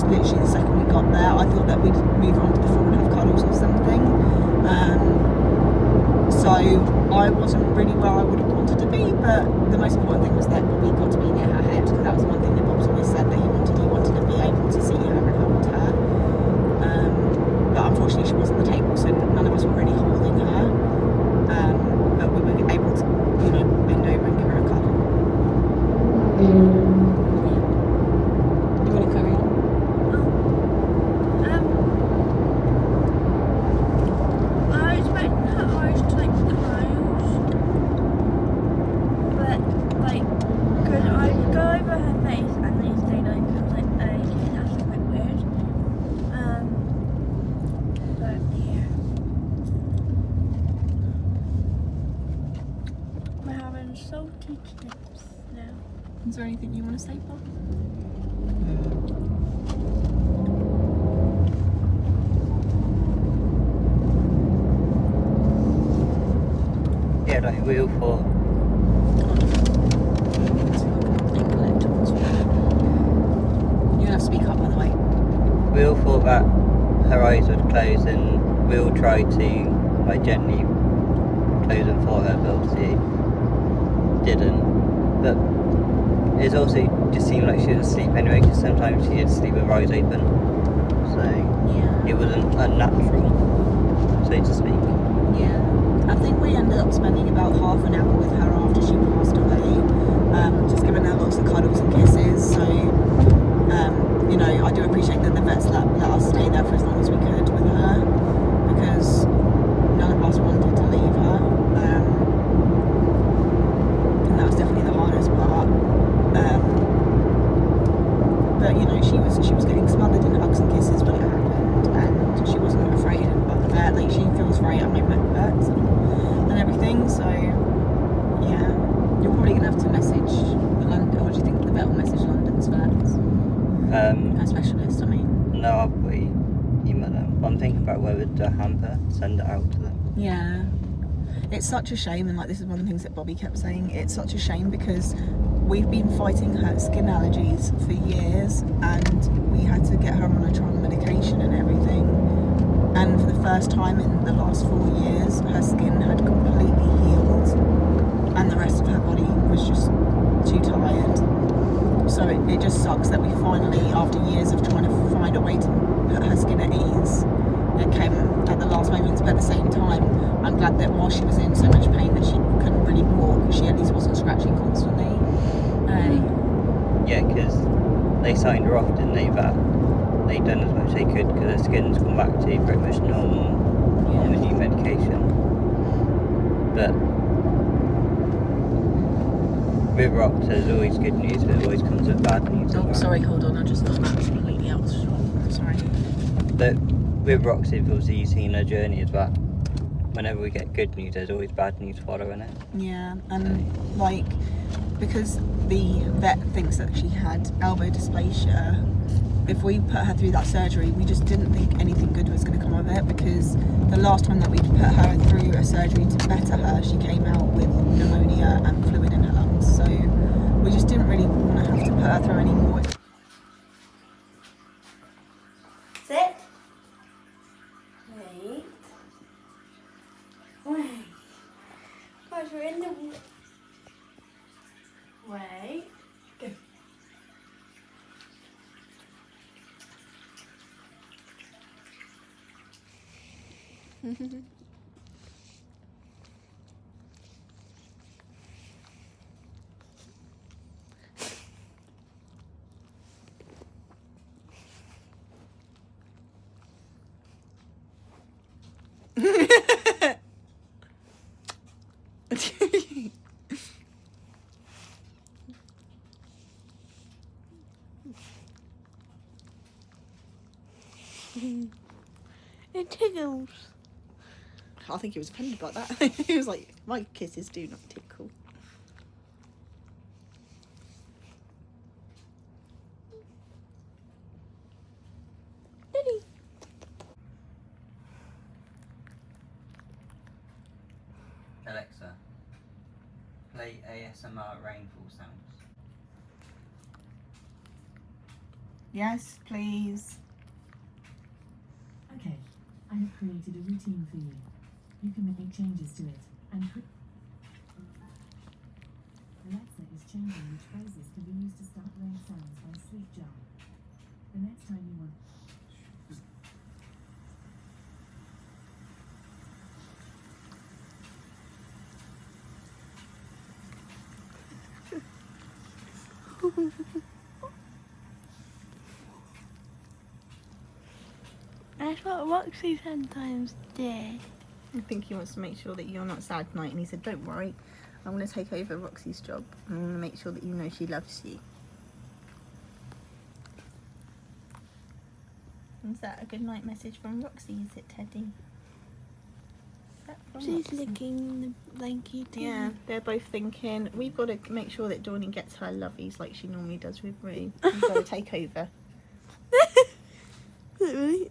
just literally the second we got there, I thought that we'd move on to the 4.5 cuddles or something. So I wasn't really where I would have wanted to be, but the most important thing was that Bobbie got to be near her head, because that was one thing that Bob's always said that he wanted. He wanted to be able to see her and hold her. But unfortunately she wasn't at the table, so none of us were really holding her. But we were able to, you know, bend over and give her a cuddle. You want to carry on? I was expecting her eyes to like close, but like, cause I go over her face and they stayed open. I was like, okay, that's a bit weird. But yeah, we're having salty chips now. Is there anything you want to say, Bob? Yeah, like we all thought. You have to speak up, by the way. We all thought that her eyes would close, and we all tried to like gently close them for her, but obviously didn't. But it also just seemed like she was asleep anyway, because sometimes she did sleep with her eyes open. So Yeah. it wasn't unnatural, so to speak. Yeah. I think we ended up spending about half an hour with her after she passed away, just giving her lots of cuddles and kisses. So, you know, I do appreciate that the vets let us stay there for as long as we could with her, because none of us wanted to leave her, and that was definitely the hardest part. But you know, she was getting smothered in hugs and kisses when it happened, and she wasn't afraid of the vet. Like, she feels very at home with vets and everything. So yeah, you're probably gonna have to message London, or do you think the vet will message London's vets? Her specialist, I mean. No, I'll probably email them. I'm thinking about whether to hamper, send it out to them. Yeah, it's such a shame, and like, this is one of the things that Bobbie kept saying. It's such a shame because we've been fighting her skin allergies for years, and we had to get her on a Tron medication and everything. And for the first time in the last 4 years, her skin had completely healed, and the rest of her body was just too tired. So it just sucks that we finally, after years of trying to find a way to put her skin at ease, it came at the last moment. But at the same time, I'm glad that while she was in so much pain that she couldn't really walk, she at least wasn't scratching constantly. Yeah, because they signed her off, didn't they, that they'd done as much as they could, because her skin's gone back to pretty much normal on the new medication. But with Rox, there's always good news, but it always comes with bad news. Oh, sorry, hold on, I just thought that was completely out of shot. Sorry. But with Roxy, obviously you've seen her journey is that whenever we get good news, there's always bad news following it. Yeah, and like, because the vet thinks that she had elbow dysplasia, if we put her through that surgery, we just didn't think anything good was going to come of it, because the last time that we put her through a surgery to better her, she came out with pneumonia and fluid in her lungs. So we just didn't really want to have to put her through any more. Sit. Wait. Wait. Guys, we're in the... Wait. Go. It tickles. I think he was offended by that. He was like, my kisses do not tickle. Alexa, play ASMR rainfall sounds. Yes, please. Okay, I have created a routine for you. You can make changes to it and Alexa is changing which phrases can be used to start rain sounds by Sleep Jar. The next time you want That's what Roxy sometimes did. I think he wants to make sure that you're not sad tonight, and he said, don't worry, I'm going to take over Roxy's job. I'm going to make sure that you know she loves you. Is that a good night message from Roxy, is it, Teddy? Is that from She's Roxy? licking the blankie too. Yeah, they're both thinking, we've got to make sure that Dawnie gets her lovies like she normally does with Rue. We've got to take over. Really?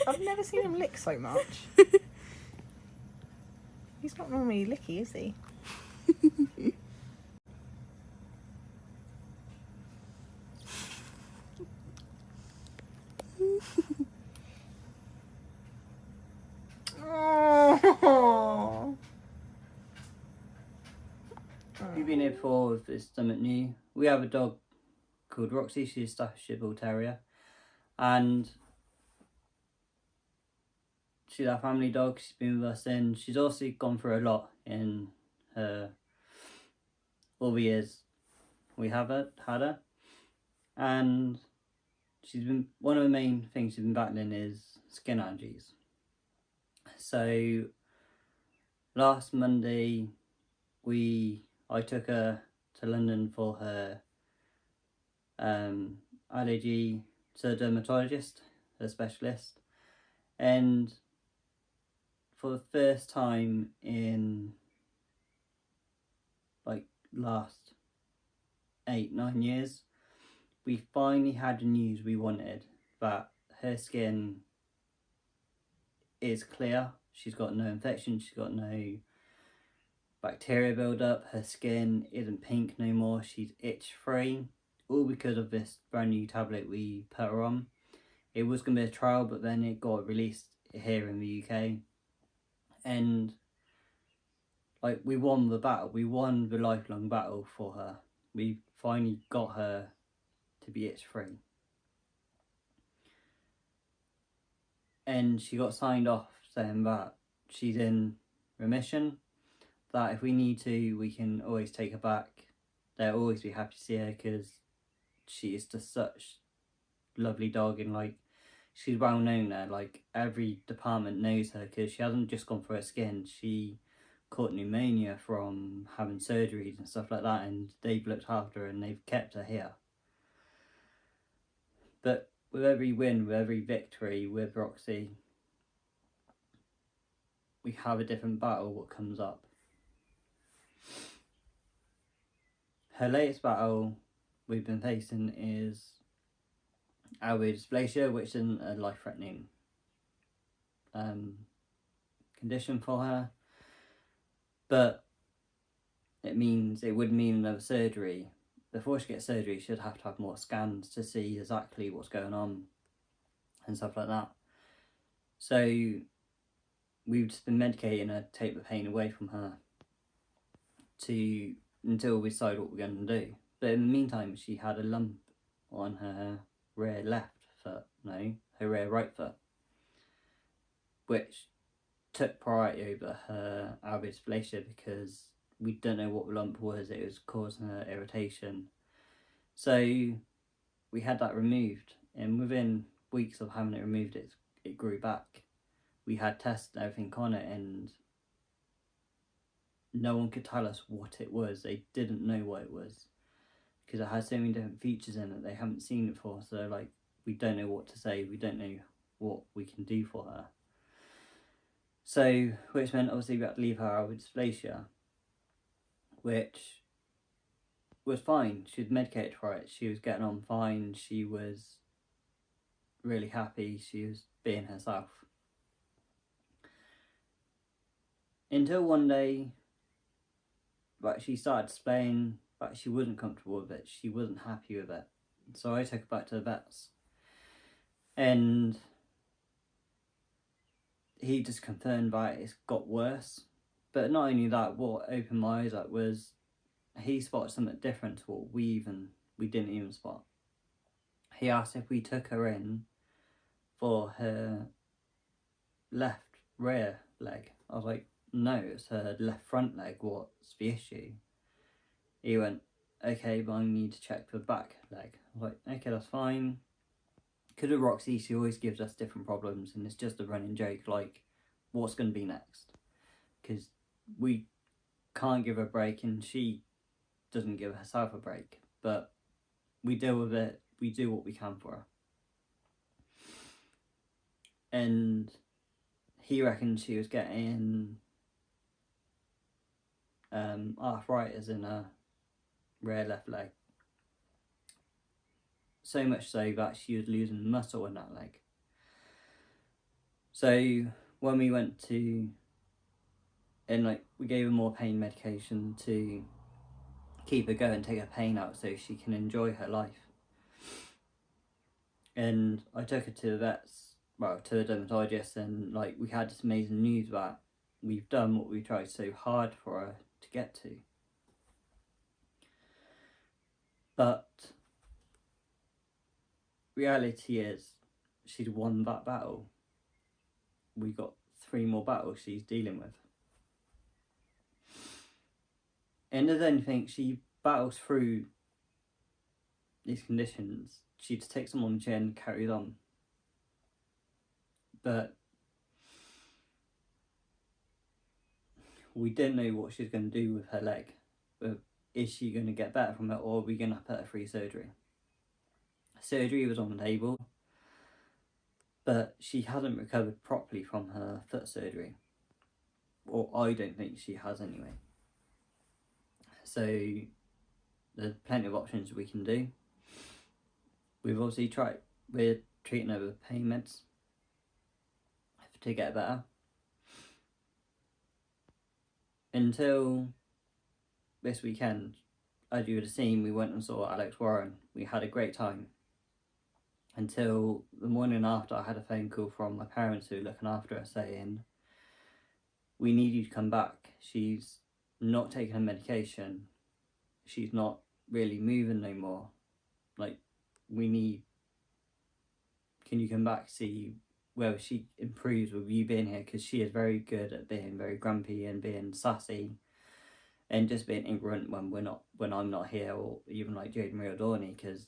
I've never seen him lick so much. He's not normally licky, is he? Oh. We've been here before if it's something new. We have a dog called Roxy, she's a Staffordshire Bull Terrier. And she's our family dog, she's been with us and she's also gone through a lot in her all the years we have had her. And she's been, one of the main things she's been battling is skin allergies. So last Monday I took her to London for her allergy to a dermatologist, a specialist, and for the first time in like last 8-9 years, we finally had the news we wanted, that her skin is clear, she's got no infection, she's got no bacteria build-up, her skin isn't pink no more, she's itch-free, all because of this brand new tablet we put her on. It was going to be a trial, but then it got released here in the UK, and like we won the battle, we won the lifelong battle for her. We finally got her to be itch-free. And she got signed off saying that she's in remission, that if we need to, we can always take her back. They'll always be happy to see her because she is just such a lovely dog, and like she's well known there. Like every department knows her because she hasn't just gone for her skin. She caught pneumonia from having surgeries and stuff like that, and they've looked after her and they've kept her here. But with every win, with every victory with Roxy, we have a different battle what comes up. Her latest battle we've been facing is airway dysplasia, which isn't a life-threatening condition for her, but it would mean another surgery. Before she gets surgery, she'd have to have more scans to see exactly what's going on and stuff like that. So we've just been medicating her to take the pain away from her until we decide what we're going to do. But in the meantime, she had a lump on her rear rear right foot, which took priority over her airway dysplasia because we don't know what the lump was. It was causing her irritation. So we had that removed, and within weeks of having it removed, it grew back. We had tests and everything on it, and no one could tell us what it was. They didn't know what it was because it had so many different features in it they haven't seen it before. So like, we don't know what to say, we don't know what we can do for her. So, which meant obviously we had to leave her with dysplasia, which was fine. She was medicated for it, she was getting on fine, she was really happy, she was being herself. Until one day, she started displaying that she wasn't comfortable with it, she wasn't happy with it. So I took her back to the vets, and he just confirmed that it's got worse. But not only that, what opened my eyes up was he spotted something different to what we didn't even spot. He asked if we took her in for her left rear leg. I was like, no, it's her left front leg. What's the issue? He went, okay, but I need to check for the back leg. I was like, okay, that's fine. Because with Roxy, she always gives us different problems, and it's just a running joke, like, what's going to be next? Because we can't give her a break, and she doesn't give herself a break. But we deal with it, we do what we can for her. And he reckons she was getting arthritis in her rear left leg. So much so that she was losing muscle in that leg. So when we went to, and like we gave her more pain medication to keep her going, take her pain out so she can enjoy her life. And I took her to the vets, well, to the dermatologist, and like we had this amazing news that we've done what we tried so hard for her to get to. But reality is she's won that battle. We got 3 more battles she's dealing with. And as anything, she battles through these conditions. She just takes them on the chin and carries on. But we didn't know what she's going to do with her leg. But is she going to get better from it, or are we going to put her through surgery? Surgery was on the table, but she hasn't recovered properly from her foot surgery. Or I don't think she has anyway. So there's plenty of options we can do. We've obviously tried, we're treating her with pain meds to get better. Until this weekend, as you would have seen, we went and saw Alex Warren. We had a great time. Until the morning after, I had a phone call from my parents who were looking after her saying, we need you to come back. She's not taking her medication. She's not really moving no more. Like, can you come back, see whether she improves with you being here? Because she is very good at being very grumpy and being sassy and just being ignorant when I'm not here, or even like Jade Marie or Dawn-Louise, because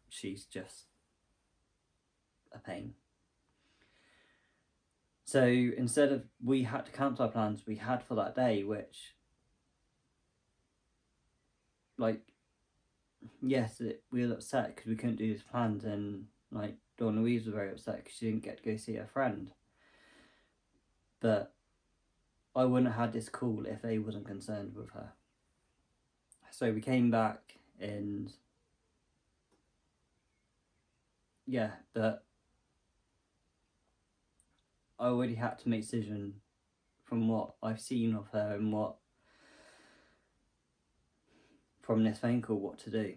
she's just a pain. So instead of, we had to cancel our plans we had for that day, which, like, yes, we were upset because we couldn't do these plans, and like Dawn-Louise was very upset because she didn't get to go see her friend. But I wouldn't have had this call if they wasn't concerned with her. So we came back, and yeah, but I already had to make a decision from what I've seen of her and what, from this phone call, what to do.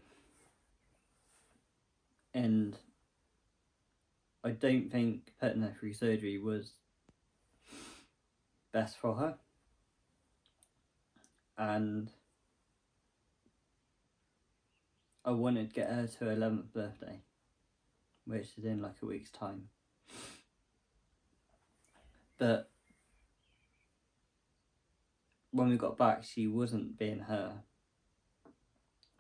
And I don't think putting her through surgery was best for her. And I wanted to get her to her 11th birthday, which is in like a week's time. But when we got back, she wasn't being her.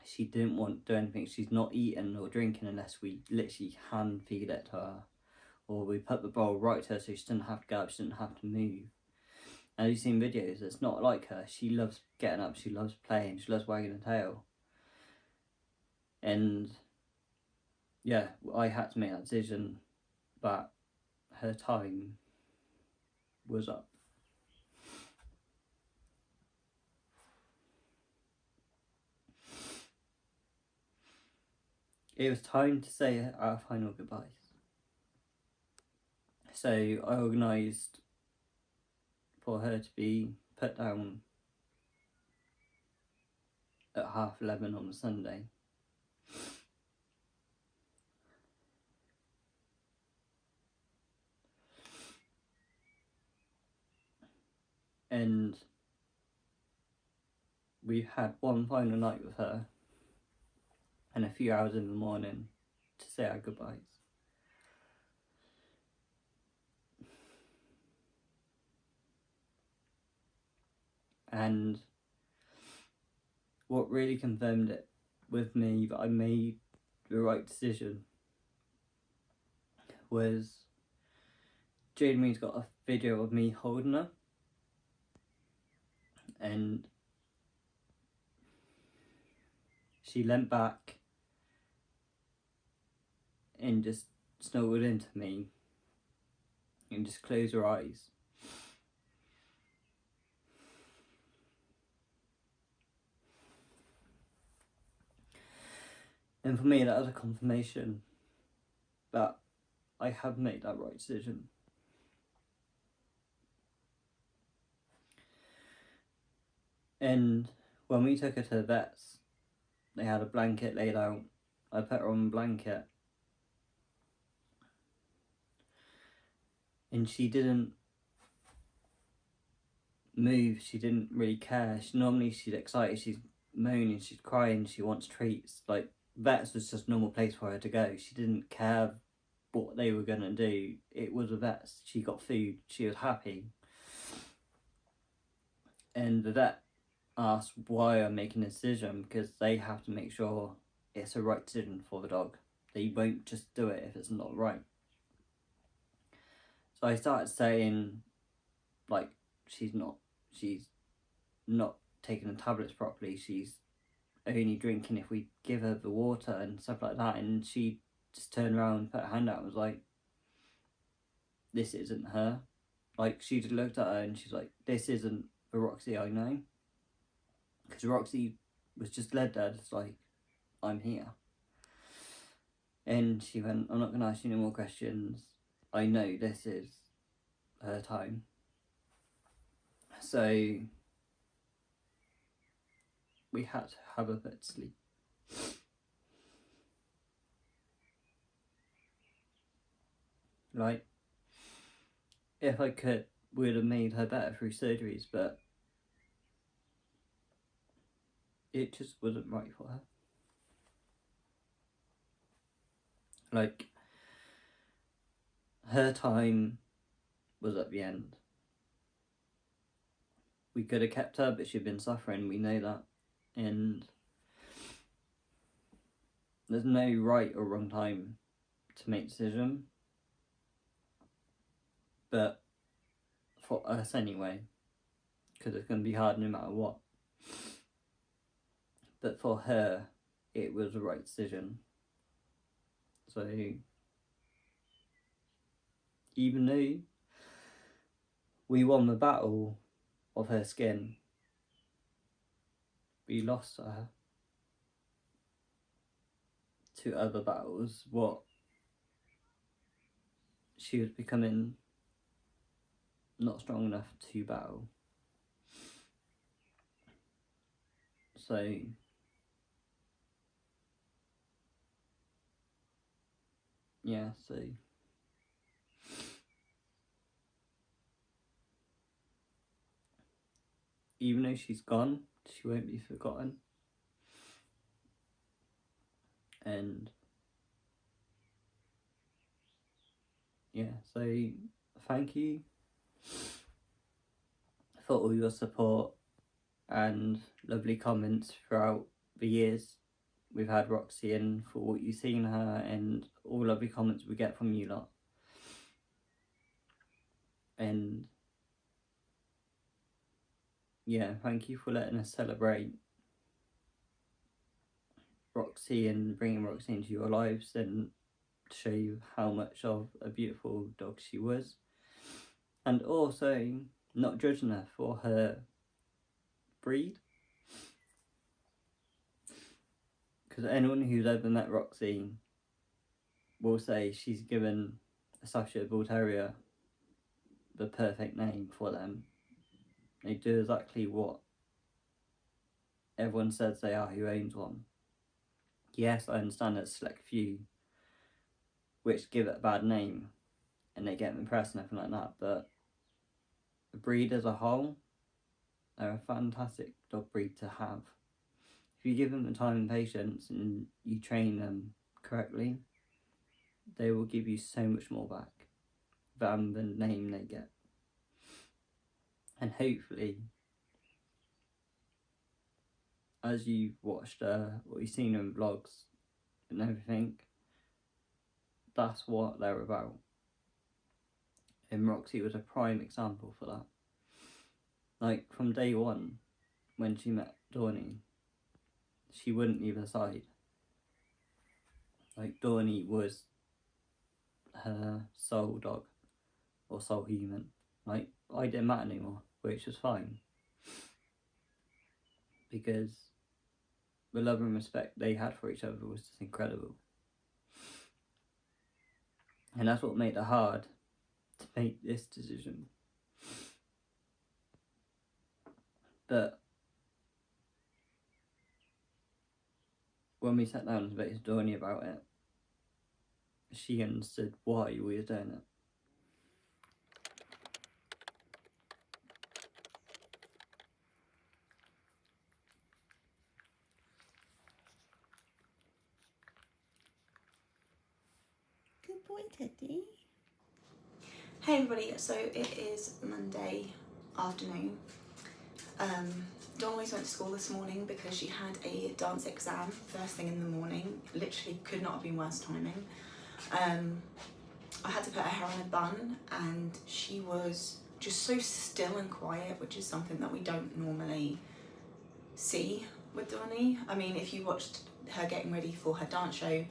She didn't want to do anything. She's not eating or drinking unless we literally hand feed it to her, or we put the bowl right to her so she didn't have to get up, she didn't have to move. And you've seen videos, it's not like her. She loves getting up, she loves playing, she loves wagging her tail. And yeah, I had to make that decision that her time was up. It was time to say our final goodbyes. So I organised for her to be put down at 11:30 on the Sunday. And we had one final night with her and a few hours in the morning to say our goodbyes. And what really confirmed it with me that I made the right decision was Dawn-Louise got a video of me holding her, and she leant back and just snuggled into me and just closed her eyes. And for me, that was a confirmation that I have made that right decision. And when we took her to the vets, they had a blanket laid out. I put her on the blanket. And she didn't move, she didn't really care. Normally she's excited, she's moaning, she's crying, she wants treats. Like, vets was just a normal place for her to go. She didn't care what they were going to do. It was a vets. She got food, she was happy. And the vet asked why I'm making a decision, because they have to make sure it's a right decision for the dog. They won't just do it if it's not right. So I started saying, like, she's not taking the tablets properly, she's only drinking if we give her the water and stuff like that. And she just turned around, put her hand out and was like, this isn't her. Like, she just looked at her and she's like, this isn't the Roxy I know. Because Roxy was just led there, just like, I'm here. And she went, I'm not going to ask you any more questions. I know this is her time. So we had to have her put to sleep. Like, if I could, would have made her better through surgeries, but it just wasn't right for her. Like, her time was at the end. We could have kept her, but she'd been suffering, we know that. And there's no right or wrong time to make a decision. But for us anyway, because it's going to be hard no matter what. But for her, it was the right decision. So, even though we won the battle of her skin, we lost her to other battles. What she was becoming not strong enough to battle. So yeah, so even though she's gone, she won't be forgotten. And yeah, so thank you for all your support and lovely comments throughout the years we've had Roxy, and for what you've seen her and all lovely comments we get from you lot. And yeah, thank you for letting us celebrate Roxy and bringing Roxy into your lives and show you how much of a beautiful dog she was. And also not judging her for her breed. Because anyone who's ever met Roxy will say she's given a Staffordshire Bull Terrier the perfect name for them. They do exactly what everyone says they are who owns one. Yes, I understand there's a select few which give it a bad name and they get them impressed and everything like that, but the breed as a whole They're a fantastic dog breed to have. If you give them the time and patience and you train them correctly, they will give you so much more back than the name they get. And hopefully, as you've watched or you've seen in vlogs and everything, that's what they're about. And Roxy was a prime example for that. Like, from day one, when she met Dawn-Louise, she wouldn't leave her side. Like, Dawn-Louise was her soul dog, or soul human. Like, I didn't matter anymore, which was fine. Because the love and respect they had for each other was just incredible. And that's what made it hard to make this decision. But when we sat down and spoke to Dawn-Louise about it, she understood why we were doing it. Good boy, Teddy. Hey everybody, so it is Monday afternoon. Dawn-Louise went to school this morning because she had a dance exam first thing in the morning. Literally could not have been worse timing. I had to put her hair on a bun and she was just so still and quiet, which is something that we don't normally see with Dawn-Louise. I mean, if you watched her getting ready for her dance show,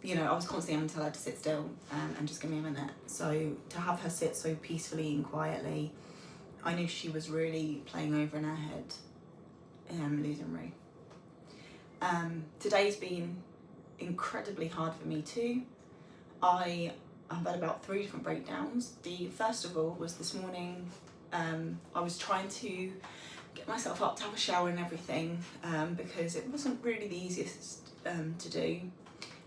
you know, I was constantly having to tell her to sit still and just give me a minute. So to have her sit so peacefully and quietly, I knew she was really playing over in her head, losing Rue. Today's been incredibly hard for me too. I've had about 3 different breakdowns. The first of all was this morning. I was trying to get myself up to have a shower and everything because it wasn't really the easiest to do.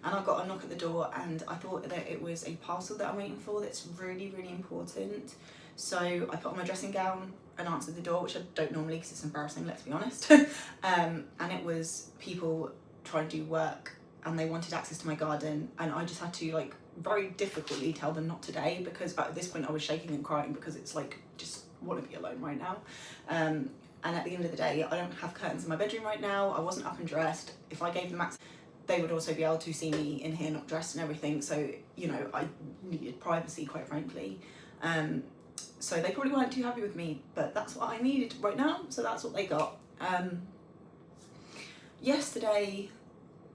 And I got a knock at the door and I thought that it was a parcel that I'm waiting for that's really, really important. So I put on my dressing gown and answered the door, which I don't normally because it's embarrassing, let's be honest. And it was people trying to do work and they wanted access to my garden, and I just had to, like, very difficultly tell them not today, because at this point I was shaking and crying because it's like, just want to be alone right now. And at the end of the day, I don't have curtains in my bedroom right now. I wasn't up and dressed. If I gave them access, they would also be able to see me in here not dressed and everything, so, you know, I needed privacy, quite frankly. So they probably weren't too happy with me, but that's what I needed right now, so that's what they got. Yesterday,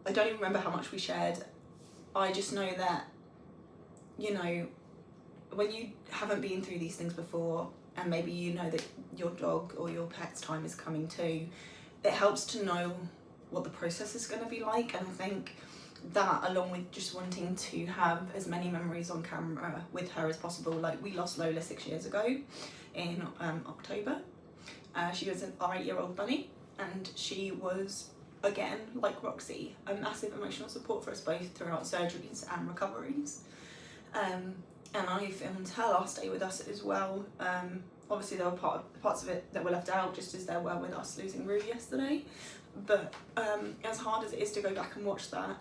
I don't even remember how much we shared. I just know that, you know, when you haven't been through these things before, and maybe you know that your dog or your pet's time is coming too, it helps to know what the process is going to be like. And I think that, along with just wanting to have as many memories on camera with her as possible, like, we lost Lola 6 years ago in October. She was an 8-year-old bunny, and she was, again, like Roxy, a massive emotional support for us both throughout surgeries and recoveries. And I filmed her last day with us as well. Obviously there were parts of it that were left out, just as there were with us losing Rue yesterday. But as hard as it is to go back and watch that,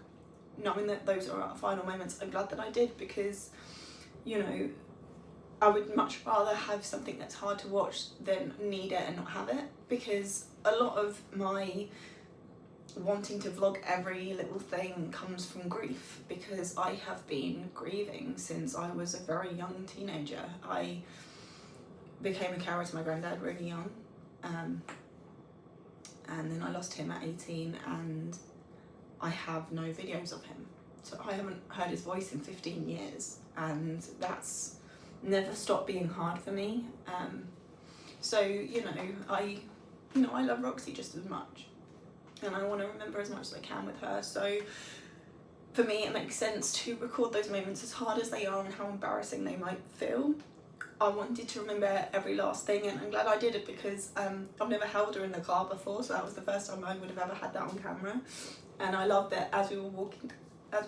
knowing that those are our final moments, I'm glad that I did, because, you know, I would much rather have something that's hard to watch than need it and not have it, because a lot of my wanting to vlog every little thing comes from grief, because I have been grieving since I was a very young teenager. I became a carer to my granddad really young, and then I lost him at 18, and I have no videos of him, so I haven't heard his voice in 15 years, and that's never stopped being hard for me. So, you know, I love Roxy just as much, and I want to remember as much as I can with her. So for me, it makes sense to record those moments, as hard as they are and how embarrassing they might feel. I wanted to remember every last thing, and I'm glad I did it, because I've never held her in the car before, so that was the first time I would have ever had that on camera. And I loved that as we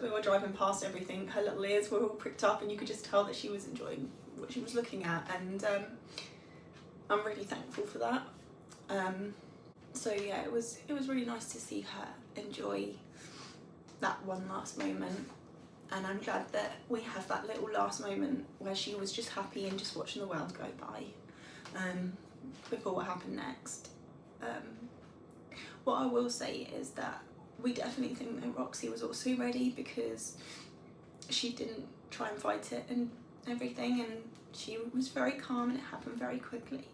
were driving past everything, her little ears were all pricked up, and you could just tell that she was enjoying what she was looking at, and I'm really thankful for that. So yeah, it was really nice to see her enjoy that one last moment, and I'm glad that we have that little last moment where she was just happy and just watching the world go by before what happened next. What I will say is that we definitely think that Roxy was also ready, because she didn't try and fight it and everything, and she was very calm, and it happened very quickly,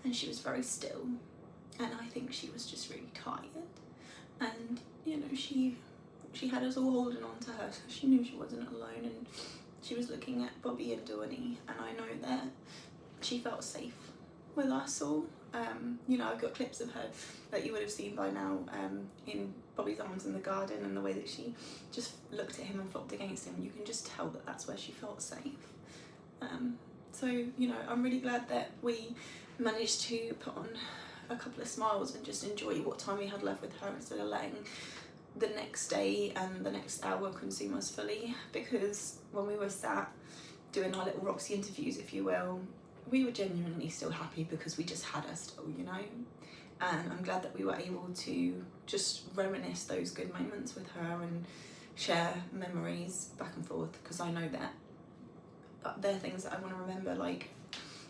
and she was very still, and I think she was just really tired, and you know, she had us all holding on to her, so she knew she wasn't alone, and she was looking at Bobbie and Dawn-Louise, and I know that she felt safe with us all. You know, I've got clips of her that you would have seen by now in Bobbie's arms in the garden, and the way that she just looked at him and flopped against him. You can just tell that that's where she felt safe. So, you know, I'm really glad that we managed to put on a couple of smiles and just enjoy what time we had left with her, instead of letting the next day and the next hour consume us fully, because when we were sat doing our little Roxy interviews, if you will, we were genuinely still happy because we just had her still, you know, and I'm glad that we were able to just reminisce those good moments with her and share memories back and forth, because I know that they're things that I want to remember. Like,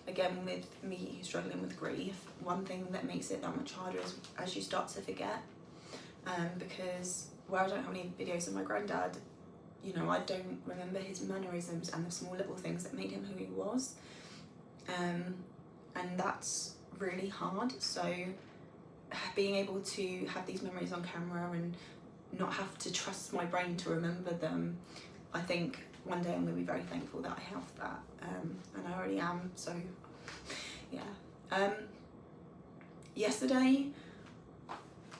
again, with me struggling with grief, one thing that makes it that much harder is as you start to forget, because where I don't have any videos of my granddad, you know, I don't remember his mannerisms and the small little things that made him who he was, and that's really hard. So being able to have these memories on camera and not have to trust my brain to remember them, I think one day I'm going to be very thankful that I have that, and I already am. So yeah, yesterday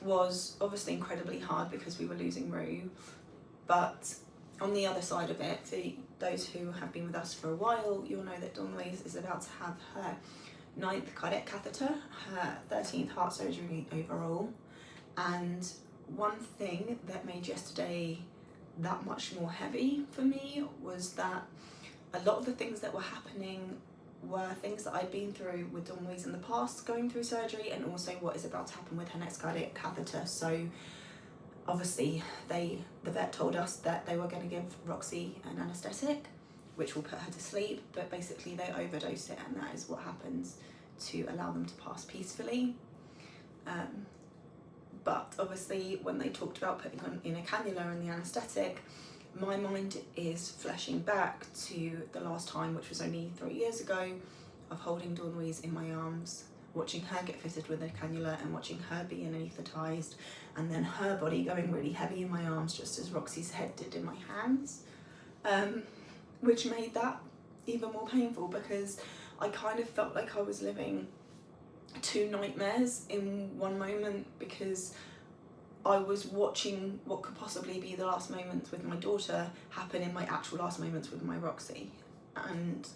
was obviously incredibly hard because we were losing Rue, but on the other side of it, for those who have been with us for a while, you'll know that Dawn-Louise is about to have her 9th cardiac catheter, her 13th heart surgery overall, and one thing that made yesterday that much more heavy for me was that a lot of the things that were happening were things that I'd been through with Dawn-Louise in the past going through surgery, and also what is about to happen with her next cardiac catheter. So obviously the vet told us that they were going to give Roxy an anaesthetic, which will put her to sleep, but basically they overdose it, and that is what happens to allow them to pass peacefully. But obviously when they talked about putting in a cannula and the anaesthetic, my mind is flashing back to the last time, which was only 3 years ago, of holding Dawn-Louise in my arms, watching her get fitted with a cannula and watching her be anaesthetised, and then her body going really heavy in my arms just as Roxy's head did in my hands, which made that even more painful, because I kind of felt like I was living 2 nightmares in one moment, because I was watching what could possibly be the last moments with my daughter happen in my actual last moments with my Roxy, and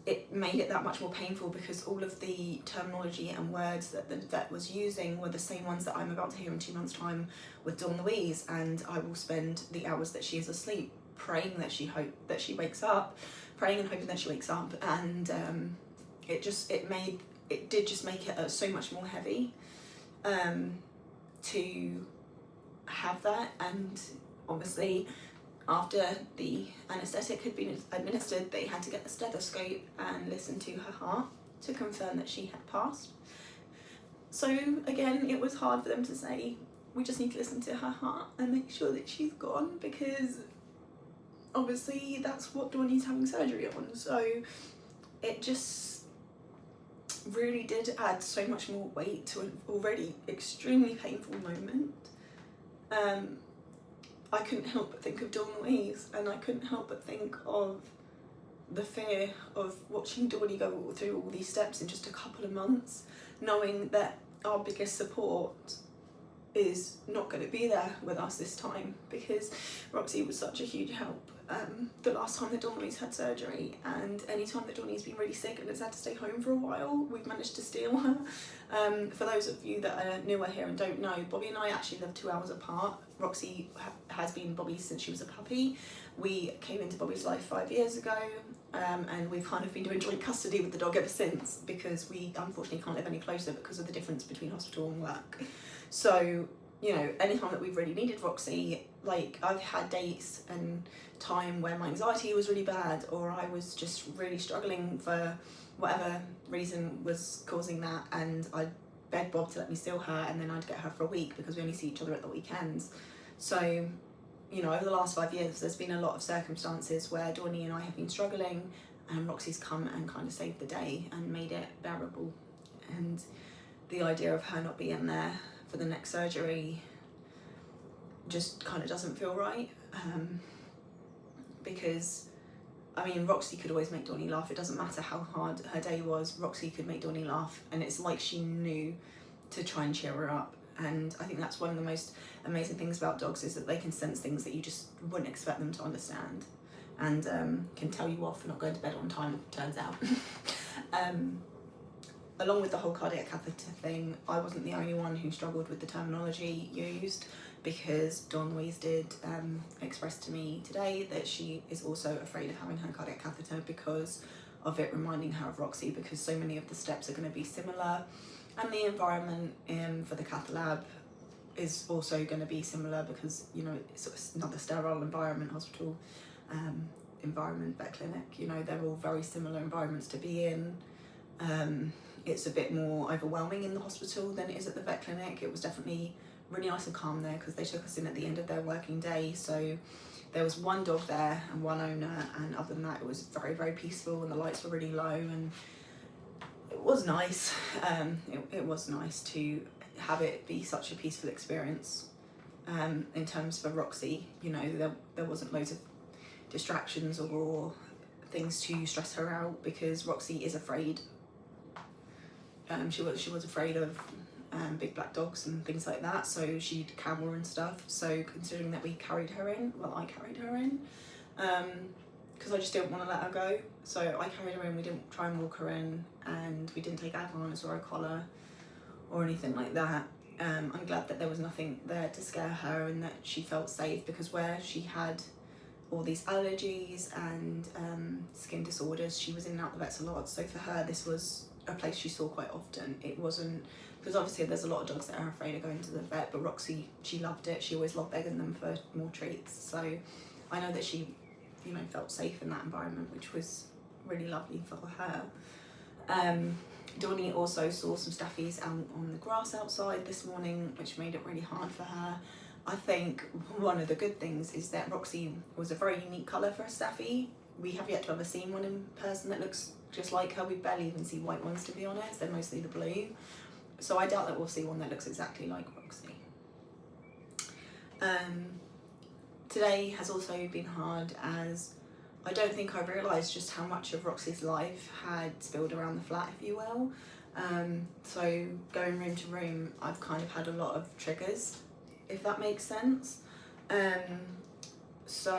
it made it that much more painful because all of the terminology and words that the vet was using were the same ones that I'm about to hear in 2 months' time with Dawn-Louise, and I will spend the hours that she is asleep praying that she wakes up, praying and hoping that she wakes up, and it did just make it so much more heavy to have that. And obviously after the anaesthetic had been administered, they had to get the stethoscope and listen to her heart to confirm that she had passed. So again, it was hard for them to say, we just need to listen to her heart and make sure that she's gone, because obviously that's what Dawn-Louise's having surgery on. So it just really did add so much more weight to an already extremely painful moment. I couldn't help but think of Dawn-Louise, and I couldn't help but think of the fear of watching Dawn-Louise go through all these steps in just a couple of months, knowing that our biggest support is not going to be there with us this time, because Roxy was such a huge help. the last time that Dawn-Louise had surgery, and any time that Dawn-Louise's been really sick and has had to stay home for a while, we've managed to steal her. For those of you that are newer here and don't know, Bobbie and I actually live 2 hours apart. Roxy has been Bobbie's since she was a puppy. We came into Bobbie's life 5 years ago, and we've kind of been doing joint custody with the dog ever since, because we unfortunately can't live any closer because of the difference between hospital and work. So, you know, anytime that we've really needed Roxy, like I've had days and time where my anxiety was really bad, or I was just really struggling for whatever reason was causing that, and I'd beg Bob to let me steal her, and then I'd get her for a week because we only see each other at the weekends. So, you know, over the last 5 years, there's been a lot of circumstances where Dawnie and I have been struggling, and Roxy's come and kind of saved the day and made it bearable. And the idea of her not being there for the next surgery just kind of doesn't feel right, because I mean, Roxy could always make Dawnie laugh. It doesn't matter how hard her day was, Roxy could make Dawnie laugh, and it's like she knew to try and cheer her up. And I think that's one of the most amazing things about dogs, is that they can sense things that you just wouldn't expect them to understand, and can tell you off for not going to bed on time, it turns out. Along with the whole cardiac catheter thing, I wasn't the only one who struggled with the terminology used, because Dawn-Louise did express to me today that she is also afraid of having her cardiac catheter because of it reminding her of Roxy, because so many of the steps are going to be similar, and the environment for the cath lab is also going to be similar, because, you know, it's sort of another sterile environment, hospital environment, vet clinic, you know, they're all very similar environments to be in. It's a bit more overwhelming in the hospital than it is at the vet clinic. It was definitely really nice and calm there, because they took us in at the end of their working day, so there was one dog there and one owner, and other than that it was very, very peaceful, and the lights were really low, and it was nice. It was nice to have it be such a peaceful experience. In terms for Roxy, you know, there wasn't loads of distractions or things to stress her out, because Roxy is afraid. She was afraid of big black dogs and things like that, so she'd cower and stuff. So considering that we carried her in, well, I carried her in, because I just didn't want to let her go. So I carried her in, we didn't try and walk her in, and we didn't take a harness or a collar or anything like that. I'm glad that there was nothing there to scare her, and that she felt safe, because where she had all these allergies and skin disorders, she was in and out the vets a lot. So for her, this was a place she saw quite often. It wasn't, because obviously there's a lot of dogs that are afraid of going to the vet, but Roxy, she loved it. She always loved begging them for more treats. So I know that she, you know, felt safe in that environment, which was really lovely for her. Dawnie also saw some staffies out on the grass outside this morning, which made it really hard for her. I think one of the good things is that Roxy was a very unique colour for a staffy. We have yet to ever seen one in person that looks just like her. We barely even see white ones, to be honest. They're mostly the blue. So I doubt that we'll see one that looks exactly like Roxy. Today has also been hard, as I don't think I realised just how much of Roxy's life had spilled around the flat, if you will. So going room to room, I've kind of had a lot of triggers, if that makes sense. So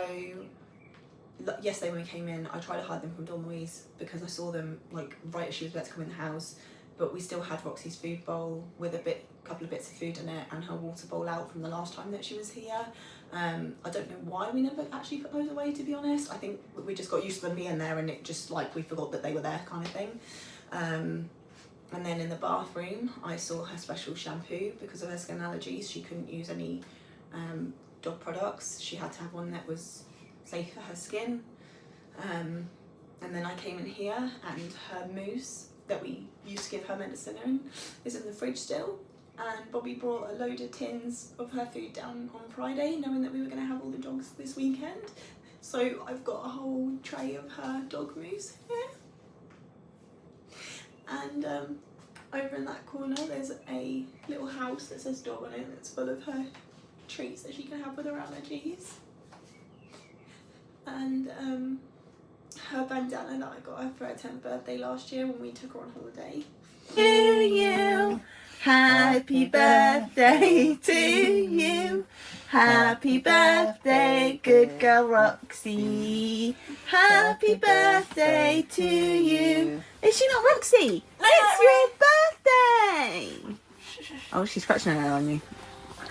yesterday when we came in, I tried to hide them from Dawn-Louise, because I saw them like right as she was about to come in the house, but we still had Roxy's food bowl with a couple of bits of food in it, and her water bowl out from the last time that she was here. I don't know why we never actually put those away, to be honest. I think we just got used to them being there, and it just, like, we forgot that they were there, kind of thing. And then in the bathroom, I saw her special shampoo. Because of her skin allergies, she couldn't use any dog products. She had to have one that was safe for her skin. And then I came in here, and her mousse that we used to give her medicine in is in the fridge still. And Bobbie brought a load of tins of her food down on Friday, knowing that we were going to have all the dogs this weekend. So I've got a whole tray of her dog mousse here. And over in that corner, there's a little house that says dog on it, that's full of her treats that she can have with her allergies. And her bandana that I got her for her 10th birthday last year when we took her on holiday. To you, happy birthday to you, Happy birthday, good girl Roxy. Happy birthday to you. Is she not Roxy? It's your birthday. Oh, she's scratching her hair on you.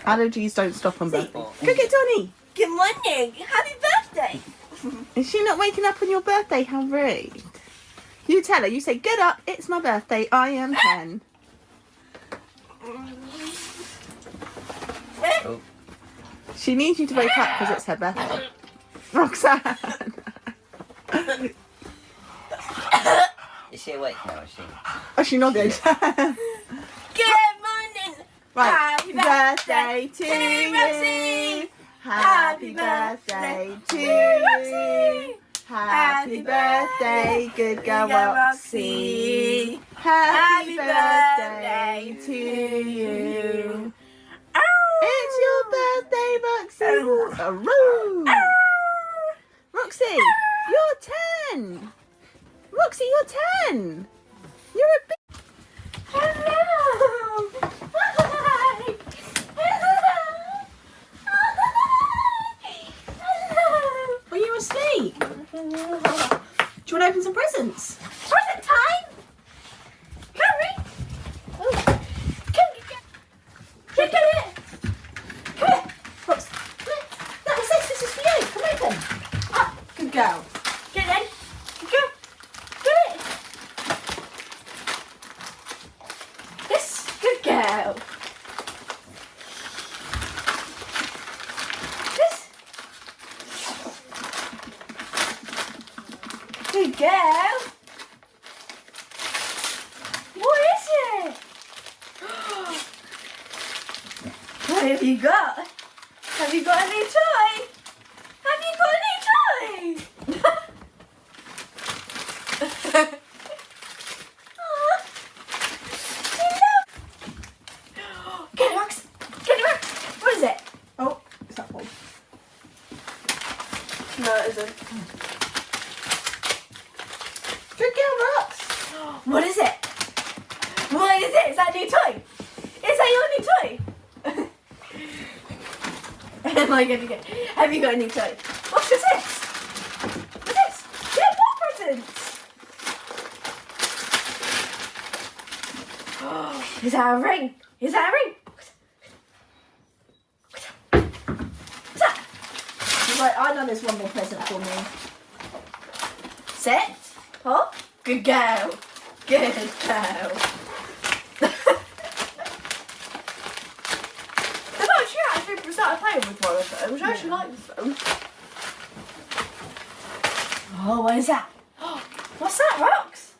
Allergies don't stop on birthday. Go get Donnie. Good morning. Happy birthday. Is she not waking up on your birthday? How rude. You tell her, you say, get up, it's my birthday, I am 10. Oh, She needs you to wake up because it's her birthday. Roxanne. is she awake now? Is she? Oh, she nodded. Good morning. Right. Happy birthday to you, Roxy. you. Happy birthday to you. Happy birthday, good girl Roxy. Happy birthday to you. It's your birthday, Roxy. Aroo. Roxy, you're 10. Roxy, you're 10. You're a big... Hello. Are you asleep? Do you want to open some presents? Present time. Hurry. Oh. Come here. Come here. Come here. Rox, come here. No, this is for you. Come open. Up. Good girl. Get in. Go. Do it. Yes, good girl. This. Good girl. What is it? What have you got? Have you got a new toy? Have you got a new toy? Aw. She loves. Get it, Rox. Get it, Rox. What is it? Oh, it's that one. No, it isn't. Good girl, Rox. What is it? What is it? Is that a new toy? Is that your new toy? Am I going to get? Have you got a new toy? What's this? What's this? Yeah, more presents. Is that a ring? Is that a ring? What's that? She's like, I know there's one more present for me. Set. Pop. Good girl. Good girl. She actually started playing with one of them. She actually likes them. Oh, what is that? What's that, Rox?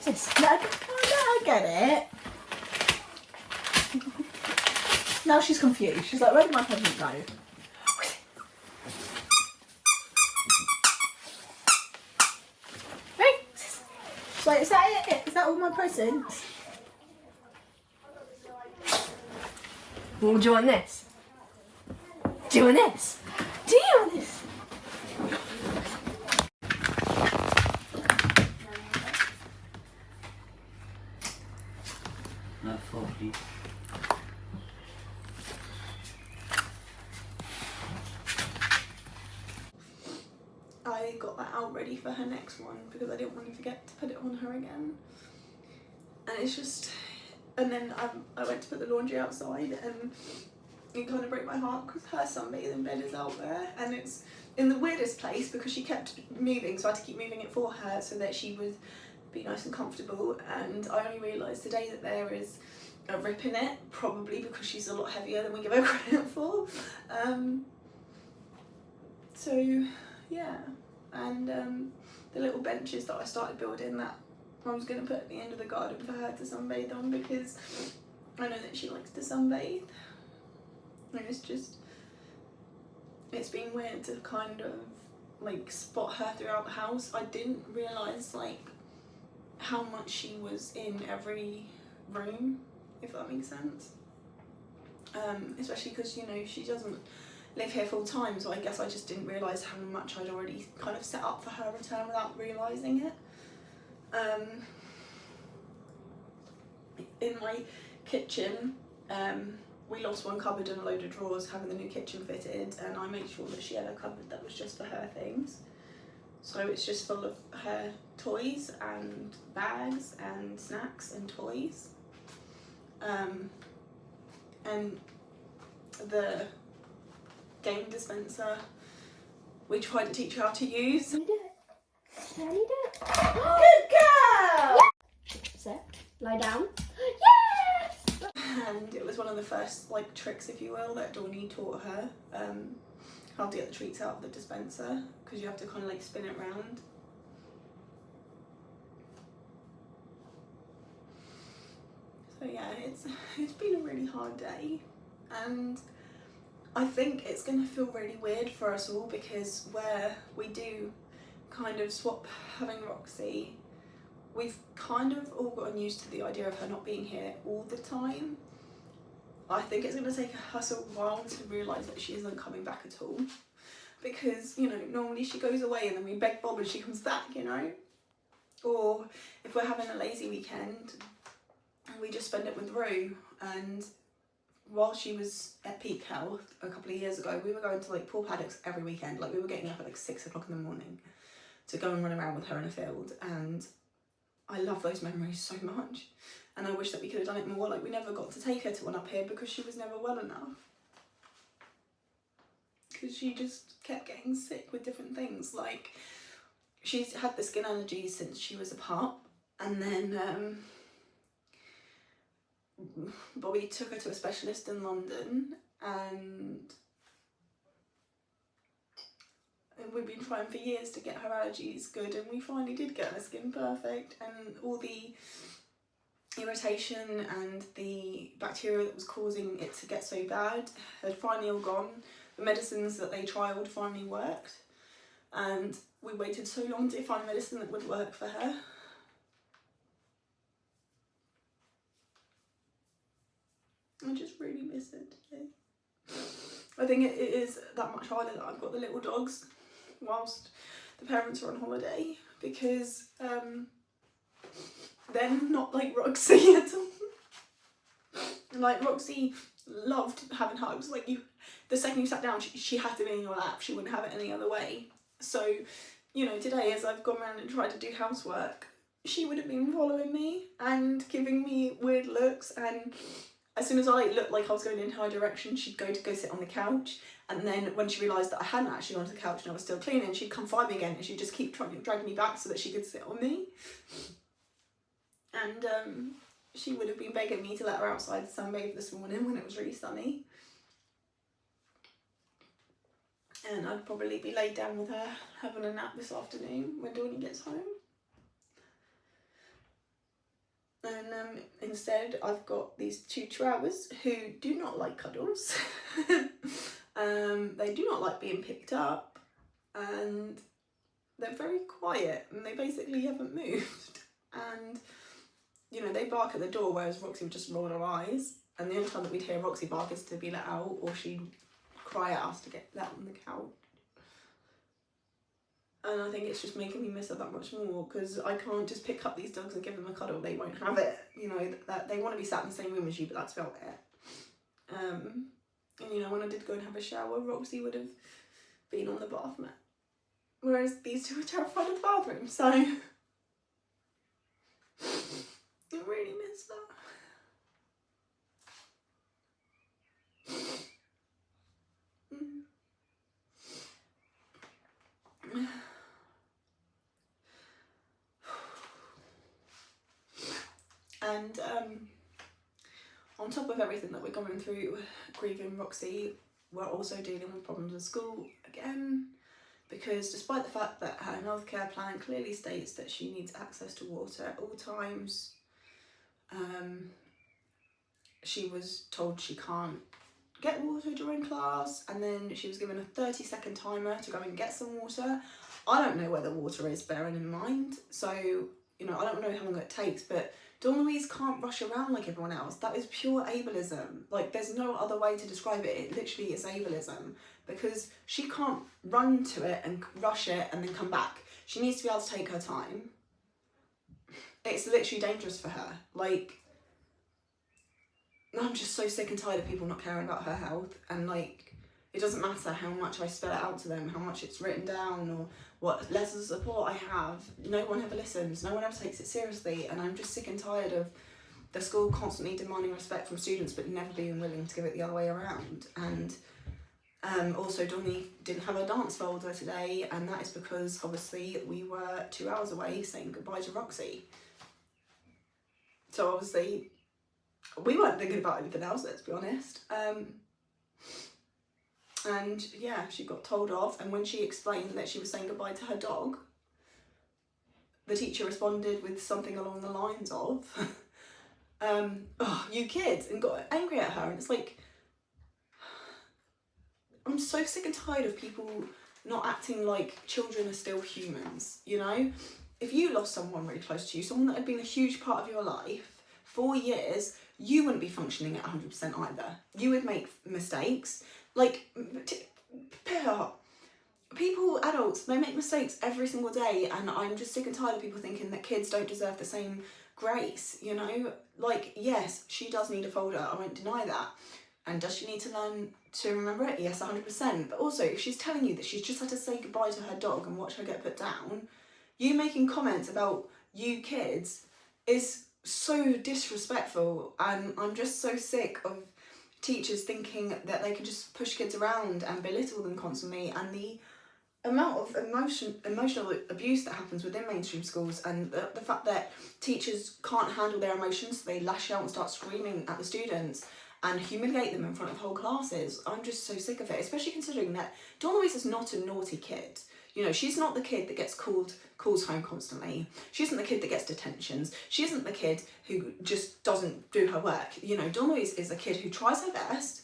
What's this? No, I get it. Now she's confused. She's like, where did my present go? Ring. She's like, is that it? Is that all my presents? Well, do you want this? Do you want this? Do you want this? No, 40. I got that out ready for her next one because I didn't want to forget to put it on her again. And it's just, and then I went to put the laundry outside and it kind of broke my heart because her sunbathing bed is out there and it's in the weirdest place because she kept moving, so I had to keep moving it for her so that she would be nice and comfortable. And I only realised today that there is a rip in it, probably because she's a lot heavier than we give her credit for. So yeah, and the little benches that I started building that I was going to put at the end of the garden for her to sunbathe on because I know that she likes to sunbathe. And it's been weird to kind of like spot her throughout the house. I didn't realise like how much she was in every room, if that makes sense. Especially because, you know, she doesn't live here full time, so I guess I just didn't realise how much I'd already kind of set up for her return without realising it. In my kitchen, we lost one cupboard and a load of drawers having the new kitchen fitted, and I made sure that she had a cupboard that was just for her things. So it's just full of her toys and bags and snacks and toys. And the game dispenser, we tried to teach her how to use. Can you do it? Can you do it? Good girl! Sit. Lie down. And it was one of the first like tricks, if you will, that Dawnie taught her, how to get the treats out of the dispenser, because you have to kind of like spin it round. So yeah, it's been a really hard day, and I think it's going to feel really weird for us all, because where we do kind of swap having Roxy, we've kind of all gotten used to the idea of her not being here all the time. I think it's going to take us a while to realise that she isn't coming back at all, because, you know, normally she goes away and then we beg Bob and she comes back, you know. Or if we're having a lazy weekend, we just spend it with Rue. And while she was at peak health a couple of years ago, we were going to like pool paddocks every weekend. Like we were getting up at like 6 o'clock in the morning to go and run around with her in a field, and I love those memories so much, and I wish that we could have done it more. Like we never got to take her to one up here because she was never well enough, because she just kept getting sick with different things. Like she's had the skin allergies since she was a pup, and then Bobbie took her to a specialist in London, and we've been trying for years to get her allergies good, and we finally did get her skin perfect, and all the irritation and the bacteria that was causing it to get so bad had finally all gone. The medicines that they trialled finally worked, and we waited so long to find medicine that would work for her. I just really miss it today. I think it is that much harder that I've got the little dogs whilst the parents are on holiday, because they're not like Roxy at all. Like Roxy loved having hugs. Like the second you sat down, she had to be in your lap. She wouldn't have it any other way. So, you know, today as I've gone around and tried to do housework, she would have been following me and giving me weird looks, and as soon as I looked like I was going in her direction, she'd go sit on the couch, and then when she realised that I hadn't actually gone to the couch and I was still cleaning, she'd come find me again and she'd just keep trying to drag me back so that she could sit on me. And she would have been begging me to let her outside to sunbathe this morning when it was really sunny. And I'd probably be laid down with her having a nap this afternoon when Dawnie gets home. And instead I've got these 2 chihuahuas who do not like cuddles. They do not like being picked up, and they're very quiet, and they basically haven't moved. And, you know, they bark at the door, whereas Roxy would just roll her eyes, and the only time that we'd hear Roxy bark is to be let out, or she'd cry at us to get let on the couch. And I think it's just making me miss her that much more, because I can't just pick up these dogs and give them a cuddle. They won't have it. You know, that they want to be sat in the same room as you, but that's about it. And, you know, when I did go and have a shower, Roxy would have been on the bath mat, whereas these 2 are terrified of the bathroom. So I really miss that. And on top of everything that we're going through grieving Roxy, we're also dealing with problems with school again, because despite the fact that her healthcare plan clearly states that she needs access to water at all times, she was told she can't get water during class, and then she was given a 30-second timer to go and get some water. I don't know where the water is, bearing in mind, so, you know, I don't know how long it takes, but Dawn-Louise can't rush around like everyone else. That is pure ableism. Like, there's no other way to describe it. It literally is ableism, because she can't run to it and rush it and then come back. She needs to be able to take her time. It's literally dangerous for her. Like, I'm just so sick and tired of people not caring about her health, and like, it doesn't matter how much I spell it out to them, how much it's written down, or what letters of support I have, no one ever listens, no one ever takes it seriously, and I'm just sick and tired of the school constantly demanding respect from students but never being willing to give it the other way around. And also Dawn-Louise didn't have a dance folder today, and that is because obviously we were 2 hours away saying goodbye to Roxy. So obviously we weren't thinking about anything else, let's be honest. And yeah, she got told off, and when she explained that she was saying goodbye to her dog, the teacher responded with something along the lines of, oh, you kids, and got angry at her. And it's like, I'm so sick and tired of people not acting like children are still humans, you know? If you lost someone really close to you, someone that had been a huge part of your life for years, you wouldn't be functioning at 100% either. You would make mistakes. Like, people, adults, they make mistakes every single day, and I'm just sick and tired of people thinking that kids don't deserve the same grace, you know? Like, yes, she does need a folder, I won't deny that. And does she need to learn to remember it? Yes, 100%. But also, if she's telling you that she's just had to say goodbye to her dog and watch her get put down, you making comments about you kids is so disrespectful, and I'm just so sick of teachers thinking that they can just push kids around and belittle them constantly, and the amount of emotional abuse that happens within mainstream schools, and the fact that teachers can't handle their emotions, so they lash out and start screaming at the students and humiliate them in front of whole classes. I'm just so sick of it, especially considering that Dawn-Louise is not a naughty kid. You know, she's not the kid that gets calls home constantly. She isn't the kid that gets detentions. She isn't the kid who just doesn't do her work. You know, Dawn-Louise is a kid who tries her best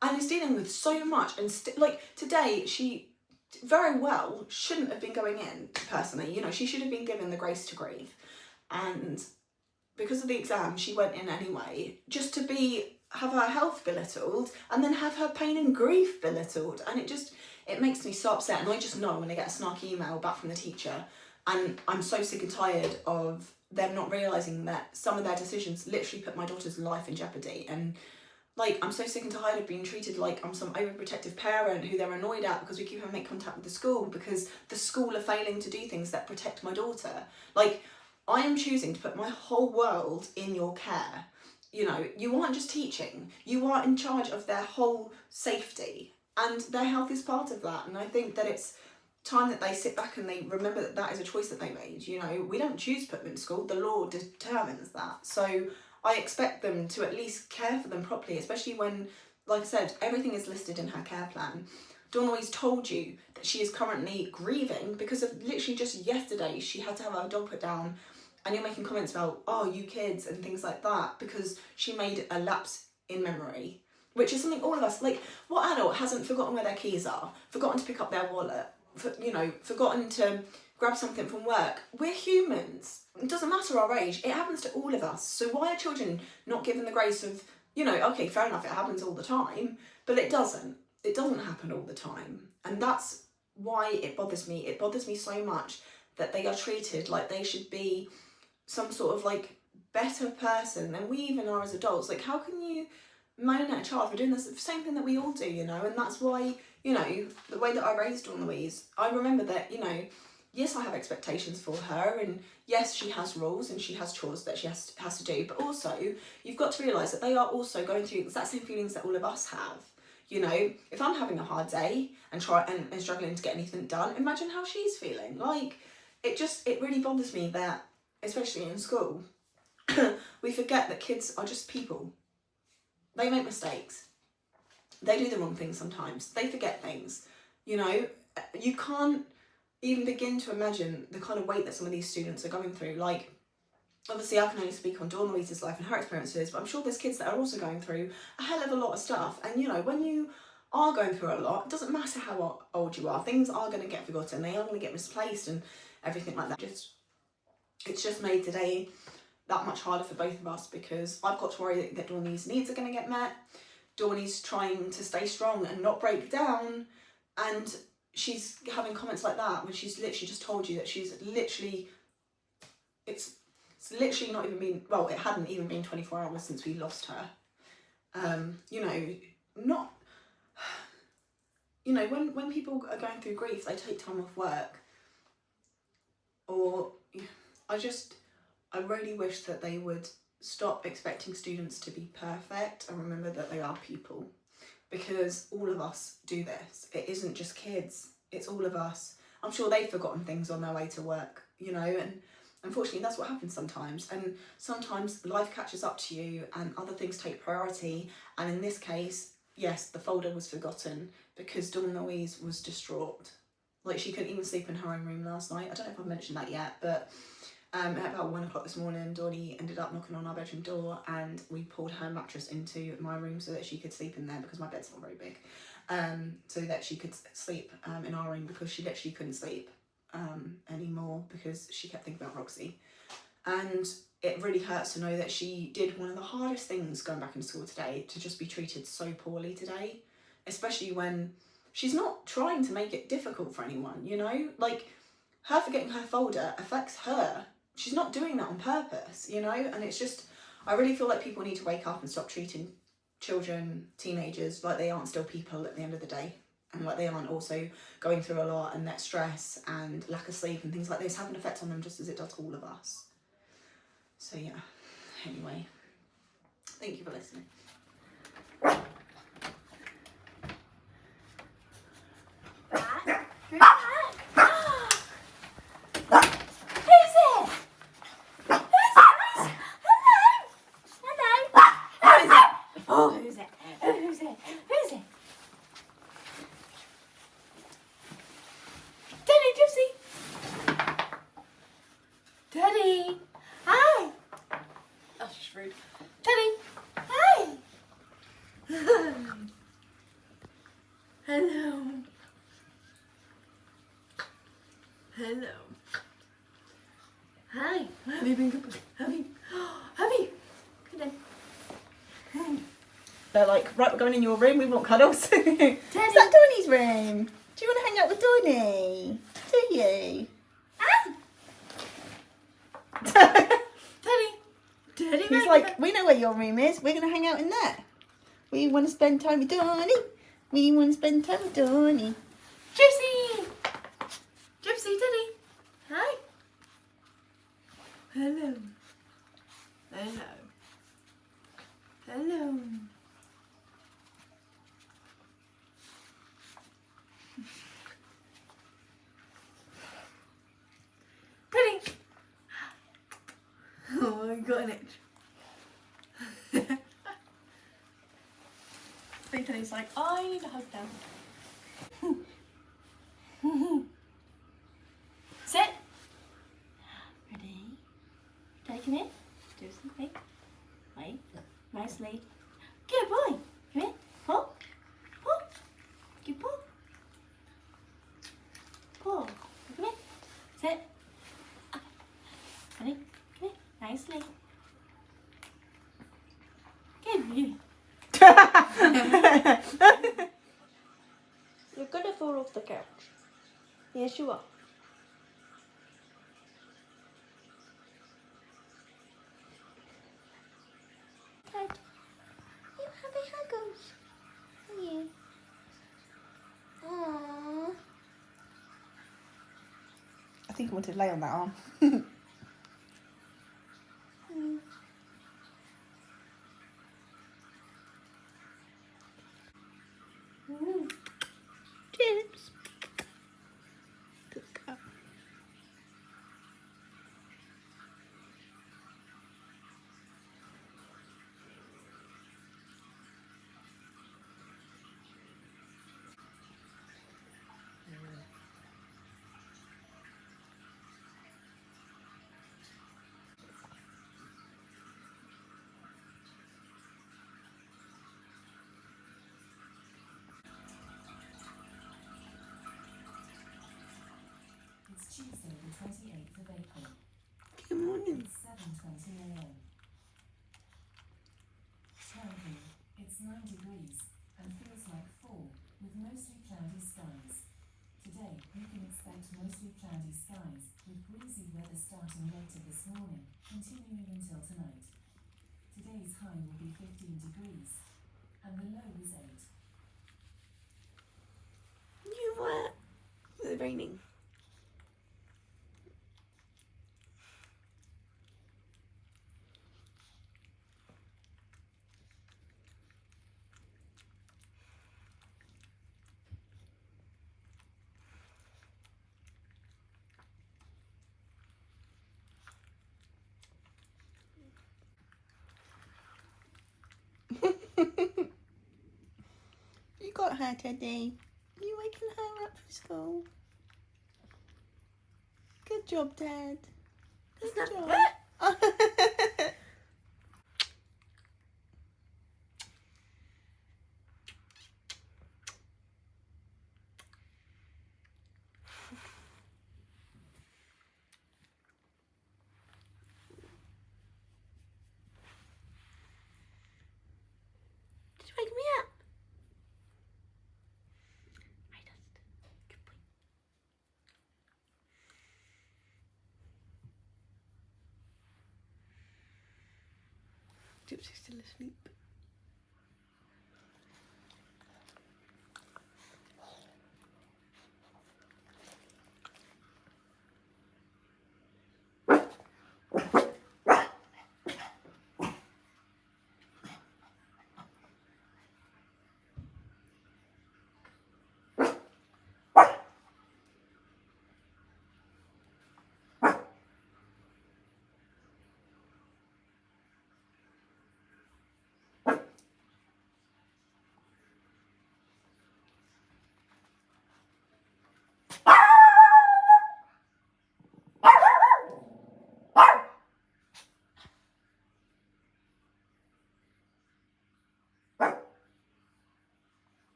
and is dealing with so much. And like today, she very well shouldn't have been going in, personally. You know, she should have been given the grace to grieve. And because of the exam, she went in anyway, just to have her health belittled and then have her pain and grief belittled. And it makes me so upset, and I just know when I get a snarky email back from the teacher, and I'm so sick and tired of them not realising that some of their decisions literally put my daughter's life in jeopardy. And like, I'm so sick and tired of being treated like I'm some overprotective parent who they're annoyed at because we keep having to make contact with the school because the school are failing to do things that protect my daughter. Like, I am choosing to put my whole world in your care. You know, you aren't just teaching, you are in charge of their whole safety. And their health is part of that. And I think that it's time that they sit back and they remember that that is a choice that they made. You know, we don't choose to put them in school. The law determines that. So I expect them to at least care for them properly, especially when, like I said, everything is listed in her care plan. Dawn-Louise told you that she is currently grieving because of literally just yesterday she had to have her dog put down, and you're making comments about, oh, you kids and things like that because she made a lapse in memory. Which is something all of us, like, what adult hasn't forgotten where their keys are, forgotten to pick up their wallet, forgotten to grab something from work? We're humans. It doesn't matter our age. It happens to all of us. So why are children not given the grace of, you know, okay, fair enough, it happens all the time, but it doesn't. It doesn't happen all the time. And that's why it bothers me. It bothers me so much that they are treated like they should be some sort of, like, better person than we even are as adults. Like, how can you moan at a child for doing the same thing that we all do, you know? And that's why, you know, the way that I raised Dawn-Louise, I remember that, you know, yes, I have expectations for her, and yes, she has rules and she has chores that she has to do, but also you've got to realise that they are also going through the exact same feelings that all of us have. You know, if I'm having a hard day and struggling to get anything done, imagine how she's feeling. Like, it really bothers me that, especially in school, we forget that kids are just people. They make mistakes. They do the wrong things sometimes. They forget things. You know, you can't even begin to imagine the kind of weight that some of these students are going through. Like, obviously I can only speak on Dawn-Louise's life and her experiences, but I'm sure there's kids that are also going through a hell of a lot of stuff. And, you know, when you are going through a lot, it doesn't matter how old you are, things are going to get forgotten. They are going to get misplaced and everything like that. It's just made today that much harder for both of us, because I've got to worry that Dawn-Louise's needs are going to get met. Dawn-Louise's trying to stay strong and not break down, and she's having comments like that when she's literally just told you that she's literally, it's It's literally not even been, well, it hadn't even been 24 hours since we lost her. You know, when people are going through grief, they take time off work. Or I really wish that they would stop expecting students to be perfect and remember that they are people. Because all of us do this. It isn't just kids, it's all of us. I'm sure they've forgotten things on their way to work, you know, and unfortunately that's what happens sometimes. And sometimes life catches up to you and other things take priority. And in this case, yes, the folder was forgotten because Dawn-Louise was distraught. Like, she couldn't even sleep in her own room last night. I don't know if I've mentioned that yet, but at about 1 o'clock this morning, Dawnie ended up knocking on our bedroom door and we pulled her mattress into my room so that she could sleep in there because my bed's not very big. So that she could sleep in our room because she literally couldn't sleep anymore because she kept thinking about Roxy. And it really hurts to know that she did one of the hardest things going back into school today, to just be treated so poorly today, especially when she's not trying to make it difficult for anyone, you know? Like, her forgetting her folder affects her. She's not doing that on purpose, you know? And it's just, I really feel like people need to wake up and stop treating children, teenagers, like they aren't still people at the end of the day. And like they aren't also going through a lot, and that stress and lack of sleep and things like this have an effect on them just as it does all of us. So yeah, anyway, thank you for listening. Hello. Hi. Have you been good? Have you? Good then. They're like, right, we're going in your room, we want cuddles. Is that Donnie's room? Do you want to hang out with Donnie? Do you? Daddy. He's like, we know where your room is, we're going to hang out in there. We want to spend time with Donnie. We want to spend time with Donnie. Gypsy, Daddy. Hi. Hello. Daddy. Oh, I got an itch. Daddy's like, I need a hug now. Sit. Ready? Daddy, come here. Do something. Wait. Nicely. Good boy. Come here. Pull. Good pull. Pull. Come here. Sit. Ready? Come here. Nicely. Good. You're gonna fall off the couch. Yes, you are. You have a huggles. Yeah. Aww. I think I want to lay on that arm. Chips. Good girl. It's Tuesday, the 28th of April. Good morning. It's 7:20 a.m. Currently, it's 9 degrees and feels like fall, with mostly cloudy skies. Today, you can expect mostly cloudy skies, with breezy weather starting later this morning, continuing until tonight. Today's high will be 15 degrees, and the low is 8. You what? Is it raining? You got her, Teddy. You waking her up for school. Good job, Dad. Good job. Did you wake me up? I just. Good boy. Gypsy's still asleep.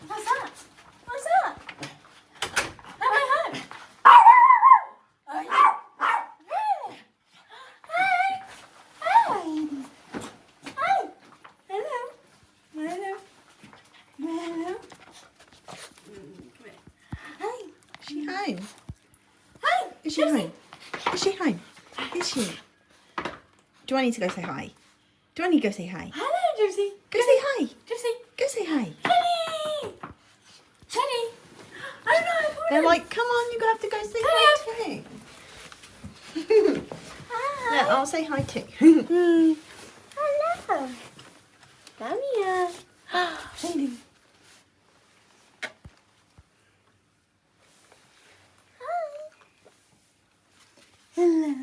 What's that? What's that? Am I home? Are you? Really? Hey! Hey! Hey! Hello! Hello! Hello! Come here. Hey! Is she home? Hey! Is she home? Is she home? Is she? Do I need to go say hi? Do I need to go say hi? Hello, Gypsy! Go say hi. Gypsy! Go say hi. Teddy! Teddy! Oh no, I thought They're like, come on, you're going to have to go say hi too. hi. Yeah, I'll say hi too. Hello. Come here. Teddy. Hello.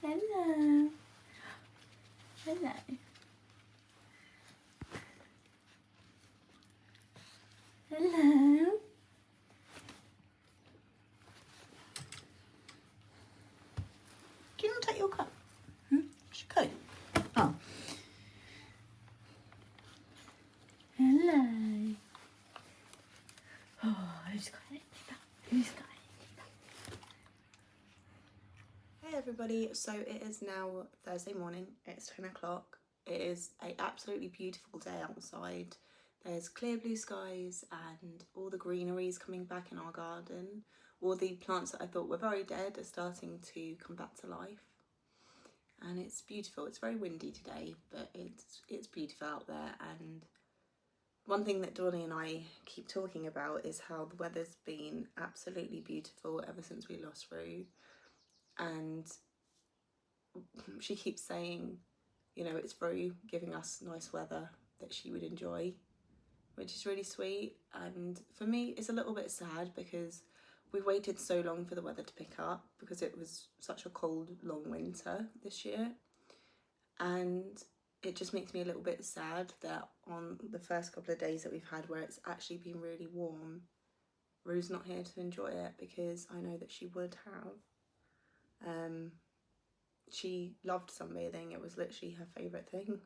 Hello. Hello. Hello. Do you want to take your cup? She could. Oh. Hello. Oh, who's got it? Who's got it? Hey everybody, so it is now Thursday morning, it's 10 o'clock. It is an absolutely beautiful day outside. There's clear blue skies and all the greenery is coming back in our garden. All the plants that I thought were very dead are starting to come back to life. And it's beautiful. It's very windy today, but it's beautiful out there. And one thing that Dawnie and I keep talking about is how the weather's been absolutely beautiful ever since we lost Rue. And she keeps saying, you know, it's Rue giving us nice weather that she would enjoy, which is really sweet. And for me, it's a little bit sad because we waited so long for the weather to pick up because it was such a cold, long winter this year. And it just makes me a little bit sad that on the first couple of days that we've had where it's actually been really warm, Rue's not here to enjoy it, because I know that she would have. She loved sunbathing. It was literally her favourite thing.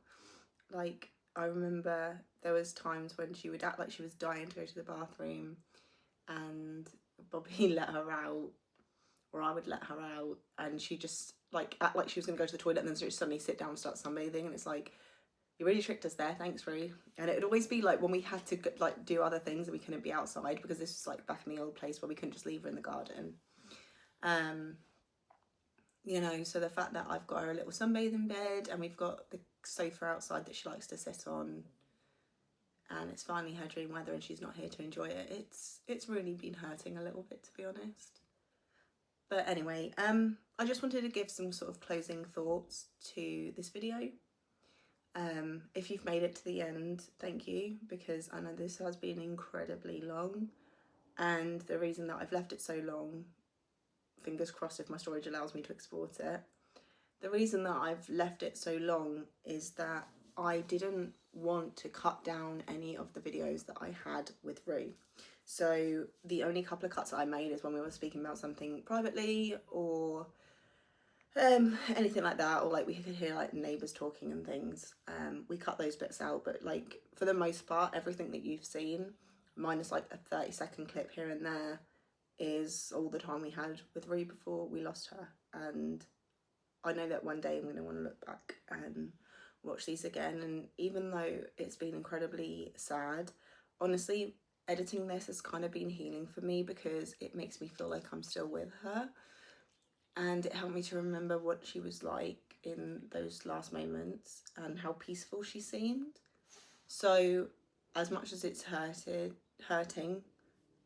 Like, I remember there was times when she would act like she was dying to go to the bathroom, and Bobbie let her out, or I would let her out, and she just like act like she was gonna go to the toilet and then just suddenly sit down and start sunbathing, and it's like, you really tricked us there, thanks Rue. And it would always be like when we had to like do other things and we couldn't be outside, because this was like back in the old place where we couldn't just leave her in the garden. You know, so the fact that I've got her a little sunbathing bed and we've got the sofa outside that she likes to sit on, and it's finally her dream weather and she's not here to enjoy it, it's really been hurting a little bit, to be honest. But anyway, I just wanted to give some sort of closing thoughts to this video. If you've made it to the end, thank you, because I know this has been incredibly long, and the reason that I've left it so long, fingers crossed if my storage allows me to export it, the reason that I've left it so long is that I didn't want to cut down any of the videos that I had with Rue. So the only couple of cuts that I made is when we were speaking about something privately, or anything like that, or like we could hear like neighbours talking and things. We cut those bits out, but like for the most part, everything that you've seen, minus like a 30-second clip here and there, is all the time we had with Rue before we lost her. And I know that one day I'm going to want to look back and watch these again, and even though it's been incredibly sad, honestly, editing this has kind of been healing for me, because it makes me feel like I'm still with her, and it helped me to remember what she was like in those last moments and how peaceful she seemed. So as much as it's hurting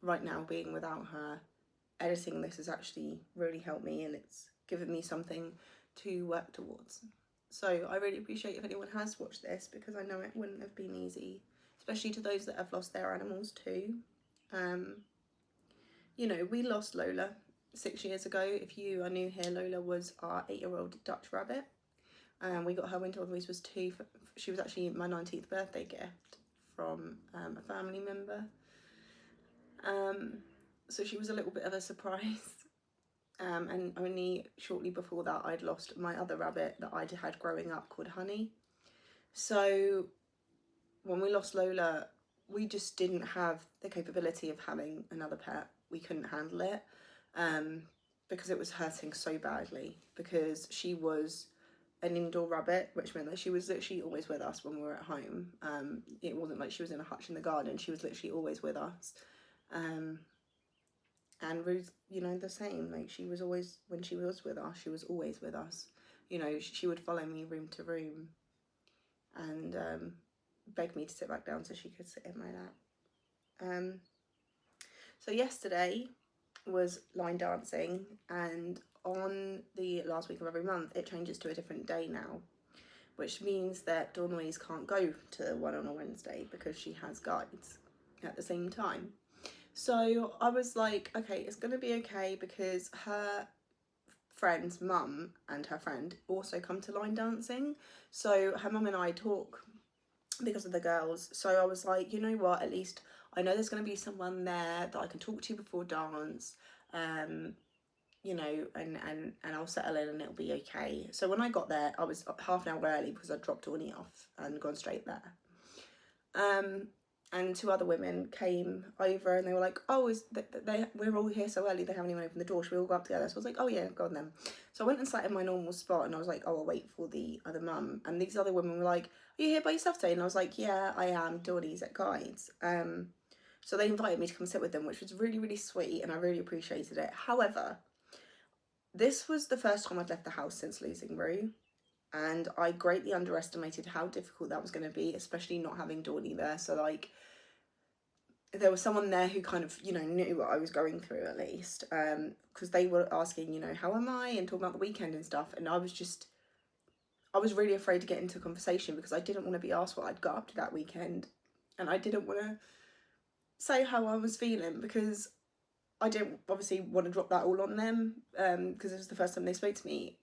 right now being without her, editing this has actually really helped me, and it's given me something to work towards. So I really appreciate if anyone has watched this, because I know it wouldn't have been easy, especially to those that have lost their animals too. You know, we lost Lola 6 years ago. If you are new here, Lola was our 8-year-old Dutch rabbit. We got her when Dawn-Louise was 2. She was actually my 19th birthday gift from a family member. So she was a little bit of a surprise. And only shortly before that, I'd lost my other rabbit that I'd had growing up called Honey. So when we lost Lola, we just didn't have the capability of having another pet. We couldn't handle it, because it was hurting so badly, because she was an indoor rabbit, which meant that she was literally always with us when we were at home. It wasn't like she was in a hutch in the garden. She was literally always with us. And Ruth, you know, the same. Like, she was always, when she was with us, she was always with us. You know, she would follow me room to room and beg me to sit back down so she could sit in my lap. So yesterday was line dancing, and on the last week of every month it changes to a different day now, which means that Dawn-Louise can't go to one on a Wednesday because she has guides at the same time. So I was like, okay, it's gonna be okay, because her friend's mum and her friend also come to line dancing, so her mum and I talk because of the girls. So I was like, you know what, at least I know there's going to be someone there that I can talk to before dance, you know, and I'll settle in and it'll be okay. So when I got there, I was half an hour early because I dropped Dawnie off and gone straight there. And 2 other women came over and they were like, oh, we're all here so early, they haven't even opened the door, should we all go up together? So I was like, oh yeah, go on then. So I went and sat in my normal spot, and I was like, oh, I'll wait for the other mum. And these other women were like, are you here by yourself today? And I was like, yeah, I am, Dawnie's at guides. So they invited me to come sit with them, which was really, really sweet, and I really appreciated it. However, this was the first time I'd left the house since losing Rue, and I greatly underestimated how difficult that was going to be, especially not having Dawnie there. So like, there was someone there who kind of, you know, knew what I was going through at least, because they were asking, you know, how am I, and talking about the weekend and stuff, and I was really afraid to get into a conversation because I didn't want to be asked what I'd got up to that weekend, and I didn't want to say how I was feeling because I didn't obviously want to drop that all on them, because it was the first time they spoke to me,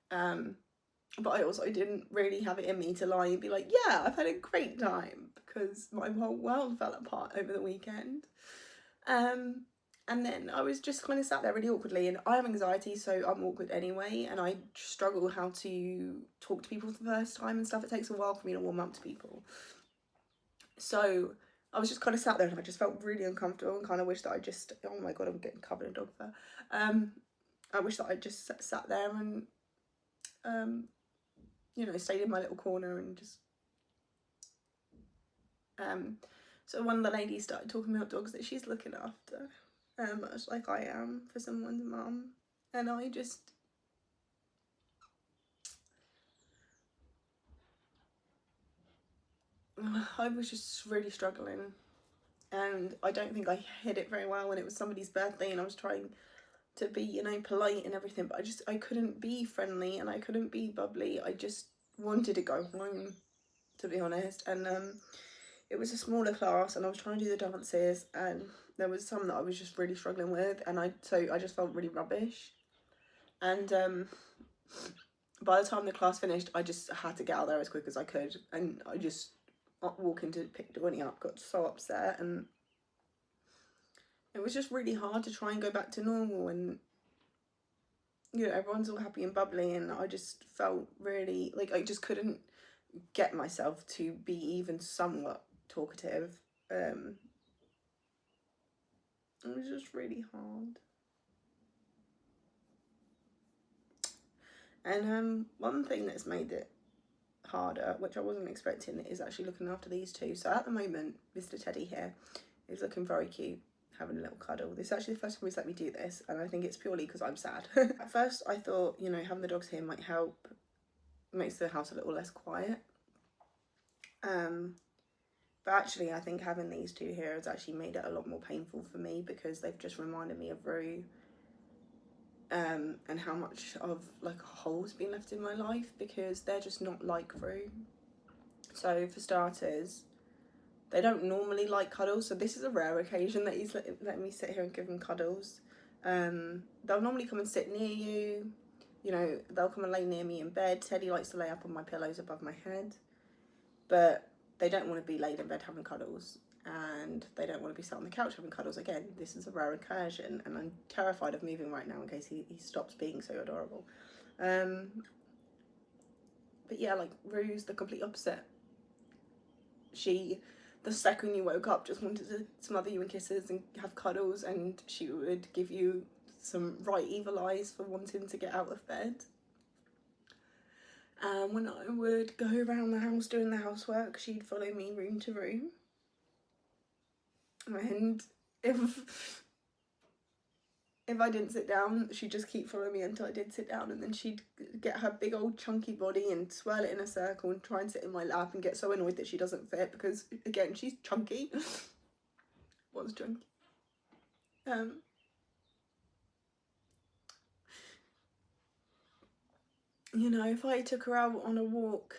but I also didn't really have it in me to lie and be like, yeah, I've had a great time, because my whole world fell apart over the weekend. And then I was just kind of sat there really awkwardly, and I have anxiety, so I'm awkward anyway, and I struggle how to talk to people for the first time and stuff. It takes a while for me to warm up to people. So I was just kind of sat there and I just felt really uncomfortable and kind of wish that I just, oh my god, I'm getting covered in dog fur. I wish that I just sat there and, you know, stayed in my little corner and just, so one of the ladies started talking about dogs that she's looking after, much like I am for someone's mum, and I was just really struggling, and I don't think I hid it very well when it was somebody's birthday and I was trying to be, you know, polite and everything, but I couldn't be friendly and I couldn't be bubbly. I just wanted to go home, to be honest. And it was a smaller class and I was trying to do the dances and there was some that I was just really struggling with, and I just felt really rubbish. And by the time the class finished, I just had to get out there as quick as I could, and I just walking to pick Dawn up got so upset, and it was just really hard to try and go back to normal, and you know, everyone's all happy and bubbly, and I just felt really like I just couldn't get myself to be even somewhat talkative. It was just really hard. And one thing that's made it harder, which I wasn't expecting, is actually looking after these two. So at the moment, Mr. Teddy here is looking very cute, having a little cuddle. This is actually the first time he's let me do this, and I think it's purely because I'm sad. At first I thought, you know, having the dogs here might help, makes the house a little less quiet. But actually I think having these two here has actually made it a lot more painful for me, because they've just reminded me of Rue, and how much of like a hole's been left in my life, because they're just not like Rue. So for starters, they don't normally like cuddles, so this is a rare occasion that he's letting me sit here and give them cuddles. They'll normally come and sit near you, you know, they'll come and lay near me in bed. Teddy likes to lay up on my pillows above my head, but they don't want to be laid in bed having cuddles, and they don't want to be sat on the couch having cuddles. Again, this is a rare occasion, and I'm terrified of moving right now in case he stops being so adorable. But yeah, like Rue's the complete opposite. She, the second you woke up, just wanted to smother you in kisses and have cuddles, and she would give you some right evil eyes for wanting to get out of bed. When I would go around the house doing the housework, she'd follow me room to room. And if I didn't sit down, she'd just keep following me until I did sit down, and then she'd get her big old chunky body and swirl it in a circle and try and sit in my lap, and get so annoyed that she doesn't fit, because again, she's chunky. Was chunky. You know, if I took her out on a walk,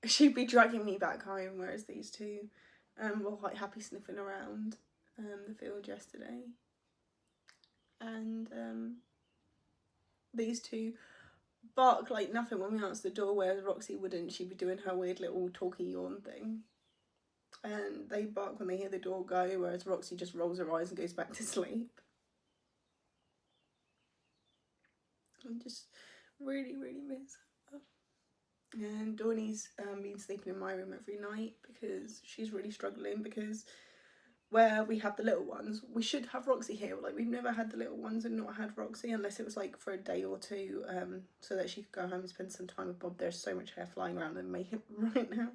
she'd be dragging me back home, whereas these two were quite happy sniffing around the field yesterday. And these two bark like nothing when we answer the door, whereas Roxy wouldn't. She'd be doing her weird little talky yawn thing. And they bark when they hear the door go, whereas Roxy just rolls her eyes and goes back to sleep. I just really, really miss her. And Dawn-Louise been sleeping in my room every night because she's really struggling, because where we have the little ones, we should have Roxy here. Like, we've never had the little ones and not had Roxy, unless it was like for a day or two, so that she could go home and spend some time with Bob. There's so much hair flying around in my hip right now.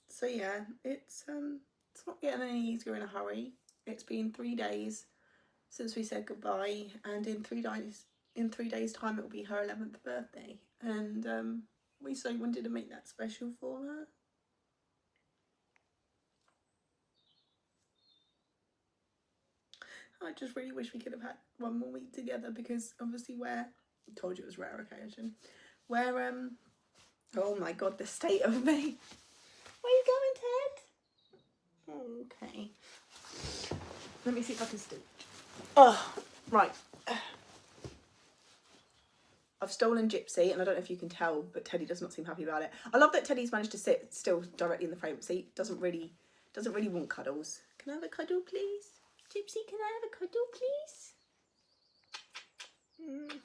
So yeah, it's not getting any easier in a hurry. It's been 3 days since we said goodbye, and in 3 days time it will be her 11th birthday, and we so wanted to make that special for her. I just really wish we could have had one more week together, because obviously I told you it was a rare occasion, where oh my god, the state of me. Where you going, Ted? Okay, let me see if I can stitch. Oh, right. I've stolen Gypsy, and I don't know if you can tell, but Teddy does not seem happy about it. I love that Teddy's managed to sit still directly in the frame seat. Doesn't really want cuddles. Can I have a cuddle, please? Gypsy, can I have a cuddle, please?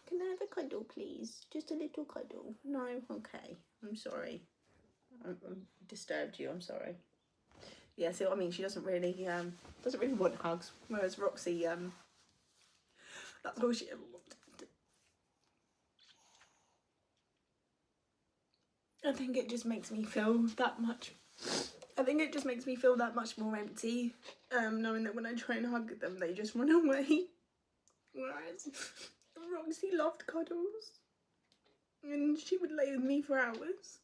Can I have a cuddle, please? Just a little cuddle. No? Okay. I'm sorry. I disturbed you. I'm sorry. yeah, see what I mean? She doesn't really want hugs, whereas Roxy, that's all she ever wanted. I think it just makes me feel that much. I think it just makes me feel that much more empty, knowing that when I try and hug them, they just run away. Whereas Roxy loved cuddles, and she would lay with me for hours.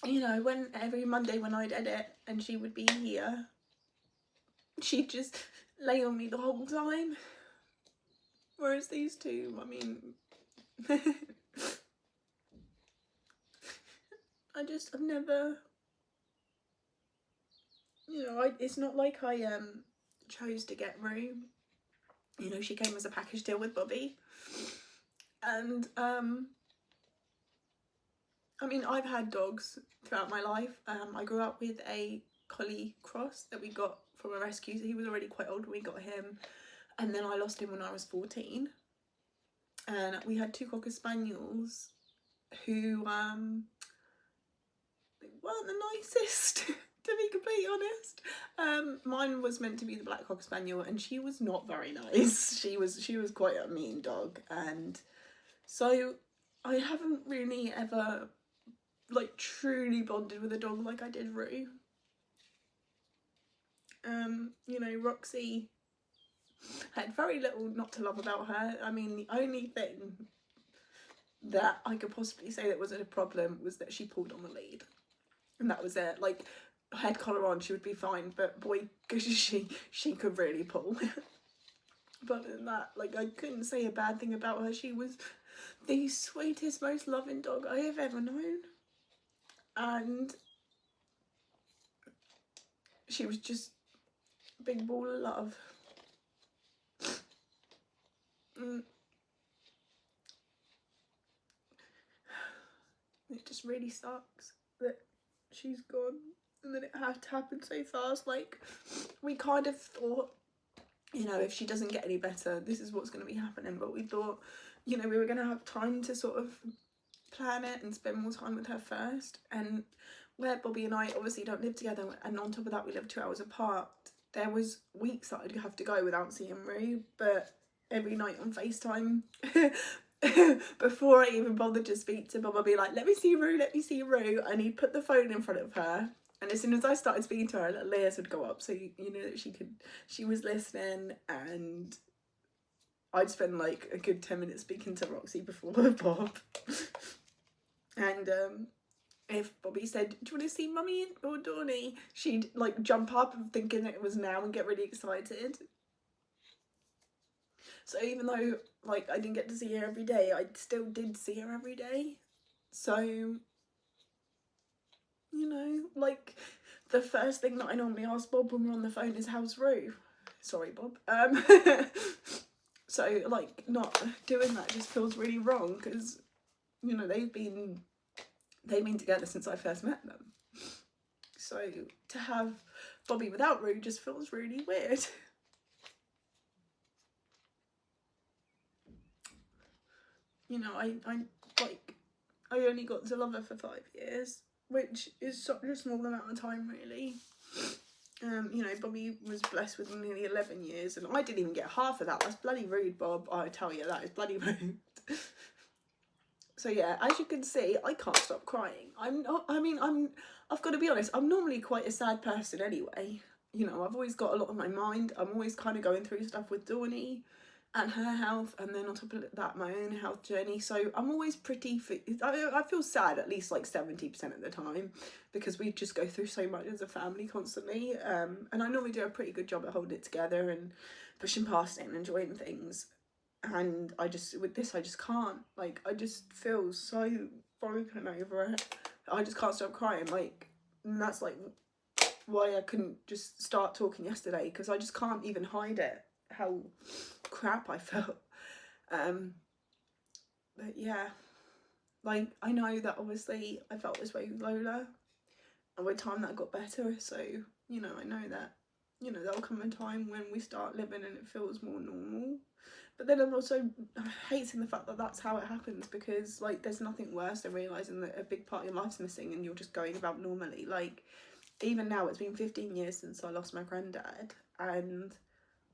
You know, when every Monday when I'd edit and she would be here, she'd just lay on me the whole time. Whereas these two, I mean, I've never, you know, it's not like I chose to get Rue. You know, she came as a package deal with Bobbie. And I mean, I've had dogs throughout my life. I grew up with a collie cross that we got from a rescue. So he was already quite old when we got him. And then I lost him when I was 14. And we had 2 Cocker Spaniels who weren't the nicest, to be completely honest. Mine was meant to be the Black Cocker Spaniel, and she was not very nice. She was quite a mean dog. And so I haven't really ever like truly bonded with a dog like I did Rue. You know, Roxy had very little not to love about her. I mean, the only thing that I could possibly say that was a problem was that she pulled on the lead, and that was it. Like, head collar on, she would be fine, but boy, because she could really pull. But other than that, like, I couldn't say a bad thing about her. She was the sweetest, most loving dog I have ever known. And she was just a big ball of love. It just really sucks that she's gone and that it had to happen so fast. Like, we kind of thought, you know, if she doesn't get any better, this is what's going to be happening. But we thought, you know, we were going to have time to sort of plan it and spend more time with her first. And where Bobbie and I obviously don't live together, and on top of that we live 2 hours apart, there was weeks that I'd have to go without seeing Rue. But every night on FaceTime, before I even bothered to speak to Bob, I'd be like, let me see Rue, and he'd put the phone in front of her, and as soon as I started speaking to her, little ears would go up, so you know that she was listening. And I'd spend like a good 10 minutes speaking to Roxy before Bob. And if Bobbie said, do you want to see Mummy or Dawnie, she'd like jump up thinking it was now and get really excited. So even though like I didn't get to see her every day, I still did see her every day. So, you know, like the first thing that I normally ask Bob when we're on the phone is, how's Rue? Sorry, Bob. So like not doing that just feels really wrong, because, you know, they've been together since I first met them. So to have Bobbie without Rue just feels really weird. You know, I only got to love her for 5 years, which is such a small amount of time, really. You know, Bobbie was blessed with nearly 11 years, and I didn't even get half of that. That's bloody rude, Bob. I tell you, that is bloody rude. So yeah, as you can see, I can't stop crying. I've got to be honest, I'm normally quite a sad person anyway. You know, I've always got a lot on my mind. I'm always kind of going through stuff with Dawnie and her health, and then on top of that, my own health journey. So I'm always I feel sad at least like 70% of the time, because we just go through so much as a family constantly. And I normally do a pretty good job at holding it together and pushing past it and enjoying things. And with this, I just can't. Like, I just feel so broken over it. I just can't stop crying. Like, and that's like why I couldn't just start talking yesterday, because I just can't even hide it, how crap I felt. But yeah, like, I know that obviously I felt this way with Lola, and with time that got better. So, you know, I know that, you know, there'll come a time when we start living and it feels more normal. But then I'm also hating the fact that that's how it happens, because like there's nothing worse than realising that a big part of your life's missing and you're just going about normally. Like even now, it's been 15 years since I lost my granddad, and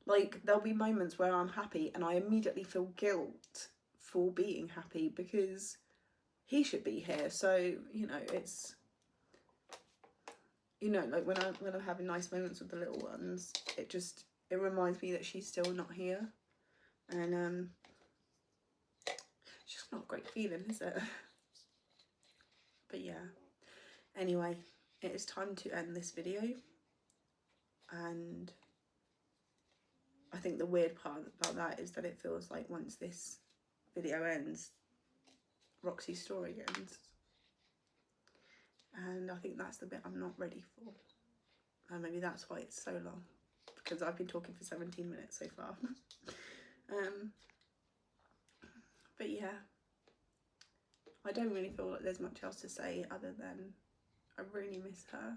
like there'll be moments where I'm happy and I immediately feel guilt for being happy because he should be here. So, you know, it's, you know, like when I'm having nice moments with the little ones, it reminds me that she's still not here. And it's just not a great feeling, is it? But yeah, anyway, it is time to end this video. And I think the weird part about that is that it feels like once this video ends, Roxy's story ends. And I think that's the bit I'm not ready for. And maybe that's why it's so long, because I've been talking for 17 minutes so far. But yeah, I don't really feel like there's much else to say other than I really miss her.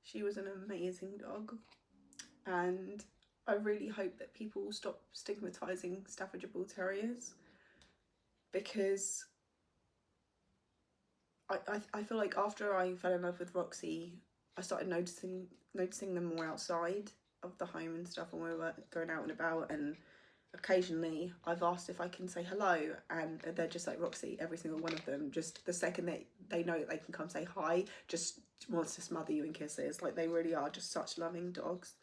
She was an amazing dog, and I really hope that people will stop stigmatising Staffordshire Bull Terriers, because I feel like after I fell in love with Roxy, I started noticing them more outside of the home and stuff when we were going out and about, and occasionally I've asked if I can say hello, and they're just like Roxy, every single one of them, just the second they know that they can come say hi, just wants to smother you in kisses. Like they really are just such loving dogs,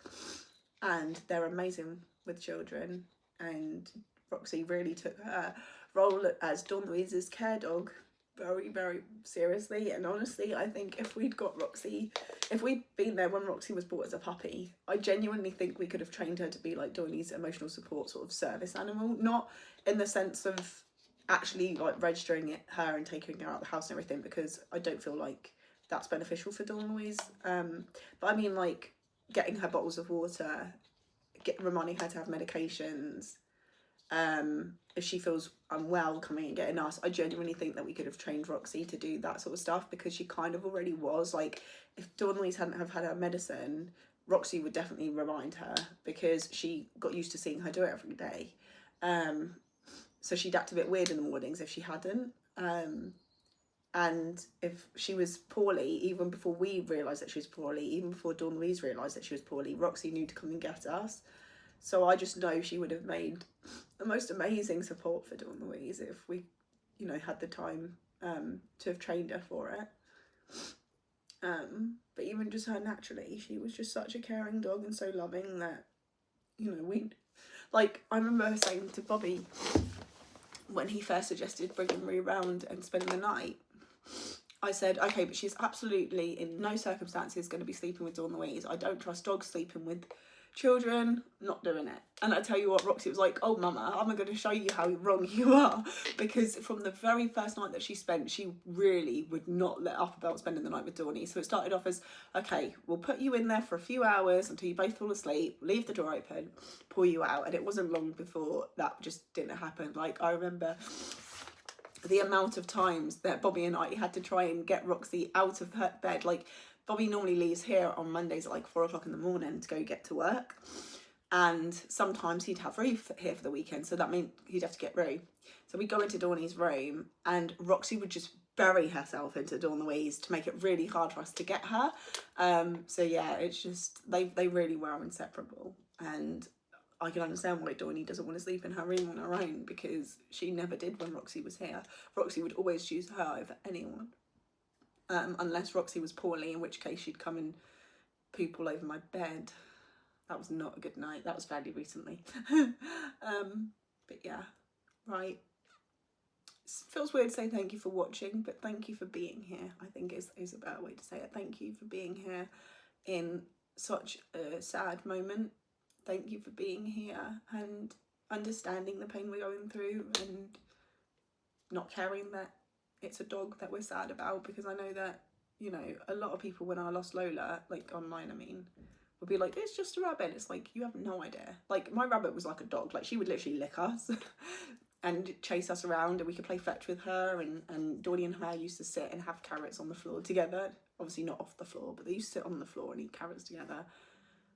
and they're amazing with children. And Roxy really took her role as Dawn-Louise's care dog very, very seriously. And honestly, I think if we'd been there when Roxy was bought as a puppy, I genuinely think we could have trained her to be like Dawn's emotional support sort of service animal, not in the sense of actually like registering her and taking her out of the house and everything, because I don't feel like that's beneficial for Dawn-Louise. But I mean like getting her bottles of water, reminding her to have medications, if she feels unwell, coming and getting us. I genuinely think that we could have trained Roxy to do that sort of stuff, because she kind of already was. Like if Dawn-Louise hadn't have had her medicine, Roxy would definitely remind her, because she got used to seeing her do it every day. So she'd act a bit weird in the mornings if she hadn't. And if she was poorly, even before we realised that she was poorly, even before Dawn-Louise realised that she was poorly, Roxy knew to come and get us. So I just know she would have made the most amazing support for Dawn-Louise if we, you know, had the time to have trained her for it. But even just her naturally, she was just such a caring dog and so loving that, you know, I remember saying to Bobbie when he first suggested bringing Roo round and spending the night, I said, okay, but she's absolutely in no circumstances going to be sleeping with Dawn-Louise. I don't trust dogs sleeping with children, not doing it. And I tell you what, Roxy was like, oh mama, I'm going to show you how wrong you are, because from the very first night that she spent, she really would not let up about spending the night with Dawny. So it started off as, okay, we'll put you in there for a few hours until you both fall asleep, leave the door open, pull you out. And it wasn't long before that just didn't happen. Like I remember the amount of times that Bobbie and I had to try and get Roxy out of her bed. Like Bobbie normally leaves here on Mondays at like 4 o'clock in the morning to go get to work, and sometimes he'd have Roo here for the weekend, so that meant he'd have to get Roo. So we'd go into Dawny's room and Roxy would just bury herself into Dawn-Louise to make it really hard for us to get her. So yeah, it's just they really were inseparable, and I can understand why Dawny doesn't want to sleep in her room on her own, because she never did when Roxy was here. Roxy would always choose her over anyone. Unless Roxy was poorly, in which case she'd come and poop all over my bed. That was not a good night. That was fairly recently. But yeah, right. It feels weird to say thank you for watching, but thank you for being here. I think is a better way to say it. Thank you for being here in such a sad moment. Thank you for being here and understanding the pain we're going through, and not caring that it's a dog that we're sad about, because I know that, you know, a lot of people, when I lost Lola, like online I mean, would be like, it's just a rabbit. It's like, you have no idea. Like my rabbit was like a dog. Like she would literally lick us and chase us around, and we could play fetch with her, and Dawny and her used to sit and have carrots on the floor together. Obviously not off the floor, but they used to sit on the floor and eat carrots together.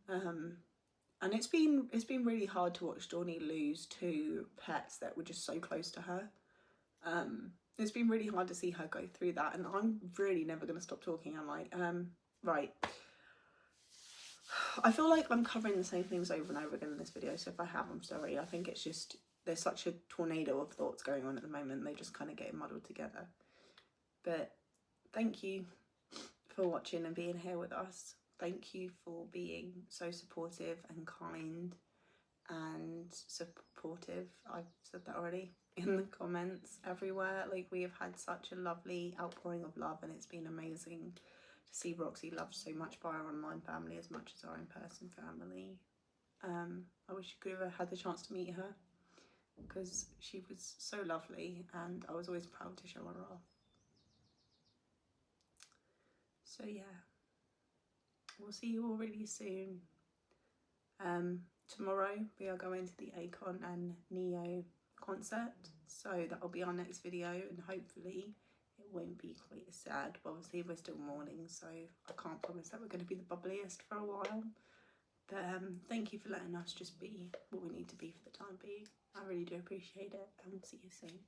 And it's been really hard to watch Dawnie lose two pets that were just so close to her. It's been really hard to see her go through that, and I'm really never going to stop talking, am I? Right. I feel like I'm covering the same things over and over again in this video, so if I have, I'm sorry. I think it's just, there's such a tornado of thoughts going on at the moment, they just kind of get muddled together. But thank you for watching and being here with us. Thank you for being so supportive and kind and supportive. I've said that already. In the comments everywhere. Like, we have had such a lovely outpouring of love, and it's been amazing to see Roxy loved so much by our online family as much as our in-person family. I wish you could have had the chance to meet her, because she was so lovely and I was always proud to show her off. So yeah, we'll see you all really soon. Tomorrow we are going to the Akon and Neo concert, so that'll be our next video, and hopefully it won't be quite as sad. But obviously we're still mourning, so I can't promise that we're going to be the bubbliest for a while. But thank you for letting us just be what we need to be for the time being. I really do appreciate it, and we'll see you soon.